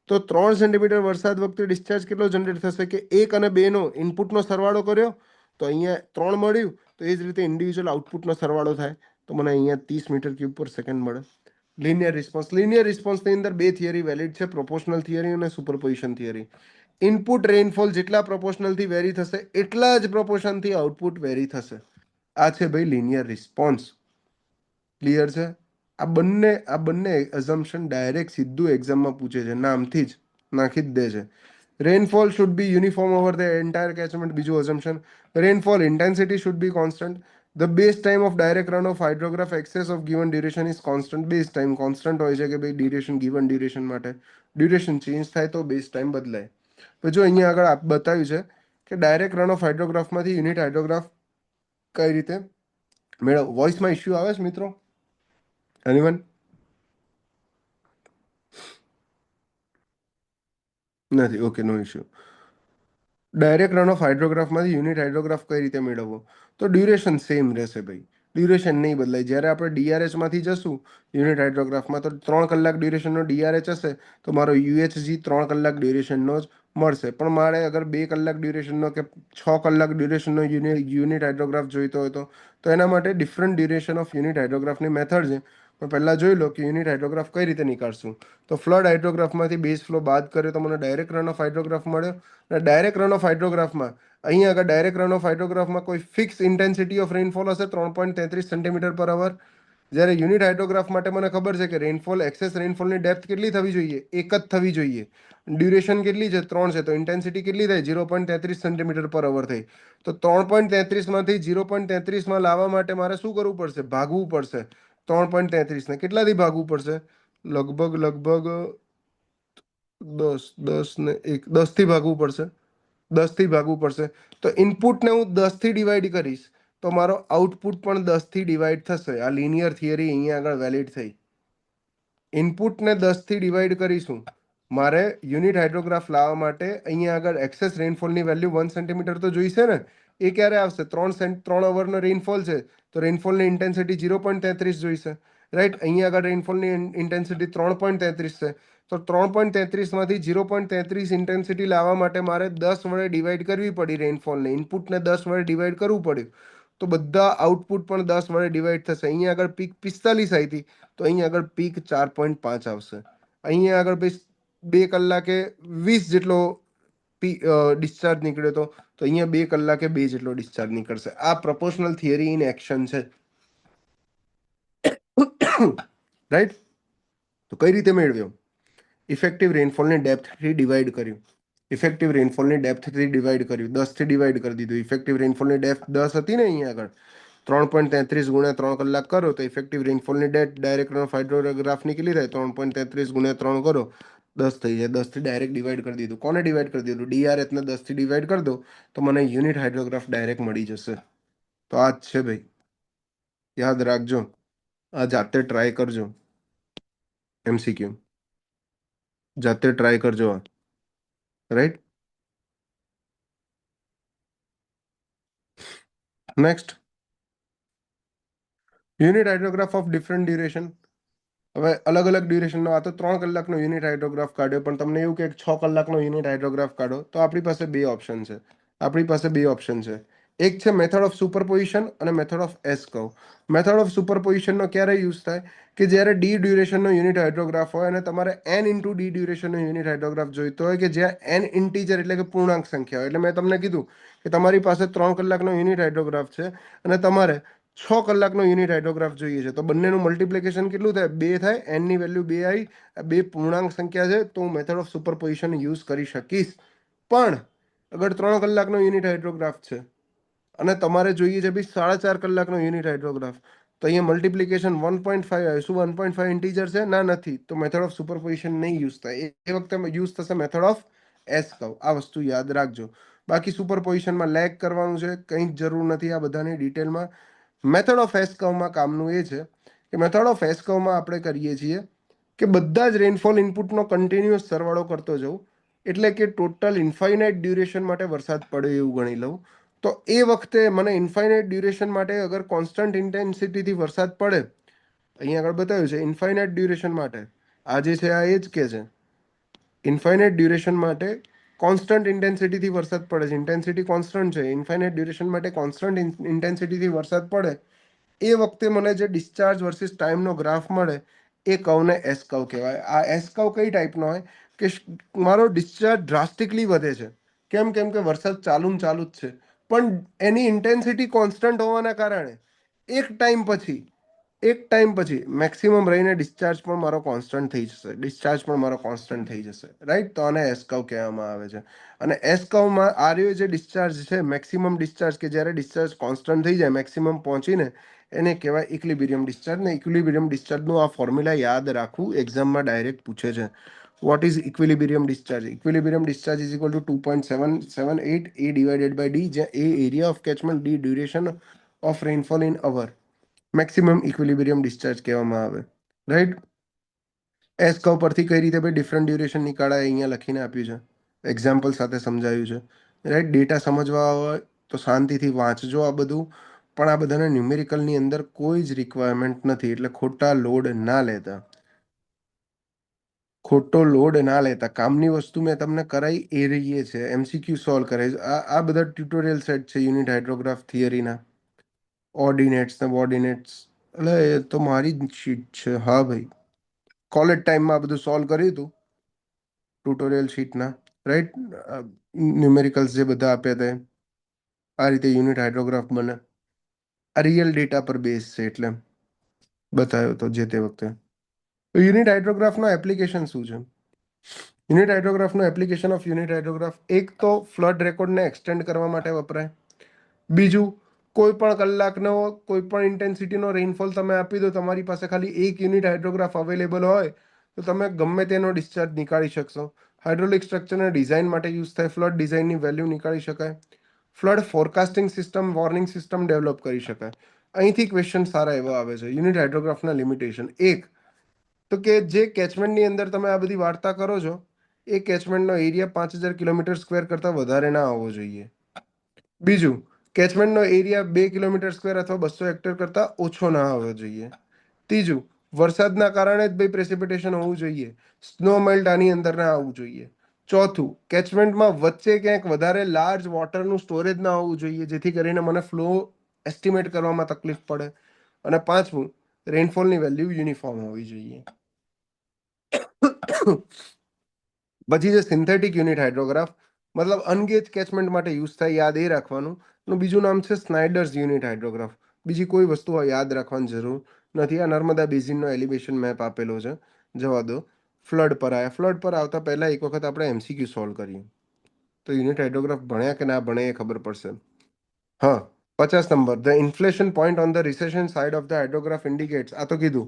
Speaker 1: તો 3 સેન્ટીમીટર વરસાદ વખતે ડિસ્ચાર્જ કેટલો જનરેટ થશે કે 1 અને 2નો ઇનપુટનો સરવાળો કર્યો તો અહીંયા 3 મળ્યું, તો એ જ રીતે ઇન્ડિવિજ્યુઅલ આઉટપુટનો સરવાળો થાય તો મને અહીંયા 30 મીટર ક્યુબ પર સેકન્ડ મળે. Linear response. લિનિયર રિસ્પોન્સની અંદર બે થિયરી વેલિડ છે, પ્રોપોર્શનલ થિયરી અને સુપરપોઝિશન થિયરી. ઇનપુટ રેનફોલ જેટલા પ્રોપોર્શનલથી વેરી થશે એટલા જ પ્રોપોર્શનથી આઉટપુટ વેરી થશે. આ છે ભાઈ લિનિયર રિસ્પોન્સ. ક્લિયર છે? આ બંને અઝમ્પશન ડાયરેક્ટ સીધું એક્ઝામમાં પૂછે છે, નામથી જ નાખી જ દે છે. Rainfall should be uniform over the entire catchment. બીજું assumption, rainfall intensity should be constant. The base time of direct run of hydrograph excess of given duration is constant. Base time constant હોય છે કે ભાઈ ડ્યુરેશન, ગિવન ડ્યુરેશન માટે ડ્યુરેશન ચેન્જ થાય તો બેઝ ટાઈમ બદલાય. તો જો અહીંયા આગળ બતાવ્યું છે કે ડાયરેક્ટ રન ઓફ હાઇડ્રોગ્રાફમાંથી યુનિટ હાઇડ્રોગ્રાફ કઈ રીતે મેળવ. વોઇસમાં ઇશ્યુ આવે છે મિત્રો? એનીવન? નથી? Okay, no issue. Direct run off હાઇડ્રોગ્રાફમાંથી યુનિટ હાઇડ્રોગ્રાફ કઈ રીતે મેળવવો? તો ડ્યુરેશન સેમ રહેશે ભાઈ. ડ્યુરેશન નહીં બદલાય. જ્યારે આપણે ડીઆરએચમાંથી જશું યુનિટ હાઇડ્રોગ્રાફમાં, તો 3 કલાક ડ્યુરેશનનો ડીઆરએચ હશે, તો મારો યુએચજી 3 કલાક ડ્યુરેશનનો જ મળશે. પણ મારે અગર 2 કલાક ડ્યુરેશનનો કે 6 કલાક ડ્યુરેશનનો યુનિટ હાઇડ્રોગ્રાફ જોઈતો હોય તો એના માટે ડિફરન્ટ ડ્યુરેશન ઓફ યુનિટ હાઇડ્રોગ્રાફની મેથડ છે. પણ પહેલાં જોઈ લો કે યુનિટ હાઇડ્રોગ્રાફ કઈ રીતે નીકાળશું. તો ફ્લડ હાઇડ્રોગ્રાફમાંથી બેઝ ફ્લો બાદ કર્યો તો મને ડાયરેક્ટ રન ઓફ હાઇડ્રોગ્રાફ મળ્યો. અને ડાયરેક્ટ રન ઓફ હાઇડ્રોગ્રાફમાં અહીંયા આગળ ડાયરેક્ટ રન ઓફ હાઇડ્રોગ્રાફમાં કોઈ ફિક્સ ઇન્ટેન્સિટી ઓફ રેનફોલ હશે 3.33 સેન્ટીમીટર પર અવર. જ્યારે યુનિટ હાઇડ્રોગ્રાફ માટે મને ખબર છે કે રેનફોલ એક્સેસ રેનફોલની ડેપ્થ કેટલી થવી જોઈએ? એક જ થવી જોઈએ. ડ્યુરેશન કેટલી છે? 3 છે. તો ઇન્ટેન્સિટી કેટલી થાય? 0.33 સેન્ટીમીટર પર અવર થઈ. તો 3.33માંથી 0.33માં લાવવા માટે મારે શું કરવું પડશે? ભાગવું પડશે 3.33ને. કેટલાથી ભાગવું પડશે? લગભગ 10 થી ભાગવું પડશે. 10થી ભાગવું પડશે. તો ઇનપુટને હું 10થી ડિવાઈડ કરીશ તો મારો આઉટપુટ પણ 10થી ડિવાઈડ થશે. આ લિનિયર થિયરી અહીંયા આગળ વેલિડ થઈ. ઇનપુટને 10થી ડિવાઈડ કરીશું. મારે યુનિટ હાઇડ્રોગ્રાફ લાવવા માટે અહીંયા આગળ એક્સેસ રેનફોલની વેલ્યુ 1 સેન્ટીમીટર તો જોઈશે ને. એ ક્યારે આવશે? 3 અવરનો રેનફોલ છે તો રેનફોલની ઇન્ટેન્સિટી 0.33 જોઈશે. રાઈટ, અહીંયા આગળ રેનફોલની ઇન્ટેન્સિટી 3.33 છે. તો 3.33માંથી 0.33 ઇન્ટેન્સિટી લાવવા માટે મારે 10 વડે ડિવાઈડ કરવી પડી રેનફોલને. ઇનપુટને 10 વડે ડિવાઈડ કરવું પડ્યું. તો બધા આઉટપુટ પણ 10 વડે ડિવાઈડ થશે. અહીંયા આગળ પીક 45 આવી હતી, તો અહીંયા આગળ પીક 4.5 આવશે. અહીંયા આગળ ભાઈ 2 કલાકે 20 જેટલો ડિસ્ચાર્જ નીકળ્યો હતો, તો અહીંયા 2 કલાકે 2 જેટલો ડિસ્ચાર્જ નીકળશે. આ પ્રપોર્શનલ થિયરી ઇન એક્શન છે. રાઈટ, તો કઈ રીતે મેળવ્યો? ઇફેક્ટિવ રેનફોલની ડેપ્થથી ડિવાઈડ કર્યું. ઇફેક્ટિવ રેનફોલની ડેપ્થથી ડિવાઈડ કર્યું. 10થી ડિવાઈડ કરી દીધું. ઇફેક્ટિવ રેનફોલની ડેપ્થ 10 હતી ને અહીંયા આગળ. 3.33 ગુણ્યા 3 કલાક કરો તો ઇફેક્ટિવ રેનફોલની ડેપ્થ ડાયરેક્ટ રન ઓફ હાઇડ્રોગ્રાફની કેટલી થાય? 3.33 ગુણ્યા 3 કરો 10 થઈ જાય. 10થી ડાયરેક્ટ ડિવાઈડ કરી દીધું. કોને ડિવાઈડ કરી દીધું? ડીઆરએચને 10થી ડિવાઈડ કરી દો તો મને યુનિટ હાઇડ્રોગ્રાફ ડાયરેક્ટ મળી જશે. તો આ જ છે ભાઈ, યાદ રાખજો. આ જાતે ટ્રાય કરજો. એમસીક્યુ જાતે ટ્રાય કરજો આ. Right, next, unit hydrograph of different duration. હવે અલગ અલગ ડ્યુરેશનનો, આ તો 3 કલાકનો યુનિટ હાઇડ્રોગ્રાફ કાઢ્યો, પણ તમને એવું કે 6 કલાકનો યુનિટ હાઇડ્રોગ્રાફ કાઢો, તો આપણી પાસે બે ઓપ્શન છે. એક છે મેથડ ઓફ સુપરપોઝિશન અને method of S curve. Method of સુપરપોઝિશનનો ક્યારે યુઝ થાય? કે જ્યારે ડી ડ્યુરેશનનો યુનિટ હાઇડ્રોગ્રાફ હોય અને તમારે એન ઇન્ટુ ડી ડ્યુરેશનનો યુનિટ હાઇડ્રોગ્રાફ જોઈતો હોય, કે જ્યાં એન ઇન્ટીજર એટલે કે પૂર્ણાંક સંખ્યા હોય. એટલે મેં તમને કીધું કે તમારી પાસે 3 કલાકનો યુનિટ હાઇડ્રોગ્રાફ છે અને તમારે 6 કલાકનો યુનિટ હાઇડ્રોગ્રાફ જોઈએ છે, તો બંનેનું મલ્ટિપ્લિકેશન કેટલું થાય? 2 થાય. એનની વેલ્યુ 2 આવી. બે પૂર્ણાંક સંખ્યા છે, તો હું મેથડ ઓફ સુપરપોઝિશન યુઝ કરી શકીશ. પણ અગર 3 કલાકનો યુનિટ હાઇડ્રોગ્રાફ છે અને તમારે જોઈએ છે ભાઈ 4.5 કલાકનો યુનિટ હાઇડ્રોગ્રાફ, તો અહીંયા મલ્ટિપ્લિકેશન 1.5 આવે. શું 1.5 ઇન્ટીજર છે? ના, નથી. તો મેથડ ઓફ સુપરપોઝિશન નહીં યુઝ થાય. એ વખતે યુઝ થશે મેથડ ઓફ એસ કર્વ. આ વસ્તુ યાદ રાખજો. બાકી સુપરપોઝિશનમાં લેગ કરવાનું છે, કંઈ જ જરૂર નથી આ બધાની ડિટેલમાં. મેથડ ઓફ એસ કર્વમાં કામનું એ છે કે મેથડ ઓફ એસ કર્વમાં આપણે કરીએ છીએ કે બધા જ રેનફોલ ઇનપુટનો કન્ટિન્યુઅસ સરવાળો કરતો જવું. એટલે કે ટોટલ ઇન્ફાઇનાઇટ ડ્યુરેશન માટે વરસાદ પડે એવું ગણી લઉં. તો એ વખતે મને ઇન્ફાઇનાઇટ ડ્યુરેશન માટે અગર કોન્સ્ટન્ટ ઇન્ટેન્સિટીથી વરસાદ પડે, અહીંયા આગળ બતાવ્યું છે ઇન્ફાઇનાઇટ ડ્યુરેશન માટે, આ જે છે આ એ જ કે છે ઇન્ફાઇનાઇટ ડ્યુરેશન માટે કોન્સ્ટન્ટ ઇન્ટેન્સિટીથી વરસાદ પડે છે. ઇન્ટેન્સિટી કોન્સ્ટન્ટ છે. ઇન્ફાઇનાઇટ ડ્યુરેશન માટે કોન્સ્ટન્ટ ઇન્ટેન્સિટીથી વરસાદ પડે, એ વખતે મને જે ડિસ્ચાર્જ વર્સિસ ટાઈમનો ગ્રાફ મળે એ કર્વને એસ કર્વ કહેવાય. આ એસ કર્વ કઈ ટાઈપનો હોય? કે મારો ડિસ્ચાર્જ ડ્રાસ્ટિકલી વધે છે. કેમ? કેમ કે વરસાદ ચાલુ જ છે, પણ એની ઇન્ટેન્સિટી કોન્સ્ટન્ટ હોવાના કારણે એક ટાઈમ પછી મેક્સિમમ રહીને ડિસ્ચાર્જ પણ મારો કોન્સ્ટન્ટ થઈ જશે. રાઈટ, તો આને એસ કર્વ કહેવામાં આવે છે. અને એસ કર્વમાં આ રહ્યો જે ડિસ્ચાર્જ છે, મેક્સિમમ ડિસ્ચાર્જ, કે જ્યારે ડિસ્ચાર્જ કોન્સ્ટન્ટ થઈ જાય મેક્સિમમ પહોંચીને, એને કહેવાય ઇક્વિલિબ્રિયમ ડિસ્ચાર્જ. ને ઇક્વિલિબ્રિયમ ડિસ્ચાર્જનું આ ફોર્મ્યુલા યાદ રાખવું, એક્ઝામમાં ડાયરેક્ટ પૂછે છે. What is equilibrium discharge? Equilibrium discharge is equal to 2.778 A divided by D, જ્યાં A area of catchment, D duration of rainfall in hour, maximum equilibrium discharge કહેવામાં આવે. રાઈટ, એસ કર્વ પરથી કઈ રીતે ભાઈ ડિફરન્ટ ડ્યુરેશન નીકાળાય અહીંયા લખીને આપ્યું છે, એક્ઝામ્પલ સાથે સમજાવ્યું છે. રાઈટ, ડેટા સમજવા હોય તો શાંતિથી વાંચજો આ બધું. પણ આ બધાના ન્યુમેરિકલની અંદર કોઈ જ રિક્વાયરમેન્ટ નથી, એટલે ખોટા લોડ ના લેતા. ખોટો લોડ ના લેતા. કામની વસ્તુ મેં તમને કરાઈ એ રહીએ છે, MCQ સોલ્વ કરે છે. આ બધા ટ્યુટોરિયલ સેટ છે યુનિટ હાઇડ્રોગ્રાફ થિયરીના, ઓર્ડિનેટ્સ ને બોર્ડિનેટ્સ. એટલે એ તો મારી જ શીટ છે. હા ભાઈ, કોલેજ ટાઈમમાં આ બધું સોલ્વ કર્યું હતું ટ્યુટોરિયલ શીટના, રાઈટ. ન્યુમેરિકલ્સ જે બધા આપ્યા હતા આ રીતે યુનિટ હાઇડ્રોગ્રાફ બને. આ રિયલ ડેટા પર બેઝ છે એટલે બતાવ્યો હતો જે તે વખતે. યુનિટ હાઇડ્રોગ્રાફનો એપ્લિકેશન શું છે? યુનિટ હાઇડ્રોગ્રાફનો એપ્લિકેશન ઓફ યુનિટ હાઇડ્રોગ્રાફ, એક તો ફ્લડ રેકોર્ડને એક્સટેન્ડ કરવા માટે વપરાય. બીજું, કોઈ પણ કલાકનો કોઈ પણ ઇન્ટેન્સિટીનો રેઇનફોલ તમે આપી દો, તમારી પાસે ખાલી એક યુનિટ હાઇડ્રોગ્રાફ અવેલેબલ હોય તો તમે ગમે તેનો ડિસ્ચાર્જ નીકાળી શકશો. હાઇડ્રોલિક સ્ટ્રક્ચરને ડિઝાઇન માટે યુઝ થાય. ફ્લડ ડિઝાઇનની વેલ્યુ નીકાળી શકાય. Flood forecasting system, warning system develop કરી શકાય. અહીંથી ક્વેશ્ચન સારા એવા આવે છે. યુનિટ હાઇડ્રોગ્રાફના લિમિટેશન એક તો કે જે કેચમેન્ટની અંદર તમે આ બધી વાર્તા કરો છો એ કેચમેન્ટનો એરિયા 5000 કિલોમીટર સ્ક્વેર કરતાં વધારે ના હોવો જોઈએ. બીજું, કેચમેન્ટનો એરિયા 2 કિલોમીટર સ્ક્વેર અથવા 200 હેક્ટર કરતાં ઓછો ના હોવો જોઈએ. ત્રીજું, વરસાદના કારણે જ ભાઈ પ્રેસિપિટેશન હોવું જોઈએ. સ્નો મેલ્ટ આની અંદર ના આવવું જોઈએ. ચોથું, કેચમેન્ટમાં વચ્ચે ક્યાંક વધારે લાર્જ વોટરનું સ્ટોરેજ ના હોવું જોઈએ, જેથી કરીને મને ફ્લો એસ્ટિમેટ કરવામાં તકલીફ પડે. અને પાંચમું, રેઇનફોલની વેલ્યુ યુનિફોર્મ હોવી જોઈએ. પછી જે સિન્થેટિક યુનિટ હાઇડ્રોગ્રાફ, મતલબ અનગેજ કેચમેન્ટ માટે યુઝ થાય, યાદ એ રાખવાનું. એનું બીજું નામ છે સ્નાઇડર્સ યુનિટ હાઇડ્રોગ્રાફ. બીજી કોઈ વસ્તુ યાદ રાખવાની જરૂર નથી. આ નર્મદા બેઝિનનો એલિવેશન મેપ આપેલો છે, જવા દો. ફ્લડ પર આવ્યા. ફ્લડ પર આવતા પહેલા એક વખત આપણે MCQ સોલ્વ કરીએ તો યુનિટ હાઇડ્રોગ્રાફ ભણ્યા કે ના ભણ્યા એ ખબર પડશે. હા, 50 number. The inflection point on the recession side of the hydrograph indicates. આ તો કીધું.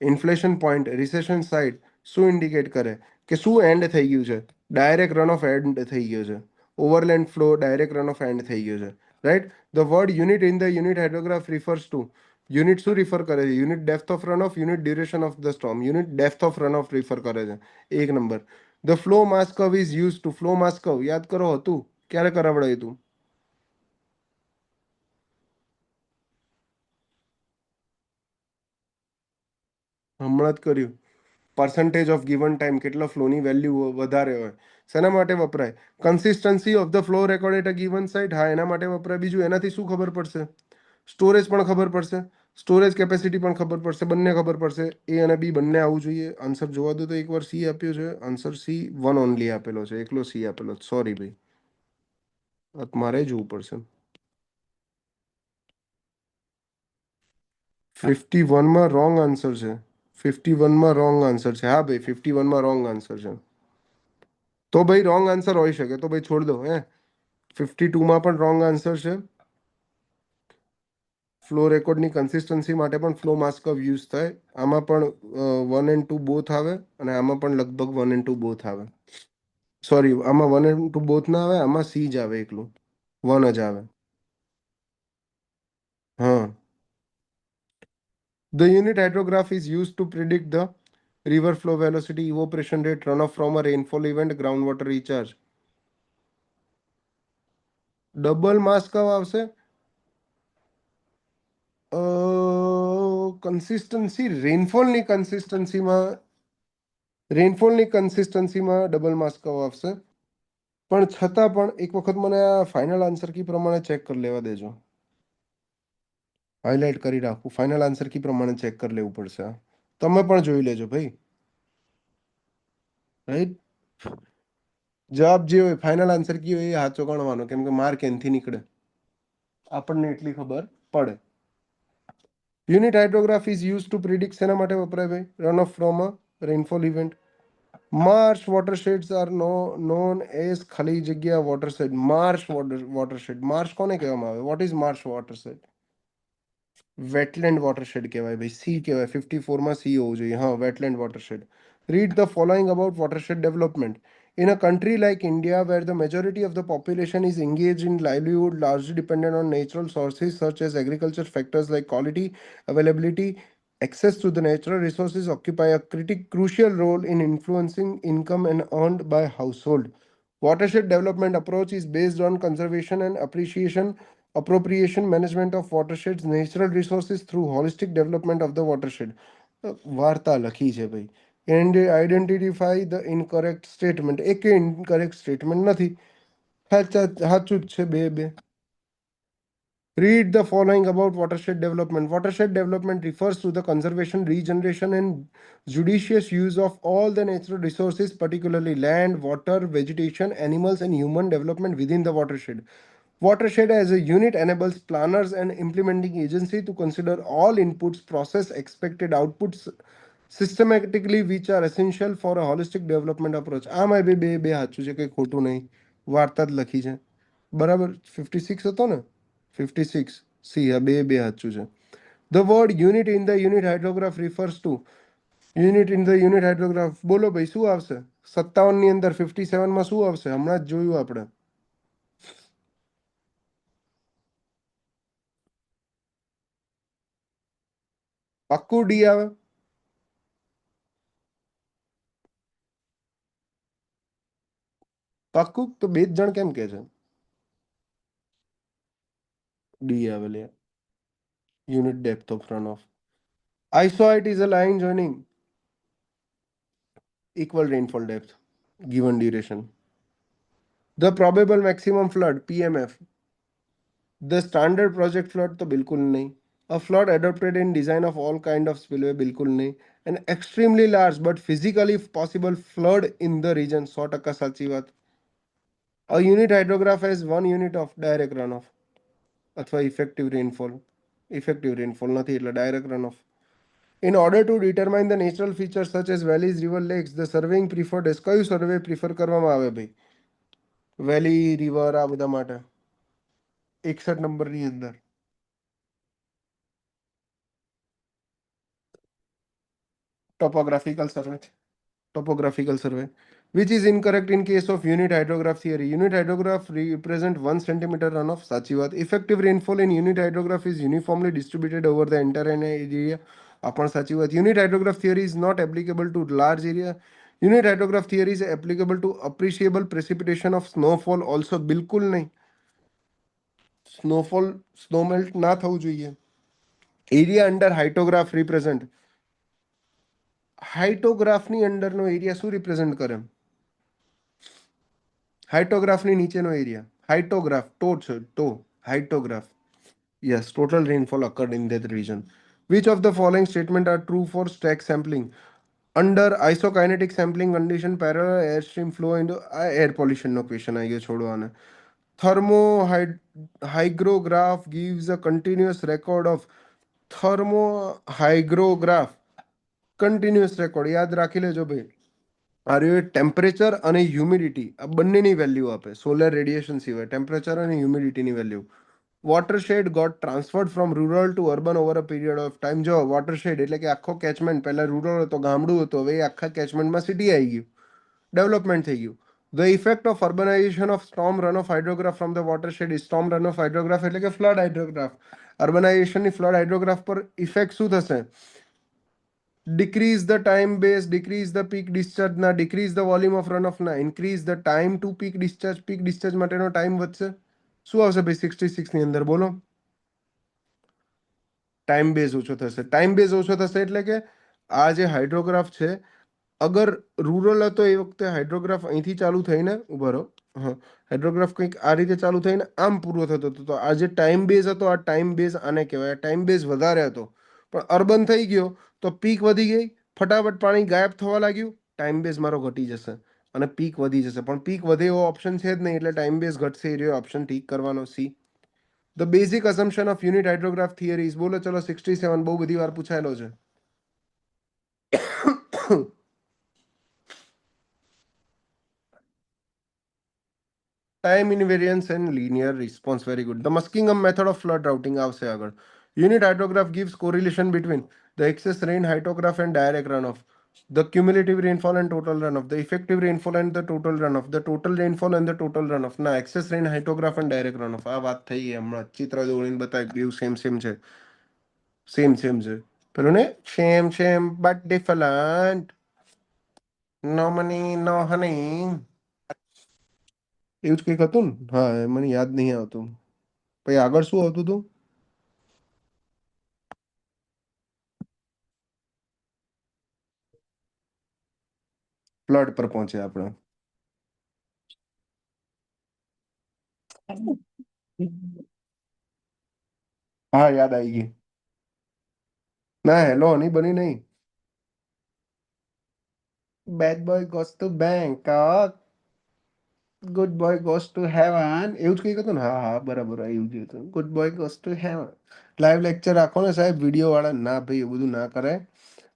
Speaker 1: ઇન્ફ્લેશન પોઈન્ટ રિસેશન સાઇડ શું ઇન્ડિકેટ કરે કે શું એન્ડ થઈ ગયું છે? ડાયરેક્ટ રન ઓફ એન્ડ થઈ ગયો છે. Overland flow direct run off end થઈ ગયો છે, right. The word unit in the unit hydrograph refers to, unit શું રિફર કરે છે? Unit depth of run off, unit duration of the storm. Unit depth of run off refer કરે છે. 1 number. The flow mass curve is use to, flow mass curve યાદ કરો હતું ક્યારે કરાવડાયું હતું? હમણાં જ કર્યું. પર્સન્ટેજ ઓફ ગિવન ટાઈમ, કેટલો ફ્લોની વેલ્યુ વધારે હોય. શેના માટે વપરાય? Consistency of the flow record at a given site. હા, એના માટે વપરાય. બીજું એનાથી શું ખબર પડશે? સ્ટોરેજ પણ ખબર પડશે. સ્ટોરેજ કેપેસિટી પણ ખબર પડશે. બંને ખબર પડશે. એ અને બી બંને આવવું જોઈએ. આન્સર જોવા દો તો એકવાર સી આપ્યો છે. આન્સર C1 ઓનલી આપેલો છે. એકલો સી આપેલો. સોરી ભાઈ, મારે જોવું પડશે. 51માં રોંગ આન્સર છે. 51માં રોંગ આન્સર છે. હા ભાઈ, 51માં રોંગ આન્સર છે. તો ભાઈ રોંગ આન્સર હોઈ શકે તો ભાઈ છોડ દો. 52માં પણ રોંગ આન્સર છે. ફ્લો રેકોર્ડની કન્સિસ્ટન્સી માટે પણ ફ્લો માસ કર્વ યુઝ થાય. આમાં પણ 1 and 2 બોથ આવે અને આમાં પણ લગભગ 1 and 2 બોથ આવે. સોરી, આમાં 1 and 2 બોથ ના આવે, આમાં સી જ આવે, એકલું 1 જ આવે. હા. The unit hydrograph is use to predict the river flow velocity, evaporation rate, runoff from a rainfall event, groundwater recharge. Double mass curve આવશે. કન્સિસ્ટન્સી, રેનફોલની કન્સિસ્ટન્સીમાં ડબલ માસ કવ આવશે. પણ છતાં પણ એક વખત મને આ ફાઇનલ આન્સર કી પ્રમાણે ચેક કરી લેવા દેજો. હાઇલાઇટ કરી રાખું. ફાઇનલ આન્સર કી પ્રમાણે ચેક કરી લેવું પડશે. તમે પણ જોઈ લેજો ભાઈ, રાઈટ. જવાબ જે હોય, ફાઇનલ આન્સર કી હોય એ સાચો ગણવાનો, કેમ કે માર્ક એનથી નીકળે, આપણને એટલી ખબર પડે. Unit hydrograph is use to predict, શેના માટે વપરાય ભાઈ? Run off from a rainfall event. Marsh watersheds are known as, ખાલી જગ્યા વોટરશેડ. વોટરશેડ, માર્શ કોને કહેવામાં આવે? What is marsh watershed? Wetland watershed કહેવાય ભાઈ. સી કહેવાય. 54માં સી હોવું જોઈએ. હા, wetland watershed. Read the following about watershed development. In a country like India, where the majority of the population is engaged in livelihood largely dependent on natural sources such as agriculture, factors like quality, availability, access to the natural resources occupy a crucial role in influencing income and earned by household. Watershed development approach is based on conservation and appreciation appropriation management of watersheds natural resources through holistic development of the watershed. વાર્તા લખી છે ભાઈ. And identify the incorrect statement. એક incorrect statement નથી. સાચું જ છે બે બે. Read the following about watershed development. Watershed development refers to the conservation, regeneration, and judicious use of all the natural resources, particularly land, water, vegetation, animals, and human development within the watershed. Watershed as a unit enables planners and implementing agency to consider all inputs, process expected outputs systematically, which are essential for a holistic development approach. આમાં બે બે સાચું છે, કંઈ ખોટું નહીં. વાર્તા જ લખી છે. બરાબર 56 હતો ને? 56 સી આ બે બે સાચું છે. The word unit in the unit hydrograph refers to unit in the unit hydrograph. બોલો ભાઈ શું આવશે? 57 ની અંદર 57 માં શું આવશે? હમણાં જ જોયું આપણે. પાક્કું ડી આવે? પાક્કું તો બે જ જણ કેમ કે છે? ડી આવે લે. Unit depth of runoff. Isohyet is a line joining equal rainfall depth given duration. The probable maximum flood PMF. The standard project flood तो बिल्कुल नहीं. A flood adopted in design of all kind of spillway बिल्कुल नहीं. An extremely large but physically possible flood in the region 100% સાચી વાત. A unit hydrograph has 1 unit of direct runoff અથવા effective rainfall. Effective rainfall નથી એટલે direct runoff. In order to determine the natural features such as valleys, river, lakes, the surveying preferred is કયું સર્વે પ્રિફર કરવામાં આવે ભાઈ? વેલી રિવર આ બધા માટે 61 નંબરની અંદર. Topographical survey. Topographical survey, which is incorrect in case of unit hydrograph theory. Unit hydrograph represent 1 centimeter runoff. સાચી વાત. Effective rainfall in unit hydrograph is uniformly distributed over the entire area. આ પણ સાચી વાત. Unit hydrograph theory is not applicable to large area. Unit hydrograph theory is applicable to appreciable precipitation of snowfall also. બિલકુલ નહીં. સ્નોફોલ સ્નોમેલ્ટ ના થવું જોઈએ. Area under hyetograph represent. હાઇટોગ્રાફની અંડરનો એરિયા શું રિપ્રેઝન્ટ કરે? હાઇટોગ્રાફની નીચેનો એરિયા. હાઇટોગ્રાફ ટો છે ટો. Hyetograph. Yes, total rainfall occurred in that region. Which of the following statement are true for stack sampling? Under isokinetic sampling condition, parallel airstream flow into air pollution no question આવી ગયો, છોડો આને. Thermo hygrograph gives a continuous record of thermo hygrograph continuous record યાદ રાખી લેજો ભાઈ. આર યુ ટેમ્પરેચર અને હ્યુમિડિટી આ બંનેની વેલ્યુ આપે સોલર રેડિયેશન સિવાય. ટેમ્પરેચર અને હ્યુમિડિટીની value. Watershed got transferred from rural to urban over a period of time. જો વોટરશેડ એટલે કે આખો કેચમેન્ટ, પહેલા રૂરલ હતો, ગામડું હતું, હવે એ આખા કેચમેન્ટમાં સિટી આવી ગયું, ડેવલપમેન્ટ થઈ ગયું. The effect of urbanization of storm run of hydrograph from the watershed is storm run of hydrograph એટલે કે ફ્લડ હાઇડ્રોગ્રાફ. અર્બનાઇઝેશનની ફ્લડ હાઇડ્રોગ્રાફ પર ઇફેક્ટ શું થશે? decrease the time base, decrease the peak discharge ના, decrease the volume of runoff ના, increase the time to peak discharge માટેનો ટાઈમ વધશે. શું આવશે ભાઈ 66 ની અંદર? બોલો. ટાઈમ બેઝ ઓછો થશે. ટાઈમ બેઝ ઓછો થશે એટલે કે આ જે હાઇડ્રોગ્રાફ છે, અગર રૂરલ હતો એ વખતે હાઇડ્રોગ્રાફ અહીંથી ચાલુ થઈને ઉભા રહો. હા, હાઇડ્રોગ્રાફ કંઈક આ રીતે ચાલુ થઈને આમ પૂરો થતો હતો. તો આ જે ટાઈમ બેઝ હતો, આ ટાઈમ બેઝ આને કહેવાય. ટાઈમ બેઝ વધારે હતો, પણ અર્બન થઈ ગયો તો પીક વધી ગઈ, ફટાફટ પાણી ગાયબ થવા લાગ્યું, ટાઈમ બેઝ મારો ઘટી જશે અને પીક વધી જશે. પણ પીક વધે એવો ઓપ્શન છે જ નહીં, એટલે ટાઈમ બેઝ ઘટશે એ ઓપ્શન ઠીક કરવાનો. See the basic assumption of unit hydrograph theories. બોલો ચલો 67 બહુ બધી વાર પૂછાયેલો છે. Time invariance and linear response. Very good. The Muskingum method of flood routing આવશે આગળ. Unit hydrograph gives correlation between the excess rain hydrograph and direct runoff, the cumulative rainfall and total runoff, the effective rainfall and the total runoff, the total rainfall and the total runoff. ના, excess rain hydrograph and direct runoff. આ વાત થઈ હમણાં ચિત્ર દોડીને બતાવી ગયું. સેમ છે. સેમ છે. પેલું ને same but different. No money, no honey. એવું જ કંઈક હતું ને? હા, મને યાદ નહીં આવતું. પછી આગળ શું આવતું હતું? ફ્લડ પર પહોંચે આપણે. હા, યાદ આવી ગઈ. ના, હેલો હની બની નહીં. Bad boy goes to bank, good boy goes to heaven, એવું જ કંઈક હતું ને? હા હા, બરાબર, એવું જ હતું. Good boy goes to heaven. Live lecture રાખો ને સાહેબ, વિડીયો વાળા. ના ભાઈ, એ બધું ના કરાય.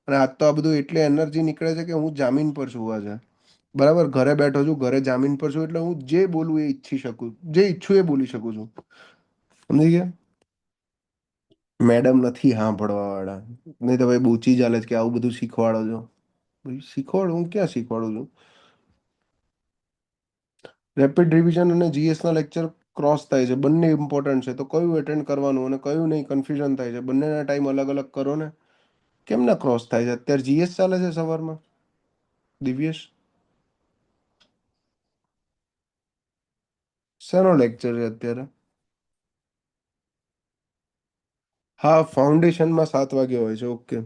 Speaker 1: અને આજ તો આ બધું એટલે એનર્જી નીકળે છે કે હું જામીન પર છું આજે. બરાબર, ઘરે બેઠો છું, ઘરે જામીન પર છું, એટલે હું જે બોલું એ ઈચ્છી શકું, જે ઈચ્છું એ બોલી શકું છું. સમજી ગયા? મેડમ નથી સાંભળવા વાળા. નહીં તો ભાઈ બૂચી ચાલે છે કે આવું બધું શીખવાડો છો. ભાઈ શીખવાડું, હું ક્યાં શીખવાડું છું? રેપિડ રિવિઝન અને જીએસ ના લેક્ચર ક્રોસ થાય છે, બંને ઇમ્પોર્ટન્ટ છે. તો કયું એટેન્ડ કરવાનું અને કયું નહીં, કન્ફ્યુઝન થાય છે. બંનેના ટાઈમ અલગ અલગ કરો ને. કેમ ના ક્રોસ થાય છે? અત્યારે જીએસ ચાલે છે સવારમાં, દિવ્યેશ. શેનો લેક્ચર છે અત્યારે? હા, ફાઉન્ડેશનમાં 7 વાગે હોય છે. ઓકે.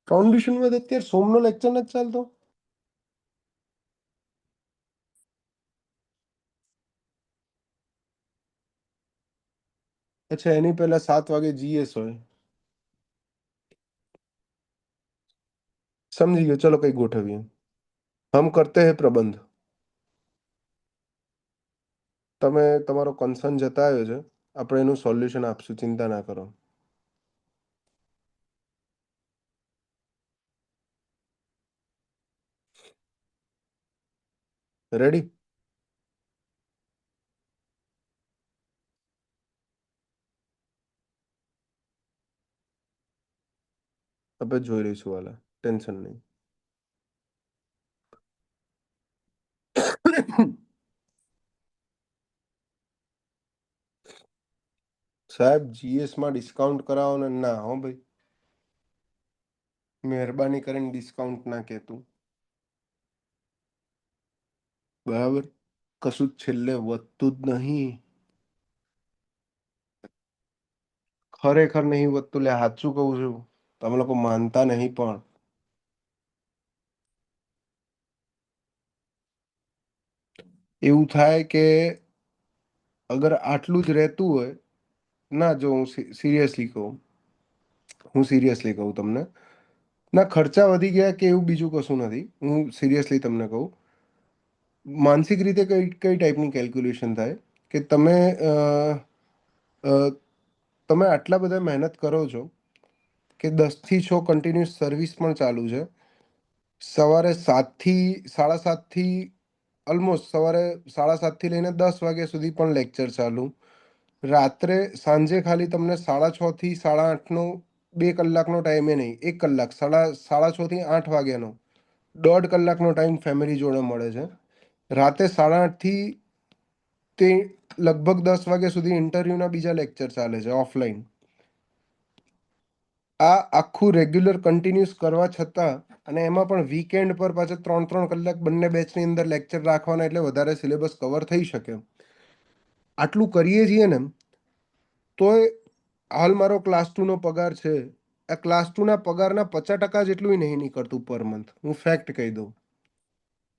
Speaker 1: ફાઉન્ડેશનમાં તો અત્યારે સોમનો લેક્ચર નથી ચાલતો. અચ્છા, એની પહેલા 7 વાગે જીએસ હોય. સમજી ગયો, ચલો કઈ ગોઠવીએ. હમ કરતે હે પ્રબંધ. તમે તમારો કન્સર્ન જતાવ્યો છે, આપણે એનું સોલ્યુશન આપશું, ચિંતા ના કરો. રેડી? આપણે જોઈ લઈશું વાલા, ટેન્શન નહીં. સાહેબ, જીએસ માં ડિસ્કાઉન્ટ કરાવો ને? ના હો ભાઈ, મહેરબાની કરીને ડિસ્કાઉન્ટ ના કહેતું. બરાબર, કશું જ છેલ્લે વધતું જ નહીં. ખરેખર નહીં વધતું, લે સાચું કહું છું. તમે લોકો માનતા નહીં પણ. એવું થાય કે અગર આટલું જ રહેતું હોય, ના જો હું સિરિયસલી કહું, હું સિરિયસલી કહું તમને, ના ખર્ચા વધી ગયા કે એવું બીજું કશું નથી. હું સિરિયસલી તમને કહું, માનસિક રીતે કઈ કઈ ટાઈપની કેલ્ક્યુલેશન થાય કે અ, તમે આટલા બધા મહેનત કરો છો કે 10 થી 6 કન્ટિન્યુઅસ સર્વિસ પણ ચાલુ છે. સવારે 7 થી 7:30 થી ઓલમોસ્ટ સવારે 7:30 થી લઈને 10 વાગ્યા સુધી પણ લેક્ચર ચાલુ. રાત્રે સાંજે ખાલી તમને 6:30 થી 8:30નો 2 કલાકનો ટાઈમે નહીં, 1 કલાક, સાડા 6 થી 8 વાગ્યાનો 1.5 કલાકનો ટાઈમ ફેમિલી જોડે મળે છે. રાતે 8:30થી તે લગભગ 10 વાગ્યા સુધી ઇન્ટરવ્યુના બીજા લેક્ચર ચાલે છે ઓફલાઈન. આ આખું રેગ્યુલર કન્ટિન્યુઅસ કરવા છતાં, અને એમાં પણ વીકેન્ડ પર પાછા 3-3 કલાક બંને બેચની અંદર લેક્ચર રાખવાના, એટલે વધારે સિલેબસ કવર થઈ શકે. આટલું કરીએ છીએ ને, તોય હાલ મારો ક્લાસ 2નો પગાર છે, આ ક્લાસ 2ના પગારના 50% જેટલું નહીં નીકળતું પર મંથ. હું ફેક્ટ કહી દઉં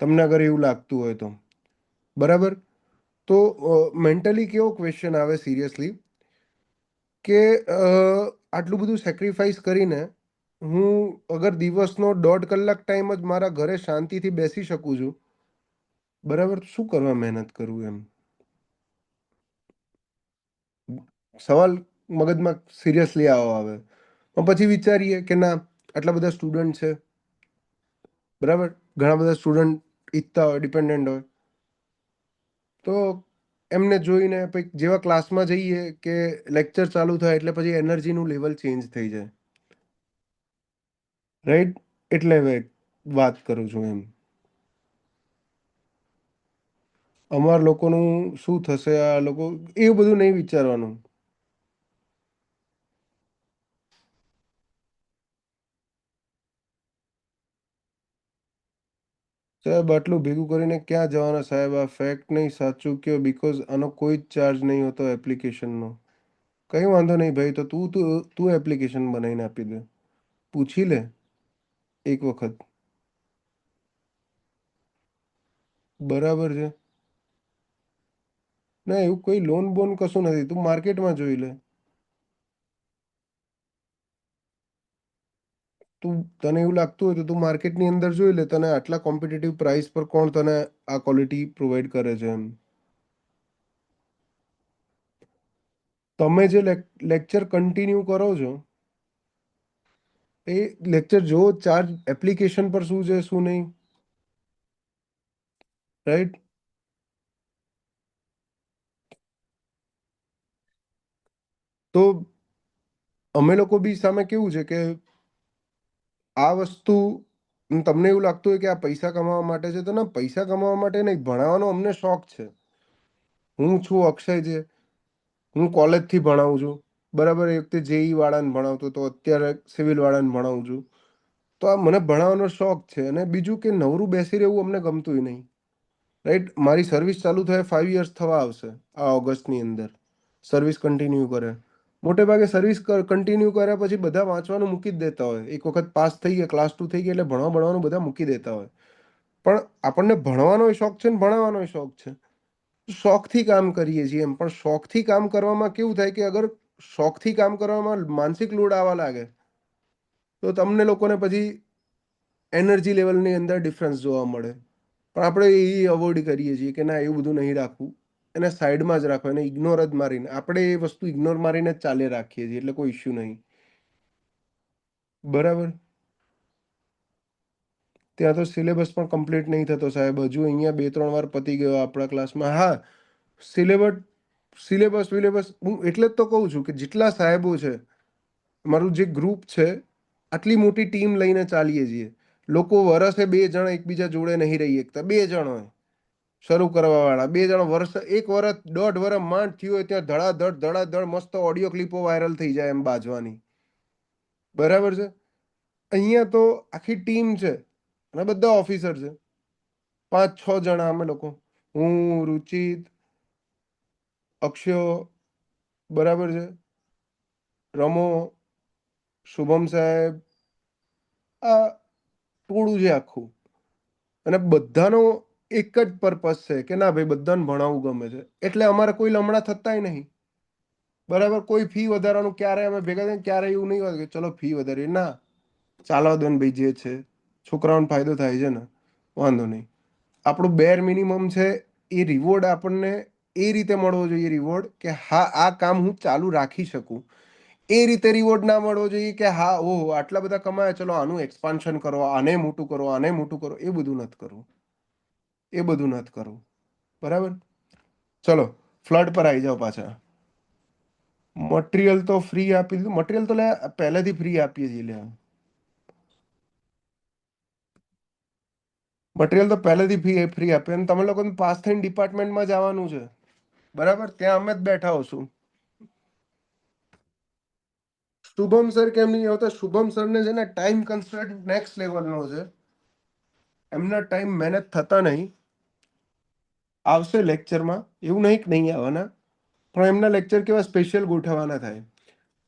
Speaker 1: તમને, અગર એવું લાગતું હોય તો. બરાબર. તો મેન્ટલી કેવો ક્વેશ્ચન આવે સિરિયસલી, કે આટલું બધું સેક્રિફાઈસ કરીને હું અગર દિવસનો 1.5 કલાક ટાઈમ જ મારા ઘરે શાંતિથી બેસી શકું છું, બરાબર, શું કરવા મહેનત કરું એમ. સવાલ મગજમાં સિરિયસલી આવો આવે. પણ પછી વિચારીએ કે ના, આટલા બધા સ્ટુડન્ટ છે, બરાબર, ઘણા બધા સ્ટુડન્ટ ઈચ્છતા હોય, ડિપેન્ડન્ટ હોય, તો એમને જોઈને પછી જેવા ક્લાસમાં જઈએ કે લેક્ચર ચાલુ થાય એટલે પછી એનર્જીનું લેવલ ચેન્જ થઈ જાય. રાઈટ? એટલે હવે વાત કરું છું એમ. અમાર લોકોનું શું થશે, આ લોકો એવું બધું નહીં વિચારવાનું. સાહેબ આટલું ભેગું કરીને ક્યાં જવાના સાહેબ? આ ફેક્ટ નહીં, સાચું કયો, બીકોઝ આનો કોઈ જ ચાર્જ નહીં હોતો એપ્લિકેશનનો. કઈ વાંધો નહીં ભાઈ, તો તું એપ્લિકેશન બનાવીને આપી દે. પૂછી લે એક વખત. બરાબર છે. ના એવું કોઈ લોન બોન કશું નથી, તું માર્કેટમાં જોઈ લે. તને એવું લાગતું હોય તો તું માર્કેટની અંદર જોઈ લે, તને આટલા કોમ્પિટિટિવ પ્રાઇસ પર કોણ તને આ ક્વોલિટી પ્રોવાઈડ કરે છે એમ. તમે જે લેક્ચર કન્ટિન્યુ કરો છો એ લેક્ચર જો ચાર્જ એપ્લિકેશન પર શું છે શું નહીં, રાઈટ? તો અમે લોકો બી સામે કેવું છે કે આ વસ્તુ તમને એવું લાગતું હોય કે આ પૈસા કમાવા માટે છે, તો ના, પૈસા કમાવા માટે નહીં, ભણાવવાનો અમને શોખ છે. હું છું અક્ષય છે, હું કોલેજથી ભણાવું છું, બરાબર. એ વખતે જેઈ વાળાને ભણાવતો તો, અત્યારે સિવિલ વાળાને ભણાવું છું. તો આ મને ભણાવવાનો શોખ છે. અને બીજું કે નવરું બેસી રહેવું અમને ગમતું નહીં, રાઈટ? મારી સર્વિસ ચાલુ થાય 5 years થવા આવશે આ ઓગસ્ટની અંદર. સર્વિસ કન્ટિન્યુ કરે, મોટે ભાગે સર્વિસ કન્ટિન્યુ કર્યા પછી બધા વાંચવાનું મૂકી જ દેતા હોય. એક વખત પાસ થઈ ગયા, ક્લાસ 2 થઈ ગયા એટલે ભણવાનું બધા મૂકી દેતા હોય. પણ આપણને ભણવાનો શોખ છે ને ભણાવવાનો શોખ છે. શોખથી કામ કરીએ છીએ એમ. પણ શોખથી કામ કરવામાં કેવું થાય કે અગર શોખથી કામ કરવામાં માનસિક લોડ આવવા લાગે તો તમને લોકોને પછી એનર્જી લેવલની અંદર ડિફરન્સ જોવા મળે. પણ આપણે એ અવોઇડ કરીએ છીએ કે ના, એવું બધું નહીં રાખવું, એને સાઈડમાં જ રાખો, એને ઇગ્નોર જ મારીને આપણે એ વસ્તુ ઇગ્નોર મારીને જ ચાલે રાખીએ છીએ, એટલે કોઈ ઇશ્યુ નહીં. બરાબર. ત્યાં તો સિલેબસ પણ કમ્પ્લીટ નહીં થતો સાહેબ. હજુ અહીંયા 2-3 વાર પતી ગયો આપણા ક્લાસમાં. હા, સિલેબસ સિલેબસ વિલેબસ હું એટલે જ તો કહું છું કે જેટલા સાહેબો છે, મારું જે ગ્રુપ છે, આટલી મોટી ટીમ લઈને ચાલીએ છીએ. લોકો વરસે 2 જણ એકબીજા જોડે નહીં રહી શકતા. 2 જણ હોય શરૂ કરવા વાળા, 2 જણ વર્ષ, 1 વર્ષ 1.5 વર્ષ માંડ થયું હોય ત્યાં ધડાધડ ધડાધડ મસ્ત ઓડિયો ક્લિપો વાયરલ થઈ જાય એમ બાજવાની. બરાબર છે. અહીંયા તો આખી ટીમ છે અને બધા ઓફિસર છે. 5-6 જણા અમે લોકો, હું, રુચિત, અક્ષયો, બરાબર છે, રમો, શુભમ સાહેબ, આ ટોળું છે આખું. અને બધાનો એક જ પર્પસ છે કે ના ભાઈ, બધાને ભણાવવું ગમે છે, એટલે અમારે કોઈ લમણા થતાય નહીં. બરાબર. કોઈ ફી વધારવાનું ક્યારે અમે ભેગા થઈને ક્યારે એવું નહીં હોય કે ચલો ફી વધારીએ, ના, ચાલવા દો ને ભાઈ, જે છે છોકરાઓને ફાયદો થાય છે ને, વાંધો નહીં. આપણું બેર મિનિમમ છે એ રિવોર્ડ આપણને એ રીતે મળવો જોઈએ, રિવોર્ડ કે હા, આ કામ હું ચાલુ રાખી શકું. એ રીતે રિવોર્ડ ના મળવો જોઈએ કે હા, ઓહો આટલા બધા કમાયા, ચલો આનું એક્સપાન્શન કરો, આને મોટું કરો, આને મોટું કરો. એ બધું નથી કરવું, એ બધું નથી કરવું. બરાબર. ચલો, ફ્લડ પર આવી જાઓ પાછા. મટીરિયલ તો ફ્રી આપી દીધું. મટીરિયલ તો લે પહેલેથી ફ્રી આપીએ છીએ. લે મટીરિયલ તો પહેલેથી ફ્રી આપીએ. અને તમે લોકોને પાસ થઈને ડિપાર્ટમેન્ટમાં જવાનું છે, બરાબર. ત્યાં અમે જ બેઠા હોશું. શુભમ સર કેમ નહીં આવતા? શુભમ સરને છે ને ટાઈમ કન્સ્ટ્રેન્ટ નેક્સ્ટ લેવલનો છે. એમના ટાઈમ મેનેજ થતા નહીં. આવશે લેક્ચરમાં, એવું નહીં કે નહીં આવવાના, પણ એમના લેક્ચર કેવા સ્પેશિયલ ગોઠવવાના થાય.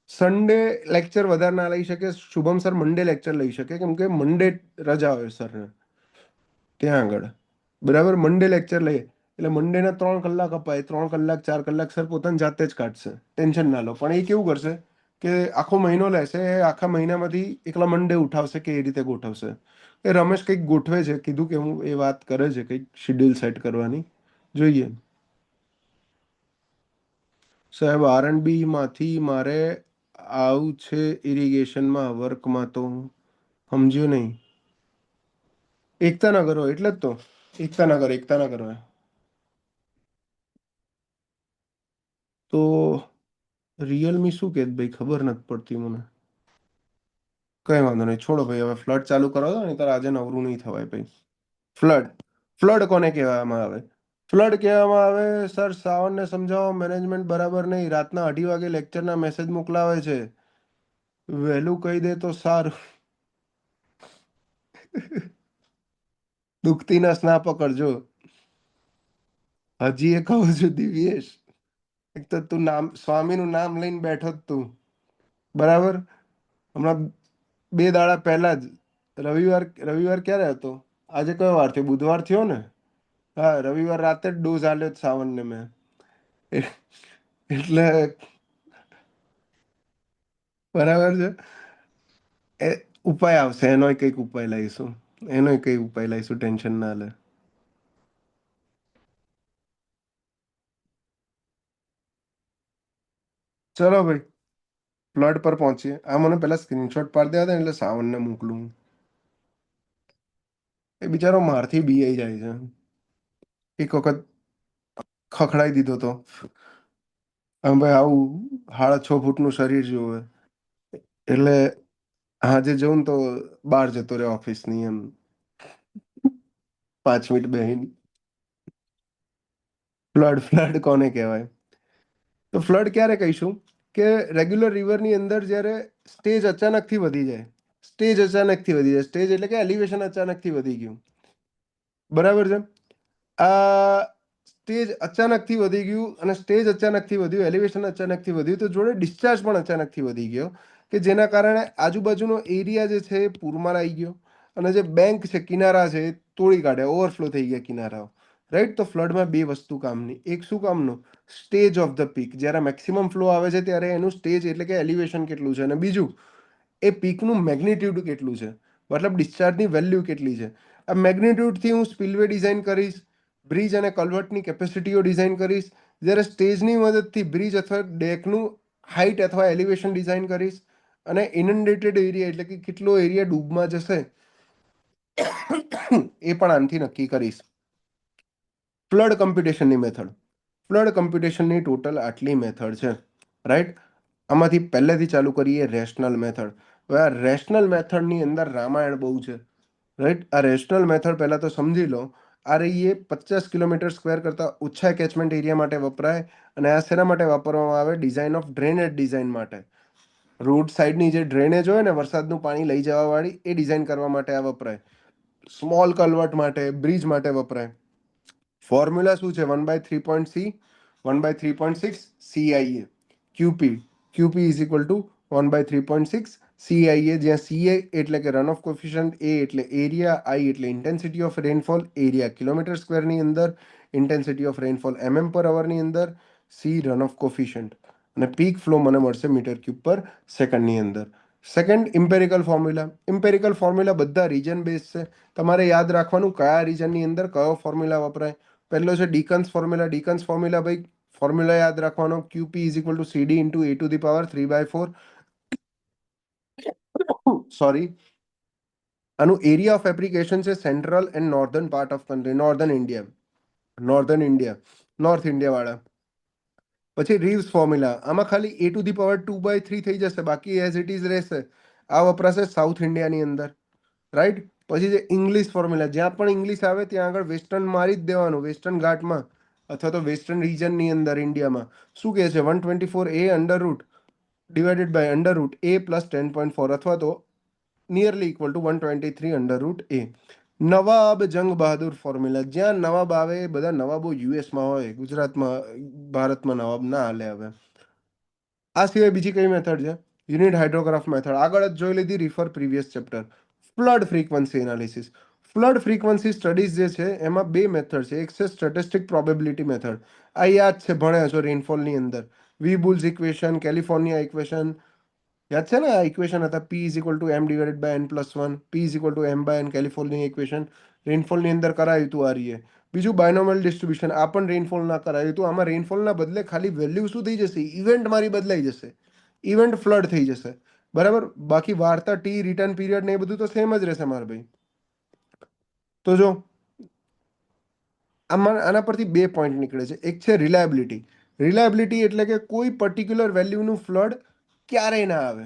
Speaker 1: સન્ડે લેક્ચર વધારે ના લઈ શકે શુભમ સર, મંડે લેક્ચર લઈ શકે, કેમ કે મંડે રજા હોય સરને ત્યાં આગળ. બરાબર. મંડે લેક્ચર લઈએ એટલે મંડેના 3 કલાક અપાય, 3 કલાક 4 કલાક સર પોતાની જાતે જ કાઢશે, ટેન્શન ના લો. પણ એ કેવું કરશે કે આખો મહિનો લેશે, આખા મહિનામાંથી એકલા મંડે ઉઠાવશે કે એ રીતે ગોઠવશે. એ રમેશ કંઈક ગોઠવે છે, કીધું કે હું એ વાત કરે છે કંઈક શેડ્યુલ સેટ કરવાની, જોઈએ. સાહેબ R&B માંથી મારે આવું છે ઇરિગેશનમાં વર્કમાં, તો સમજ્યો નહીં. એકતાનગર હોય એટલે જ તો. એકતાનગર હોય તો રિયલમી શું કે ભાઈ, ખબર નથી પડતી મને. કઈ વાંધો નહીં, છોડો ભાઈ. હવે ફ્લડ ચાલુ કરો દો, નહીં તો આજે નવરું નહીં થવાય ભાઈ. ફ્લડ, ફ્લડ કોને કહેવામાં આવે? ફ્લડ કહેવામાં આવે સર, સાવનને સમજાવો, મેનેજમેન્ટ બરાબર નહીં, રાતના 2:30 વાગે લેક્ચરના મેસેજ મોકલાવે છે, વહેલું કહી દે તો સારું. દુખતી નસ ના પકડજો. હજી એ કહું છું દિવ્યેશ, એક તો તું નામ સ્વામીનું નામ લઈને બેઠો જ તું, બરાબર. હમણાં 2 દાડા પહેલા જ રવિવાર ક્યારે હતો? આજે કયો વાર થયો? બુધવાર થયો ને? હા, રવિવાર રાતે જ ડોઝ આલ્યો જ સાવનને મેં. એ- એટલે બરાબર છે. એ ઉપાય આવશે, એનોય કંઈક ઉપાય લાવીશું. એનોય કંઈક ઉપાય લાવીશું, ટેન્શન ના લે. ચલો ભાઈ, ફ્લડ પર પહોંચીએ. આ મને પેલા સ્ક્રીનશોટ પાડી દેવા દે ને, એટલે સાવનને મોકલું. એ બિચારો મારથી બીઆઈ જાય છે. એક વખત ખખડાઈ દીધો તો. હવે ભાઈ આવું 6.5 ફૂટનું શરીર જોવે, એટલે હાજે જવું ને તો બહાર જતો રહે ઓફિસની એમ, 5 મિનિટ બેહીને. ફ્લડ કોને કહેવાય? તો ફ્લડ ક્યારે કહીશું? કે રેગ્યુલર રિવરની અંદર જ્યારે સ્ટેજ અચાનકથી વધી જાય. સ્ટેજ એટલે કે એલિવેશન અચાનકથી વધી ગયું, બરાબર છે. આ સ્ટેજ અચાનકથી વધી ગયું, અને સ્ટેજ અચાનકથી વધ્યું, એલિવેશન અચાનકથી વધ્યું, તો જોડે ડિસ્ચાર્જ પણ અચાનકથી વધી ગયો, કે જેના કારણે આજુબાજુનો એરિયા જે છે એ પૂરમાં આવી ગયો, અને જે બેંક છે, કિનારા છે, એ તોડી કાઢ્યા, ઓવરફ્લો થઈ ગયા કિનારાઓ. રાઈટ. તો ફ્લડમાં બે વસ્તુ કામની. એક શું કામનું? Stage of the peak. જ્યારે મેક્સિમમ ફ્લો આવે છે ત્યારે એનું સ્ટેજ એટલે કે એલિવેશન કેટલું છે, અને બીજું એ પીકનું મેગ્નિટ્યુડ કેટલું છે, મતલબ ડિસ્ચાર્જની વેલ્યુ કેટલી છે. આ મેગ્નિટ્યુડથી હું સ્પિલવે ડિઝાઇન કરીશ, બ્રિજ અને કલ્વર્ટની કેપેસિટીઓ ડિઝાઇન કરીશ. જ્યારે સ્ટેજની મદદથી બ્રિજ અથવા ડેકનું હાઇટ અથવા એલિવેશન ડિઝાઇન કરીશ, અને ઇનન્ડેટેડ એરિયા એટલે કે કેટલો એરિયા ડૂબમાં જશે એ પણ આનથી નક્કી કરીશ. ફ્લડ કમ્પ્યુટેશનની મેથડ. ફ્લડ કમ્પ્યુટેશનની ટોટલ આટલી મેથડ છે, રાઈટ. આમાંથી પહેલેથી ચાલુ કરીએ રેશનલ મેથડ. હવે આ રેશનલ મેથડની અંદર રામાયણ બહુ છે, રાઈટ. આ રેશનલ મેથડ પહેલા તો સમજી લો. આ રહી એ 50 કિલોમીટર સ્ક્વેર કરતાં ઓછા કેચમેન્ટ એરિયા માટે વપરાય, અને આ શેના માટે વાપરવામાં આવે? ડિઝાઇન ઓફ ડ્રેનેજ ડિઝાઇન માટે. રોડ સાઈડની જે ડ્રેનેજ હોય ને, વરસાદનું પાણી લઈ જવા વાળી, એ ડિઝાઇન કરવા માટે આ વપરાય. સ્મોલ કલ્વર્ટ માટે, બ્રિજ માટે વપરાય. ફોર્મ્યુલા શું છે? 1/3.c, 1/3.6 CIA, QP. QP is equal to 1/3.6 CIA, જ્યાં CA એટલે કે રન ઓફ કોફિશિયન્ટ, A એટલે એરિયા, I એટલે intensity of rainfall, area kilometer સ્ક્વેરની અંદર, ઇન્ટેન્સિટી ઓફ રેનફોલ MM/Hની અંદર, C રન ઓફ કોફિશિયન્ટ, અને પીક ફ્લો મને મળશે મીટર ક્યુબ પર સેકન્ડની અંદર. સેકન્ડ, ઇમ્પેરિકલ ફોર્મ્યુલા બધા રીજન બેઝ છે. તમારે યાદ રાખવાનું કયા રીજનની અંદર કયો ફોર્મ્યુલા વપરાય. પહેલો છે ડીકન્સ ફોર્મ્યુલા. ડીકન્સ ફોર્મ્યુલા ભાઈ, ફોર્મ્યુલા યાદ રાખવાનો, QP is equal two CD into A⁴ sorry. આનું એરિયા ઓફ એપ્લિકેશન છે central and northern part of country, northern India, north India વાળા. પછી રીવ્સ ફોર્મ્યુલા. આમાં ખાલી A⁴ થઈ જશે, બાકી એઝ ઇટ ઇઝ રહેશે. આ વપરાશે સાઉથ ઇન્ડિયાની અંદર, રાઈટ. પછી જે ઇંગ્લિશ ફોર્મ્યુલા, જ્યાં પણ ઇંગ્લિશ આવે ત્યાં આગળ વેસ્ટર્ન મારી જ દેવાનું, વેસ્ટર્ન ઘાટમાં અથવા તો વેસ્ટર્ન રિજનની અંદર ઇન્ડિયામાં. શું કહે છે? 124A ડિવાઇડેડ બાય √A+10.4, અથવા તો નિયરલી ઇક્વલ ટુ 123 નવાબ જંગ બહાદુર ફોર્મ્યુલા. જ્યાં નવાબ આવે એ બધા નવાબો યુએસમાં હોય, ગુજરાતમાં ભારતમાં નવાબ ના હાલે હવે. આ સિવાય બીજી કઈ મેથડ છે? Unit hydrograph method. આગળ જ જોઈ લીધી, refer previous chapter. Flood frequency analysis. Flood frequency studies જે છે એમાં બે મેથડ છે. એક છે સ્ટેટિસ્ટિક પ્રોબેબિલિટી મેથડ. આ યાદ છે, ભણ્યા છો રેનફોલની અંદર. વી બુલ્સ ઇક્વેશન, કેલિફોર્નિયા ઇક્વેશન, યાદ છે ને? આ ઇક્વેશન હતા, P = M/n+1, P = M/n, California equation. રેનફોલની અંદર કરાયું હતું આ રીએ. બીજું બાયનોમિયલ ડિસ્ટ્રીબ્યુશન. આ પણ રેનફોલના કરાયું હતું. આમાં રેનફોલના બદલે ખાલી વેલ્યુ શું થઈ જશે? ઇવેન્ટ મારી બદલાઈ જશે, ઇવેન્ટ ફ્લડ થઈ જશે, બરાબર. બાકી વાર્તા, ટી, રિટર્ન પીરિયડ ને એ બધું તો સેમ જ રહેશે મારા ભાઈ. તો જો આના પરથી બે પોઈન્ટ નીકળે છે. એક છે રિલાયબિલિટી. રિલાયબિલિટી એટલે કે કોઈ પર્ટિક્યુલર વેલ્યુનું ફ્લડ ક્યારેય ના આવે,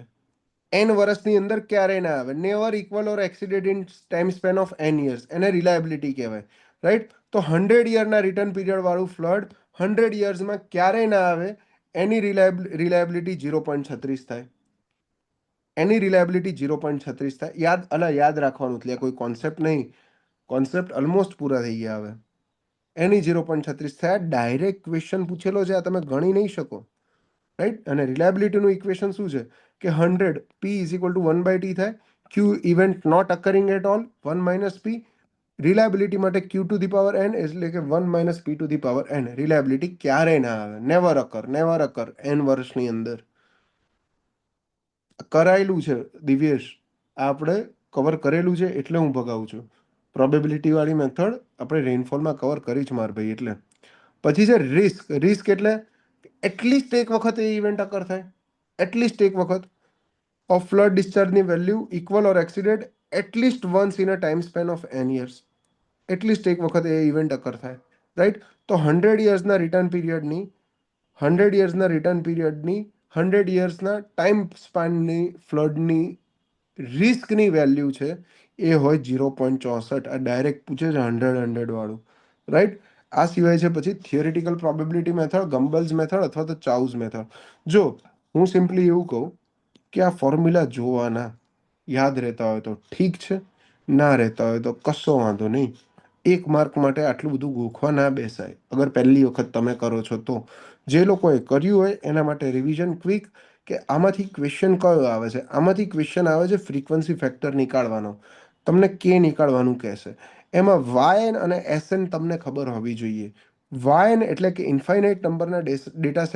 Speaker 1: n વર્ષની અંદર ક્યારેય ના આવે, never equal or exceeded in time span of n years, એને રિલાયબિલિટી કહેવાય, રાઈટ. તો 100 યરના રિટર્ન પીરિયડ વાળું ફ્લડ 100 યર્સમાં ક્યારેય ના આવે, એની રિલાયબિલિટી 0.36 થાય. એની રિલાયબિલિટી 0.36 થાય. યાદ રાખવાનું, એટલે કોઈ કોન્સેપ્ટ નહીં. કોન્સેપ્ટ ઓલમોસ્ટ પૂરા થઈ ગયા હવે. એની 0.36 થયા. ડાયરેક્ટ ક્વેશ્ચન પૂછેલો છે, આ તમે ગણી નહીં શકો, રાઈટ. અને રિલાયબિલિટીનું ઇક્વેશન શું છે કે 100 p is equal to 1/t થાય. Q event not occurring at all 1 minus p. Reliability માટે q to the power n એટલે કે 1 minus p to the power n. રિલાયબિલિટી ક્યારેય ના આવે, નેવર અકર n વર્ષની અંદર. કરાયેલું છે દિવ્યેશ, આપણે કવર કરેલું છે એટલે હું ભગાવું છું. પ્રોબેબિલિટી વાળી મેથડ આપણે રેઇનફોલમાં કવર કરી જ માર ભાઈ. એટલે પછી છે રિસ્ક. રિસ્ક એટલે એટલીસ્ટ એક વખત એ ઇવેન્ટ અકર થાય, એટલીસ્ટ એક વખત. ઓફ ફ્લડ ડિસ્ચાર્જની value equal or exceeded at least once in a time span of n years. At least એક વખત એ ઇવેન્ટ અકર થાય, રાઈટ. તો 100 યર્સના ટાઈમ સ્પાનની ફ્લડની રિસ્કની વેલ્યુ છે એ હોય 0.64. આ ડાયરેક્ટ પૂછે છે 100 વાળું, રાઈટ. આ સિવાય છે પછી થિયોરિટિકલ પ્રોબેબિલિટી મેથડ, ગમ્બલ્સ મેથડ અથવા તો ચાઉઝ મેથડ. જો હું સિમ્પલી એવું કહું કે આ ફોર્મ્યુલા જોવાના, યાદ રહેતા હોય તો ઠીક છે, ના રહેતા હોય તો કશો વાંધો નહીં. એક માર્ક માટે આટલું બધું ગોખવા ના બેસાય, અગર પહેલી વખત તમે કરો છો તો. જે લોકોએ કર્યું હોય એના માટે રિવિઝન ક્વિક, કે આમાંથી ક્વેશ્ચન કયો આવે છે. આમાંથી ક્વેશ્ચન આવે છે ફ્રીક્વન્સી ફેક્ટર નીકાળવાનો. તમને કે નીકાળવાનું કહેશે. એમાં વાયન અને એસએન તમને ખબર હોવી જોઈએ. વાયન એટલે કે ઇન્ફાઇનાઇટ નંબરના ડેટા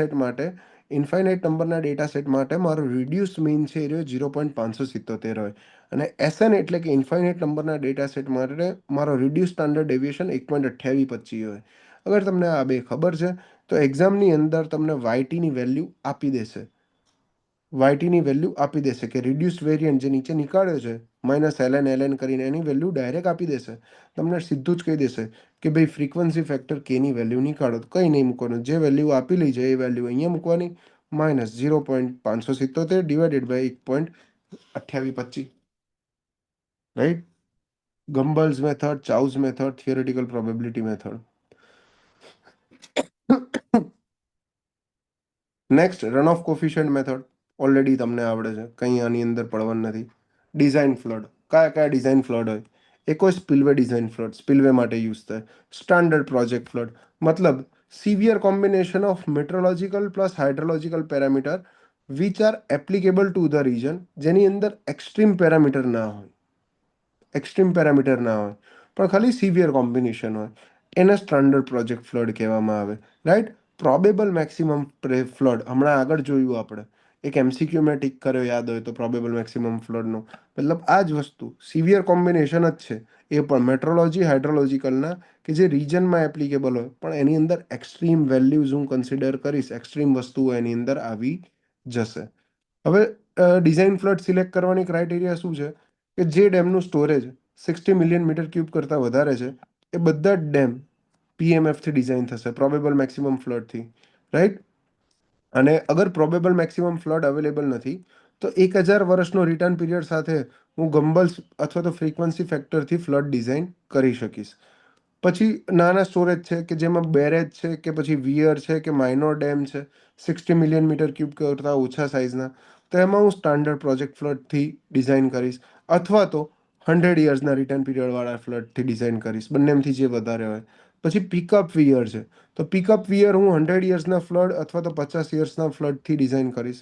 Speaker 1: સેટ માટે મારો રિડ્યુસ મીન છે એ 0.577 હોય. અને એસએન એટલે કે ઇન્ફાઇનાઇટ નંબરના ડેટા સેટ માટે મારો રિડ્યુસ સ્ટાન્ડર્ડ ડેવિએશન 1.2825 હોય. અગર તમને આ બે ખબર છે તો એક્ઝામની અંદર તમને વાયટીની વેલ્યુ આપી દેશે. વાયટીની વેલ્યુ આપી દેશે કે રિડ્યુસ્ડ વેરિયન્ટ જે નીચે નીકાળ્યો છે -ln કરીને એની વેલ્યુ ડાયરેક્ટ આપી દેશે. તમને સીધું જ કહી દેશે કે ભાઈ ફ્રીક્વન્સી ફેક્ટર કેની વેલ્યુ નીકાળો. કંઈ નહીં મૂકવાનું, જે વેલ્યુ આપી લઈ છે એ વેલ્યુ અહીંયા મૂકવાની, -0.577 divided by 1.2825, right. Gumbel's method, Chow's method, theoretical probability method. Next run of coefficient method. Already તમને આવડે છે, કંઈ આની અંદર પડવાનું નથી. Design flood. કયા કયા ડિઝાઇન ફ્લડ હોય? એક હોય સ્પિલવે ડિઝાઇન ફ્લડ, સ્પિલવે માટે યુઝ થાય. સ્ટાન્ડર્ડ પ્રોજેક્ટ ફ્લડ, મતલબ severe combination of meteorological plus hydrological parameter which are applicable to the region. જેની અંદર એક્સ્ટ્રીમ પેરામીટર ના હોય પણ ખાલી સિવિયર કોમ્બિનેશન હોય, એને સ્ટાન્ડર્ડ પ્રોજેક્ટ ફ્લડ કહેવામાં આવે, રાઈટ. પ્રોબેબલ મેક્સિમમ ફ્લડ હમણાં આગળ જોયું આપણે, એક એમસીક્યુ મેં ટીક કર્યો યાદ હોય તો પ્રોબેબલ મેક્સિમમ ફ્લડનો. મતલબ આ જ વસ્તુ સિવિયર કોમ્બિનેશન જ છે, એ પણ મેટ્રોલોજી હાઇડ્રોલોજીકલના, કે જે રીજનમાં એપ્લિકેબલ હોય પણ એની અંદર એક્સ્ટ્રીમ વેલ્યુઝ હું કન્સિડર કરીશ, એક્સ્ટ્રીમ વસ્તુઓ એની અંદર આવી જશે. હવે ડિઝાઇન ફ્લડ સિલેક્ટ કરવાની ક્રાઇટેરિયા શું છે કે જે ડેમનું સ્ટોરેજ 60 મિલિયન મીટર ક્યુબ કરતાં વધારે છે એ બધા જ ડેમ પીએમએફથી ડિઝાઇન થશે, પ્રોબેબલ મેક્સિમમ ફ્લડથી, રાઈટ. અને અગર પ્રોબેબલ મેક્સિમમ ફ્લડ અવેલેબલ નથી તો 1000 વર્ષનો રિટર્ન પીરિયડ સાથે હું ગમ્બલ્સ અથવા તો ફ્રીક્વન્સી ફેક્ટરથી ફ્લડ ડિઝાઇન કરી શકીશ. પછી નાના સ્ટોરેજ છે કે જેમાં બેરેજ છે કે પછી વિયર છે કે માઇનોર ડેમ છે 60 મિલિયન મીટર ક્યુબ કરતાં ઓછા સાઇઝના, તો એમાં હું સ્ટાન્ડર્ડ પ્રોજેક્ટ ફ્લડથી ડિઝાઇન કરીશ, અથવા તો 100 યર્સના રિટર્ન પીરિયડવાળા ફ્લડથી ડિઝાઇન કરીશ, બંનેમાંથી જે વધારે હોય. પછી પિકઅપ વિયર છે, તો પિકઅપ વિયર હું 100 યર્સના ફ્લડ અથવા તો 50 યર્સના ફ્લડથી ડિઝાઇન કરીશ.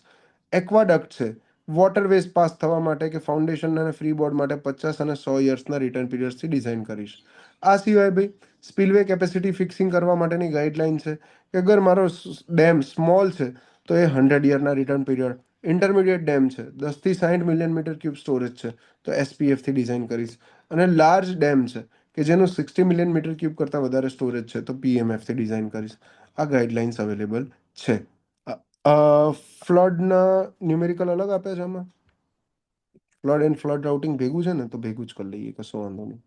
Speaker 1: એક્વાડક્ટ છે, વોટરવેઝ પાસ થવા માટે કે ફાઉન્ડેશન અને ફ્રી બોર્ડ માટે 50 અને 100 યર્સના રિટર્ન પીરિયડથી ડિઝાઇન કરીશ. આ સિવાય ભાઈ સ્પિલવે કેપેસિટી ફિક્સિંગ કરવા માટેની ગાઈડલાઇન છે કે અગર મારો ડેમ સ્મોલ છે તો એ 100 યરના રિટર્ન પીરિયડ, ઇન્ટરમીડિયેટ ડેમ છે 10 થી 60 મિલિયન મીટર ક્યુબ સ્ટોરેજ છે તો એસપીએફથી ડિઝાઇન કરીશ. અને લાર્જ ડેમ છે કે જેનું 60 મિલિયન મીટર ક્યુબ કરતાં વધારે સ્ટોરેજ છે તો પીએમએફથી ડિઝાઇન કરીશ. આ ગાઈડલાઇન્સ અવેલેબલ છે. ફ્લડના ન્યુમેરિકલ અલગ આપે છે આમાં. ફ્લડ એન્ડ ફ્લડ રાઉટિંગ ભેગું છે ને તો ભેગું જ કરી લઈએ, કશો વાંધો નહીં.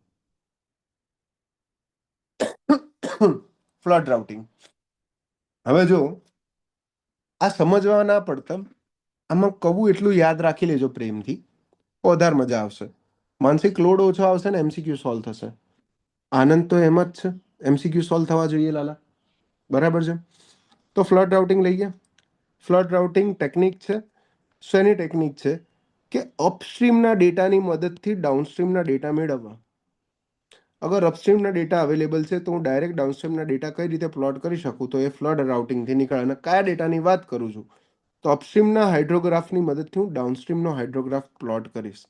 Speaker 1: Flood routing. હવે જો આ સમજવા ના પડતા, આમાં કહું એટલું યાદ રાખી લેજો પ્રેમથી, વધારે મજા આવશે. માનસિક લોડ ઓછો આવશે ને એમસીક્યુ સોલ્વ થશે. આનંદ તો એમ જ છે, એમસીક્યુ સોલ્વ થવા જોઈએ લાલા, બરાબર છે. તો ફ્લડ રાઉટિંગ લઈએ. ફ્લડ રાઉટિંગ ટેકનિક છે. શેની ટેકનિક છે કે અપસ્ટ્રીમના ડેટાની મદદથી ડાઉનસ્ટ્રીમના ડેટા મેળવવા. અગર અપસ્ટ્રીમના ડેટા અવેલેબલ છે તો હું ડાયરેક્ટ ડાઉનસ્ટ્રીમના ડેટા કઈ રીતે પ્લોટ કરી શકું, તો એ ફ્લડ રાઉટિંગથી નીકળે. અને કયા ડેટાની વાત કરું છું, તો અપસ્ટ્રીમના હાઇડ્રોગ્રાફની મદદથી હું ડાઉનસ્ટ્રીમનો હાઇડ્રોગ્રાફ પ્લોટ કરીશ.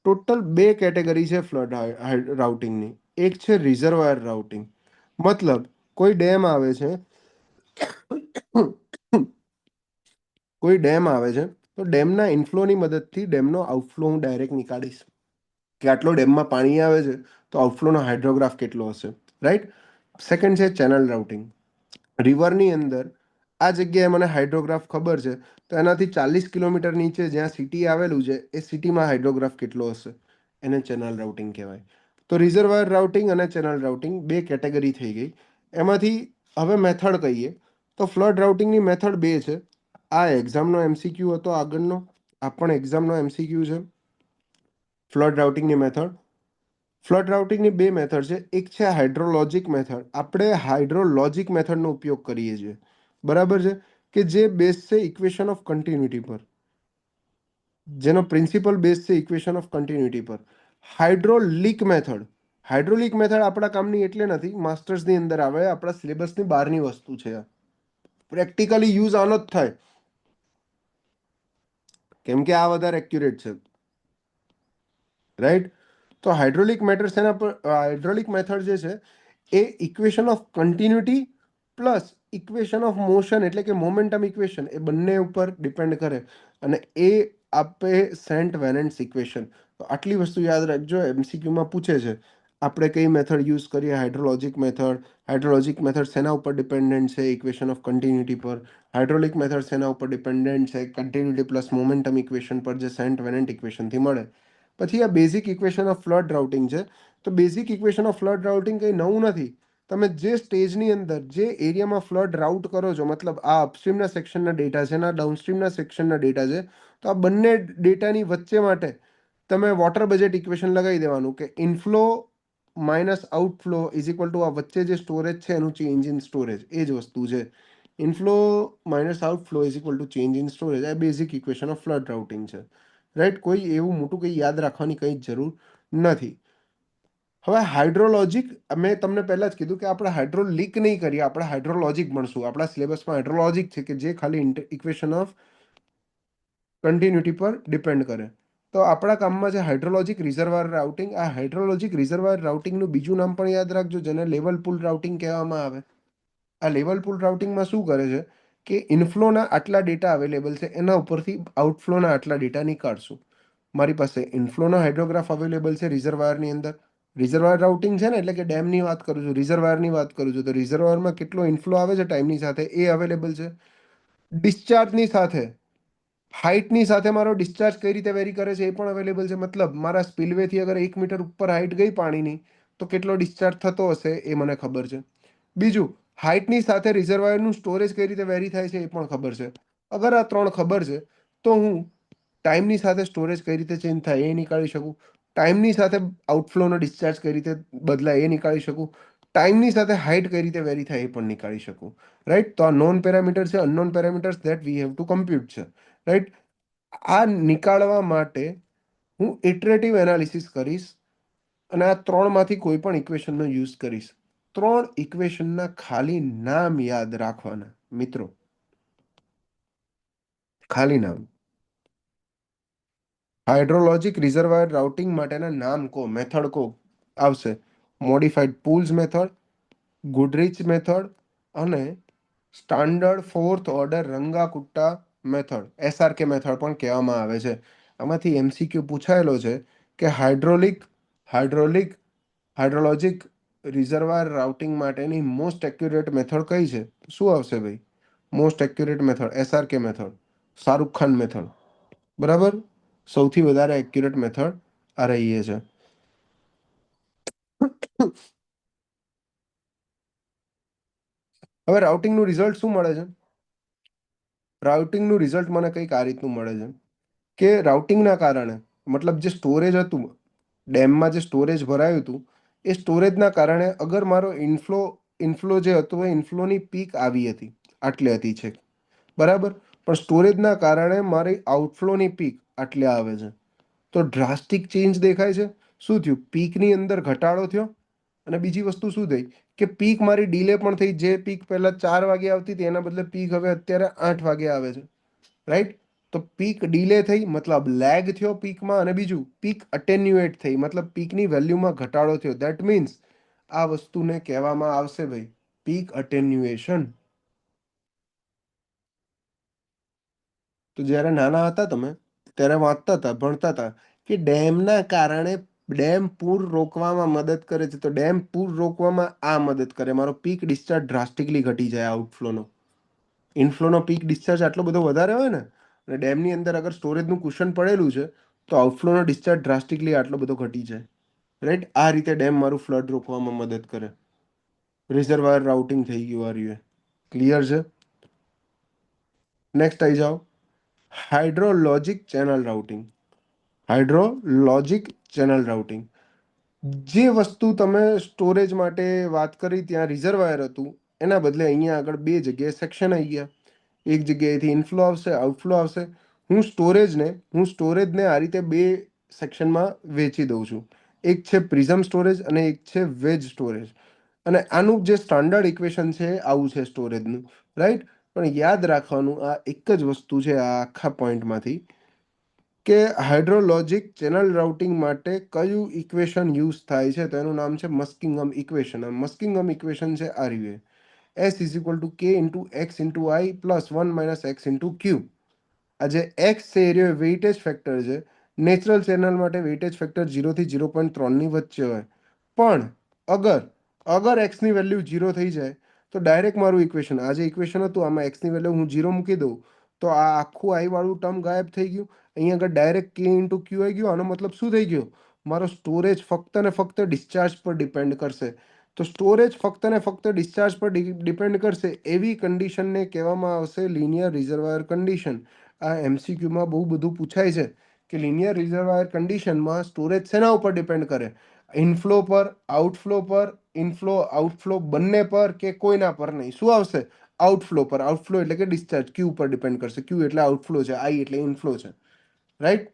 Speaker 1: ટોટલ બે કેટેગરી છે ફ્લડ રાઉટિંગની. એક છે રિઝર્વાયર રાઉટિંગ, મતલબ કોઈ ડેમ આવે છે કોઈ ડેમ આવે છે તો ડેમના ઇનફ્લોની મદદથી ડેમનો આઉટફ્લો હું ડાયરેક્ટ નીકાળીશ કે આટલો ડેમમાં પાણી આવે છે તો આઉટફ્લોનો હાઇડ્રોગ્રાફ કેટલો હશે, રાઈટ. સેકન્ડ છે ચેનલ રાઉટિંગ. રિવરની અંદર આ જગ્યાએ મને હાઇડ્રોગ્રાફ ખબર છે, તો એનાથી 40 કિલોમીટર નીચે જ્યાં સિટી આવેલું છે એ સિટીમાં હાઇડ્રોગ્રાફ કેટલો હશે, એને ચેનલ રાઉટિંગ કહેવાય. તો રિઝર્વાયર રાઉટિંગ અને ચેનલ રાઉટિંગ બે કેટેગરી થઈ ગઈ. એમાંથી હવે મેથડ કહીએ તો ફ્લડ રાઉટિંગની મેથડ બે છે. આ એક્ઝામનો એમસીક્યુ હતો આગળનો, આ પણ એક્ઝામનો એમસીક્યુ છે. ફ્લડ રાઉટિંગની મેથડ, ફ્લડ રાઉટિંગની બે મેથડ છે. એક છે હાઇડ્રોલોજિક મેથડ. આપણે હાઇડ્રોલોજિક મેથડનો ઉપયોગ કરીએ છીએ, બરાબર છે, કે જે બેઝ છે ઇક્વેશન ઓફ કન્ટિન્યુટી પર, જેનો પ્રિન્સિપલ બેઝ છે ઇક્વેશન ઓફ કન્ટિન્યુટી પર. હાઇડ્રોલિક મેથડ, હાઇડ્રોલિક મેથડ આપણા કામની એટલે નથી, માસ્ટર્સની અંદર આવે, આપણા સિલેબસની બહારની વસ્તુ છે. પ્રેક્ટિકલી યુઝ આનો જ થાય, કેમ કે આ વધારે એક્યુરેટ છે, રાઈટ. તો હાઇડ્રોલિક મેથડ છે, એના પર હાઇડ્રોલિક મેથડ જે છે એ equation of continuity plus equation of motion એટલે કે મોમેન્ટમ ઇક્વેશન, એ બંને ઉપર ડિપેન્ડ કરે અને એ આપે સેન્ટ વેનન્સ ઇક્વેશન. તો આટલી વસ્તુ યાદ રાખજો, એમસીક્યુમાં પૂછે છે આપણે કઈ મેથડ યુઝ કરીએ. હાઇડ્રોલોજિક મેથડ. હાઇડ્રોલોજિક મેથડ શેના ઉપર ડિપેન્ડન્ટ છે, ઇક્વેશન ઓફ કન્ટિન્યુટી પર. હાઇડ્રોલિક મેથડ શેના ઉપર ડિપેન્ડન્ટ છે, કન્ટિન્યુટી પ્લસ મોમેન્ટમ ઇક્વેશન પર, જે સેન્ટ વેનન્ટ ઇક્વેશનથી મળે. પછી આ basic equation of flood routing છે. તો basic equation of flood routing કંઈ નવું નથી. તમે જે સ્ટેજની અંદર જે એરિયામાં ફ્લડ રાઉટ કરો છો, મતલબ આ અપસ્ટ્રીમના સેક્શનના ડેટા છે અને આ ડાઉનસ્ટ્રીમના સેક્શનના ડેટા છે, તો આ બંને ડેટાની વચ્ચે માટે તમે વોટર બજેટ ઇક્વેશન લગાવી દેવાનું કે inflow minus outflow is equal two આ વચ્ચે જે સ્ટોરેજ છે એનું ચેન્જ ઇન સ્ટોરેજ. એ જ વસ્તુ છે. Inflow minus outflow is equal to change in storage. આ basic equation of flood routing છે, રાઈટ. કોઈ એવું મોટું કંઈ યાદ રાખવાની કંઈ જરૂર નથી. હવે હાઇડ્રોલોજિક, મેં તમને પહેલા જ કીધું કે આપણે હાઇડ્રોલિક નહીં કરીએ, આપણે હાઇડ્રોલોજિક ભણશું. આપણા સિલેબસમાં હાઇડ્રોલોજિક છે કે જે ખાલી ઇક્વેશન ઓફ કન્ટિન્યુટી પર ડિપેન્ડ કરે. તો આપણા કામમાં છે હાઇડ્રોલોજિક રિઝર્વાયર રાઉટિંગ. આ હાઇડ્રોલોજિક રિઝર્વાયર રાઉટિંગનું બીજું નામ પણ યાદ રાખજો, જેને લેવલ પુલ રાઉટિંગ કહેવામાં આવે. આ લેવલ પુલ રાઉટિંગમાં શું કરે છે કે ઇનફ્લોના આટલા ડેટા અવેલેબલ છે, એના ઉપરથી આઉટફ્લોના આટલા ડેટા નીકાળશું. મારી પાસે ઇનફ્લોના હાઇડ્રોગ્રાફ અવેલેબલ છે રિઝર્વાયરની અંદર. રિઝર્વાયર રાઉટિંગ છે ને, એટલે કે ડેમની વાત કરું છું, રિઝર્વાયરની વાત કરું છું, તો રિઝર્વાયરમાં કેટલો ઇનફ્લો આવે છે ટાઈમની સાથે એ અવેલેબલ છે. ડિસ્ચાર્જની સાથે, હાઇટની સાથે મારો ડિસ્ચાર્જ કઈ રીતે વેરી કરે છે એ પણ અવેલેબલ છે. મતલબ મારા સ્પિલવેથી અગર 1 મીટર ઉપર હાઇટ ગઈ પાણીની, તો કેટલો ડિસ્ચાર્જ થતો હશે એ મને ખબર છે. બીજું, હાઇટની સાથે રિઝર્વાયરનું સ્ટોરેજ કઈ રીતે વેરી થાય છે એ પણ ખબર છે. અગર આ ત્રણ ખબર છે તો હું ટાઈમની સાથે સ્ટોરેજ કઈ રીતે ચેન્જ થાય એ નીકાળી શકું, ટાઈમની સાથે આઉટફ્લોનો ડિસ્ચાર્જ કઈ રીતે બદલાય એ નીકાળી શકું, ટાઈમની સાથે હાઇટ કઈ રીતે વેરી થાય એ પણ નીકાળી શકું, રાઈટ. તો આ નોન પેરામીટર છે, unknown parameters that we have to compute છે, રાઈટ. આ નીકાળવા માટે હું ઇટરેટિવ એનાલિસિસ કરીશ અને આ ત્રણમાંથી કોઈ પણ ઇક્વેશનનો યુઝ કરીશ. ત્રણ ઇક્વેશનના ખાલી નામ યાદ રાખવાના મિત્રો, ખાલી નામ. હાઇડ્રોલોજિક રિઝર્વાયર રાઉટિંગ માટેના નામ કહો, મેથડ કહો, આવશે modified Puls method, Goodrich method અને standard fourth order Runge Kutta method, SRK method પણ કહેવામાં આવે છે. આમાંથી એમસીક્યુ પૂછાયેલો છે કે હાઇડ્રોલિક હાઇડ્રોલોજિક રિઝર્વાયર રાઉટિંગ માટેની મોસ્ટ એક્યુરેટ મેથડ કઈ છે? શું આવશે ભાઈ? Most accurate method SRK method, Shahrukh Khan method, બરાબર. સૌથી વધારે એક્યુરેટ મેથડ આ રહી છે. હવે રાઉટિંગનું રિઝલ્ટ શું મળે છે? રાઉટિંગનું રિઝલ્ટ મને કંઈક આ રીતનું મળે છે કે રાઉટિંગના કારણે, મતલબ જે સ્ટોરેજ હતું ડેમમાં, જે સ્ટોરેજ ભરાયું હતું એ સ્ટોરેજના કારણે અગર મારો ઇનફ્લો જે હતો એ ઇનફ્લોની પીક આવી હતી, આટલે હતી છે, બરાબર. પણ સ્ટોરેજના કારણે મારી આઉટફ્લોની પીક આટલે આવે છે. તો ડ્રાસ્ટિક ચેન્જ દેખાય છે. શું થયું? પીકની અંદર ઘટાડો થયો, અને બીજી વસ્તુ શું થઈ કે પીક મારી ડીલે પણ થઈ. જે પીક પહેલા 4 વાગે આવતી હતી એના બદલે પીક હવે અત્યારે 8 વાગે આવે છે, રાઈટ? તો પીક ડીલે થઈ મતલબ લેગ થયો પીકમાં, અને બીજું પીક અટેન્યુએટ થઈ મતલબ પીકની વેલ્યુમાં ઘટાડો થયો. ધેટ મીન્સ આ વસ્તુને કહેવામાં આવશે ભાઈ પીક અટેન્યુએશન. તો જ્યારે નાના હતા તમે ત્યારે વાંચતા હતા, ભણતા હતા કે ડેમના કારણે ડેમ પૂર રોકવામાં મદદ કરે છે. તો ડેમ પૂર રોકવામાં આ મદદ કરે, મારો પીક ડિસ્ચાર્જ ડ્રાસ્ટિકલી ઘટી જાય આઉટફ્લોનો. ઇનફ્લોનો પીક ડિસ્ચાર્જ આટલો બધો વધારે હોય ને, અને ડેમની અંદર અગર સ્ટોરેજનું કુશન પડેલું છે તો આઉટફ્લોનો ડિસ્ચાર્જ ડ્રાસ્ટિકલી આટલો બધો ઘટી જાય, રાઈટ? આ રીતે ડેમ મારું ફ્લડ રોકવામાં મદદ કરે. રિઝર્વાયર રાઉટિંગ થઈ ગયું આ રહ્યું. ક્લિયર છે? નેક્સ્ટ આવી જાઓ, હાઇડ્રોલોજિક ચેનલ રાઉટિંગ. હાઇડ્રોલોજિક ચેનલ રાઉટિંગ, જે વસ્તુ તમે સ્ટોરેજ માટે વાત કરી ત્યાં રિઝર્વાયર હતું, એના બદલે અહીંયા આગળ બે જગ્યાએ સેક્શન આવી ગયા. એક જગ્યાએથી ઇનફ્લો આવશે, આઉટફ્લો આવશે. હું સ્ટોરેજને આ રીતે બે સેક્શનમાં વેચી દઉં છું. એક છે પ્રિઝમ સ્ટોરેજ અને એક છે વેજ સ્ટોરેજ. અને આનું જે સ્ટાન્ડર્ડ ઇક્વેશન છે આવું છે સ્ટોરેજનું, રાઈટ? પણ યાદ રાખવાનું આ એક જ વસ્તુ છે આ આખા પોઈન્ટમાંથી, કે હાઇડ્રોલોજિક ચેનલ રાઉટિંગ માટે કયું ઇક્વેશન યુઝ થાય છે, તો એનું નામ છે મસ્કિંગમ ઇક્વેશન. મસ્કિંગમ ઇક્વેશન છે આ રીતે: S is equal to K into X into I plus 1 minus X into Q. આ જે એક્સ છે એ વેઇટેજ ફેક્ટર છે. નેચરલ ચેનલ માટે વેઇટેજ ફેક્ટર 0 થી 0.3ની વચ્ચે હોય. પણ અગર અગર એક્સની વેલ્યુ 0 થઈ જાય તો ડાયરેક્ટ મારું ઇક્વેશન, આ જે ઇક્વેશન હતું આમાં એક્સની વેલ્યુ હું 0 મૂકી દઉં તો આ આખું આઈ વાળું ટર્મ ગાયબ થઈ ગયું. અહીંયા આગળ ડાયરેક્ટ કે ઇન્ટુ ક્યુ આવી ગયું. આનો મતલબ શું થઈ ગયો? મારો સ્ટોરેજ ફક્ત ને ફક્ત ડિસ્ચાર્જ પર ડિપેન્ડ કરશે. તો સ્ટોરેજ ફક્ત ને ફક્ત ડિસ્ચાર્જ પર ડિપેન્ડ કરશે એવી કન્ડિશનને કહેવામાં આવશે લિનિયર રિઝર્વાયર કન્ડિશન. આ એમસીક્યુમાં બહુ બધું પૂછાય છે કે લિનિયર રિઝર્વાયર કન્ડિશનમાં સ્ટોરેજ શેના ઉપર ડિપેન્ડ કરે? ઇનફ્લો પર, આઉટફ્લો પર, ઇનફ્લો આઉટફ્લો બંને પર, કે કોઈના પર નહીં? શું આવશે? આઉટફ્લો પર. આઉટફ્લો એટલે કે ડિસ્ચાર્જ. ક્યુ ઉપર ડિપેન્ડ કરશે. ક્યુ એટલે આઉટફ્લો છે, આઈ એટલે ઇનફ્લો છે, રાઈટ?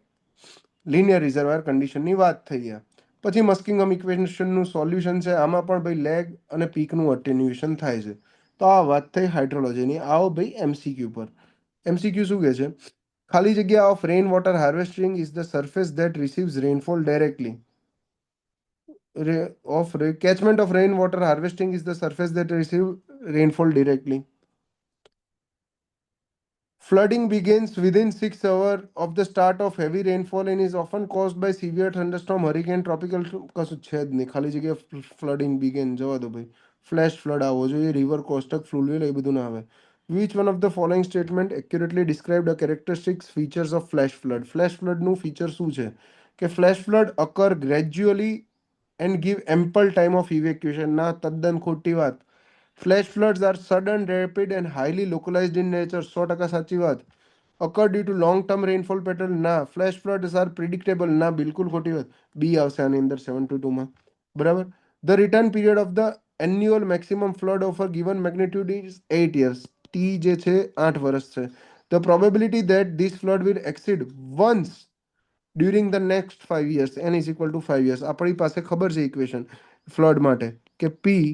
Speaker 1: લિનિયર રિઝર્વાયર કન્ડિશનની વાત થઈ. પછી મસ્કિંગમ ઇક્વેશનનું સોલ્યુશન છે. આમાં પણ ભાઈ લેગ અને પીકનું અટેન્યુએશન થાય છે. તો આ વાત થઈ હાઇડ્રોલોજીની. આવો ભાઈ એમસીક્યુ પર. એમસીક્યુ શું કહે છે? ખાલી જગ્યા of rainwater harvesting is the surface that receives rainfall directly. Catchment of rainwater harvesting is the surface that receive rainfall directly. Flooding begins within 6 hours of the start of heavy rainfall and is often caused by severe thunderstorm, hurricane, tropical કશું છે જ નહીં. ખાલી જગ્યાએ flooding begin જવા દો ભાઈ. ફ્લેશ ફ્લડ આવવો જોઈએ, રિવર કોસ્ટક ફ્લુવિયલ એ બધું ના આવે. Which one of the following statement accurately described the characteristics features of flash flood? Flash ફ્લડનું ફીચર શું છે? કે flash flood occur gradually and give ample time of evacuation. ના, તદ્દન ખોટી વાત. Flash floods are sudden, rapid and highly localized in nature. 100% સાચી વાત. occur due to long term rainfall pattern. ના. Flash floods are predictable. ના, બિલકુલ ખોટી વાત. બી આવશે આની અંદર 72 માં. બરાબર. The return period of the annual maximum flood of a given magnitude is 8 years. T જે છે 8 વર્ષ છે. The probability that this flood will exceed once during the next 5 years, n is equal two 5 years. આપણી પાસે ખબર છે ઇક્વેશન ફ્લડ માટે કે P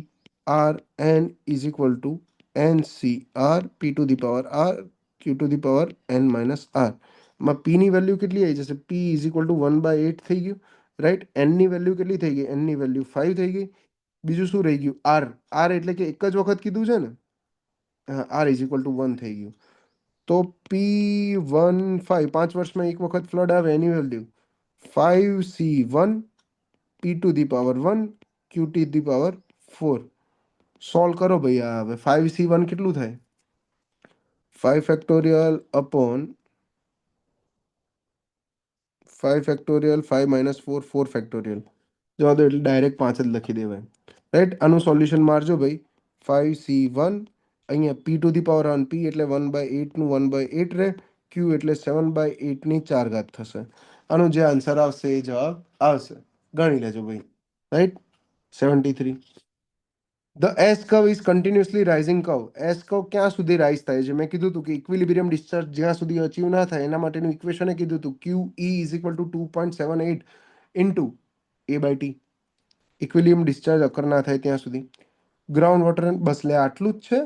Speaker 1: R N is equal to N C R P to the power R Q to the power N minus R. માં પી ની વેલ્યુ કેટલી આવી જશે? પી ઇઝ ઇક્વલ ટુ 1/8 થઈ ગયું, રાઈટ? એન ની વેલ્યુ કેટલી થઈ ગઈ? એન ની વેલ્યુ 5 થઈ ગઈ. બીજું શું રહી ગયું? આર. આર એટલે કે એક જ વખત કીધું છે ને? હા, આર ઇઝ ઇક્વલ ટુ 1 થઈ ગયું. તો P15 5 વર્ષમાં એક વખત ફ્લડ આવે એની value 5C1 P to the power 1 Q to the power 4. Solve કરો ભાઈ. આ હવે 5C1 કેટલું થાય? 5 factorial upon 5 factorial 5 minus 4 4 factorial. જવા દો, એટલે ડાયરેક્ટ 5 જ લખી દેવાય, રાઈટ? આનું સોલ્યુશન મારજો ભાઈ. 5C1 અહીંયા પી ટુ ધી પાવર 1, પી એટલે 1/8 નું 1/8 રહે, ક્યુ એટલે 7/8ની 4 ઘાત થશે. આનો જે આન્સર આવશે એ જવાબ આવશે. ગણી લેજો ભાઈ, right? 73. The S curve is continuously rising curve. S curve ક્યાં સુધી રાઇઝ થાય છે? મેં કીધું હતું કે ઇક્વિલિબ્રિયમ ડિસ્ચાર્જ જ્યાં સુધી અચીવ ના થાય એના માટેનું ઇક્વેશન કીધું હતું. Q E is equal to 2.78 into A by T. Equilibrium discharge occur ના થાય ત્યાં સુધી. ગ્રાઉન્ડ વોટર બસ લે આટલું જ છે.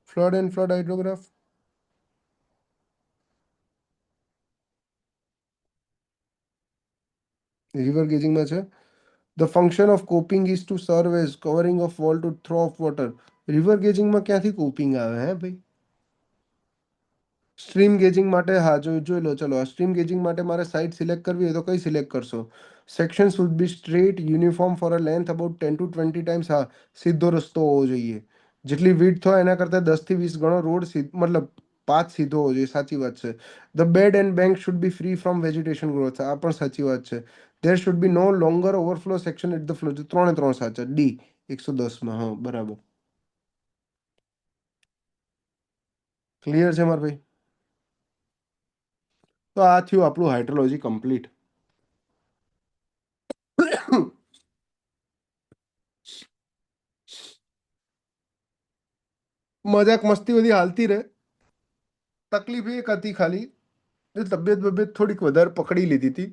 Speaker 1: Flood and flood hydrograph river ગેજિંગમાં છે. The function of coping is to serve as covering of wall to throw of water. River ગેજિંગમાં ક્યાંથી કોપિંગ આવે હે ભાઈ? સ્ટ્રીમ ગેજિંગ માટે હા જોઈ લો. ચલો સ્ટ્રીમ ગેજિંગ માટે મારે સાઇટ સિલેક્ટ કરવી હોય તો કઈ સિલેક્ટ કરશો? Section should be straight uniform for a length about 10 to 20 times. હા, સીધો રસ્તો હોવો જોઈએ. જેટલી વિડ્થ હોય એના કરતાં 10 થી 20 ગણો રોડ મતલબ પાથ સીધો હોવો જોઈએ. સાચી વાત છે. The bed and bank should be free from vegetation growth. આ પણ સાચી વાત છે. There should be no longer overflow section at the flow. ત્રણે ત્રણ સાચા. ડી 110માં. હા બરાબર. ક્લિયર છે મારા ભાઈ? તો આ થયું આપણું હાઇડ્રોલોજી કમ્પ્લીટ. મજાક મસ્તી બધી હાલતી રહે. તકલીફ એક હતી ખાલી, જે તબિયત થોડીક વધારે પકડી લીધી હતી.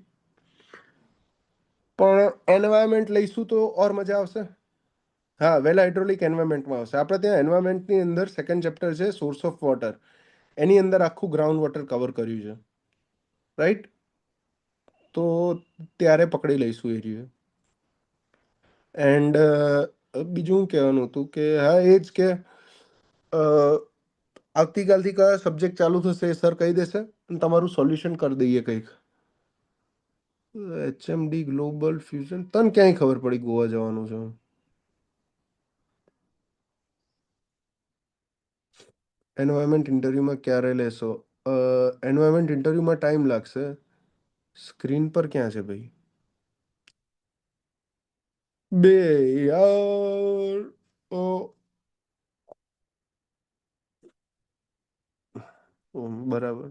Speaker 1: પણ એન્વાયરમેન્ટ લઈશું તો ઓર મજા આવશે. હા, વેલ હાઇડ્રોલિક એન્વાયરમેન્ટમાં આવશે. આપણે ત્યાં એન્વાયરમેન્ટની અંદર સેકન્ડ ચેપ્ટર છે સોર્સ ઓફ વોટર. એની અંદર આખું ગ્રાઉન્ડ વોટર કવર કર્યું છે. રાઈટ? તો ત્યારે પકડી લઈશું એ રહ્યું. એન્ડ બીજું શું કહેવાનું હતું કે હા એ જ કે આવતીકાલથી કયા સબ્જેક્ટ ચાલુ થશે એ સર કહી દેશે અને તમારું સોલ્યુશન કરી દઈએ કંઈક. HMD global fusion. તને ક્યાંય ખબર પડી ગોવા જવાનું છે? એન્વાયરમેન્ટ ઇન્ટરવ્યુમાં ક્યારે લેશો? એન્વાયરમેન્ટ ઇન્ટરવ્યુમાં ટાઈમ લાગશે. સ્ક્રીન પર ક્યાં છે ભાઈ? બે યાર. ઓ બરાબર.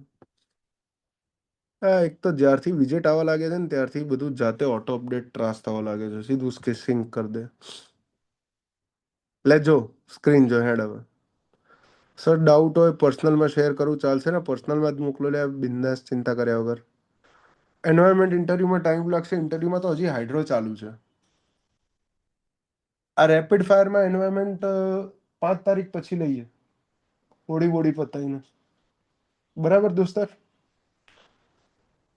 Speaker 1: હા, એક તો જ્યારથી વિજેટ આવવા લાગે છે ને ત્યારથી બધું જાતે ઓટો અપડેટ ટ્રાસ થવા લાગે છે. સીધું સિંક કરી દે. લે જો સ્ક્રીન જો હેડ હવે. સર ડાઉટ હોય પર્સનલમાં શેર કરું ચાલશે ને? પર્સનલમાં જ મોકલો લે, બિંદાસ, ચિંતા કર્યા વગર. એન્વાયરમેન્ટ ઇન્ટરવ્યુમાં ટાઈમ લાગશે. ઇન્ટરવ્યુમાં તો હજી હાઇડ્રો ચાલુ છે. આ રેપિડ ફાયરમાં એન્વાયરમેન્ટ 5 તારીખ પછી લઈએ. બોડી પતાવીને. બરાબર દોસ્તાર?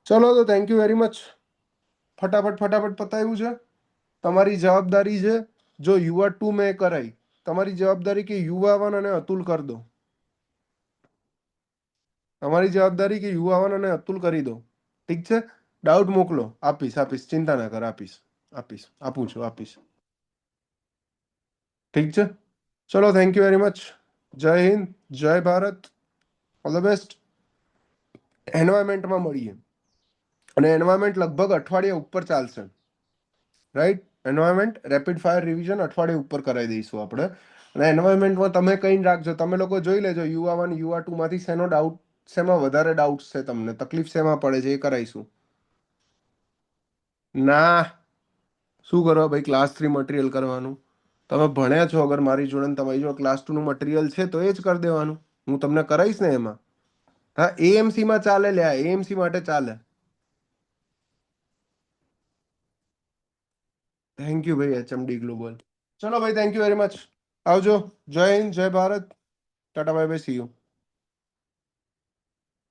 Speaker 1: ચલો તો થેન્ક યુ વેરી મચ. ફટાફટ પતાવ્યું છે. તમારી જવાબદારી છે. જો UR2 મેં કરાઈ, તમારી જવાબદારી કે યુવા1 અને અતુલ કરી દો. તમારી જવાબદારી કે યુવા1 અને અતુલ કરી દો. ઠીક છે? ડાઉટ મોકલો. આપીશ. ચિંતા ના કર. આપું છું. ઠીક છે? ચલો thank you very much. Jai Hind, Jai Bharat. All the best. એન્વાયરમેન્ટમાં મળીએ. અને એન્વાયરમેન્ટ લગભગ અઠવાડિયા ઉપર ચાલશે. Right? Environment rapid fire revision અઠવાડિયે ઉપર કરાવી દઈશું આપણે. અને એન્વાયરમેન્ટમાં તમે કઈ રાખજો. તમે લોકો જોઈ લેજો યુવા1 યુવા2 માંથી શેનો ડાઉટ, શેમાં વધારે ડાઉટ છે, તમને તકલીફ શેમાં પડે છે એ કરાવીશું. ના, શું કરવા ભાઈ? ક્લાસ 3 મટીરિયલ કરવાનું. તમે ભણ્યા છો અગર મારી જોડે તમારી જોડે ક્લાસ 2નું મટીરિયલ છે તો એ જ કરી દેવાનું. હું તમને કરાવીશ ને એમાં. હા, AMCમાં ચાલે લ્યા. AMC માટે ચાલે. થેન્ક યુ ભાઈ HMD ગ્લોબલ. ચલો ભાઈ, થેન્ક યુ વેરી મચ. આવજો. જય Hind, Jai Bharat. Tata bye bye, C you.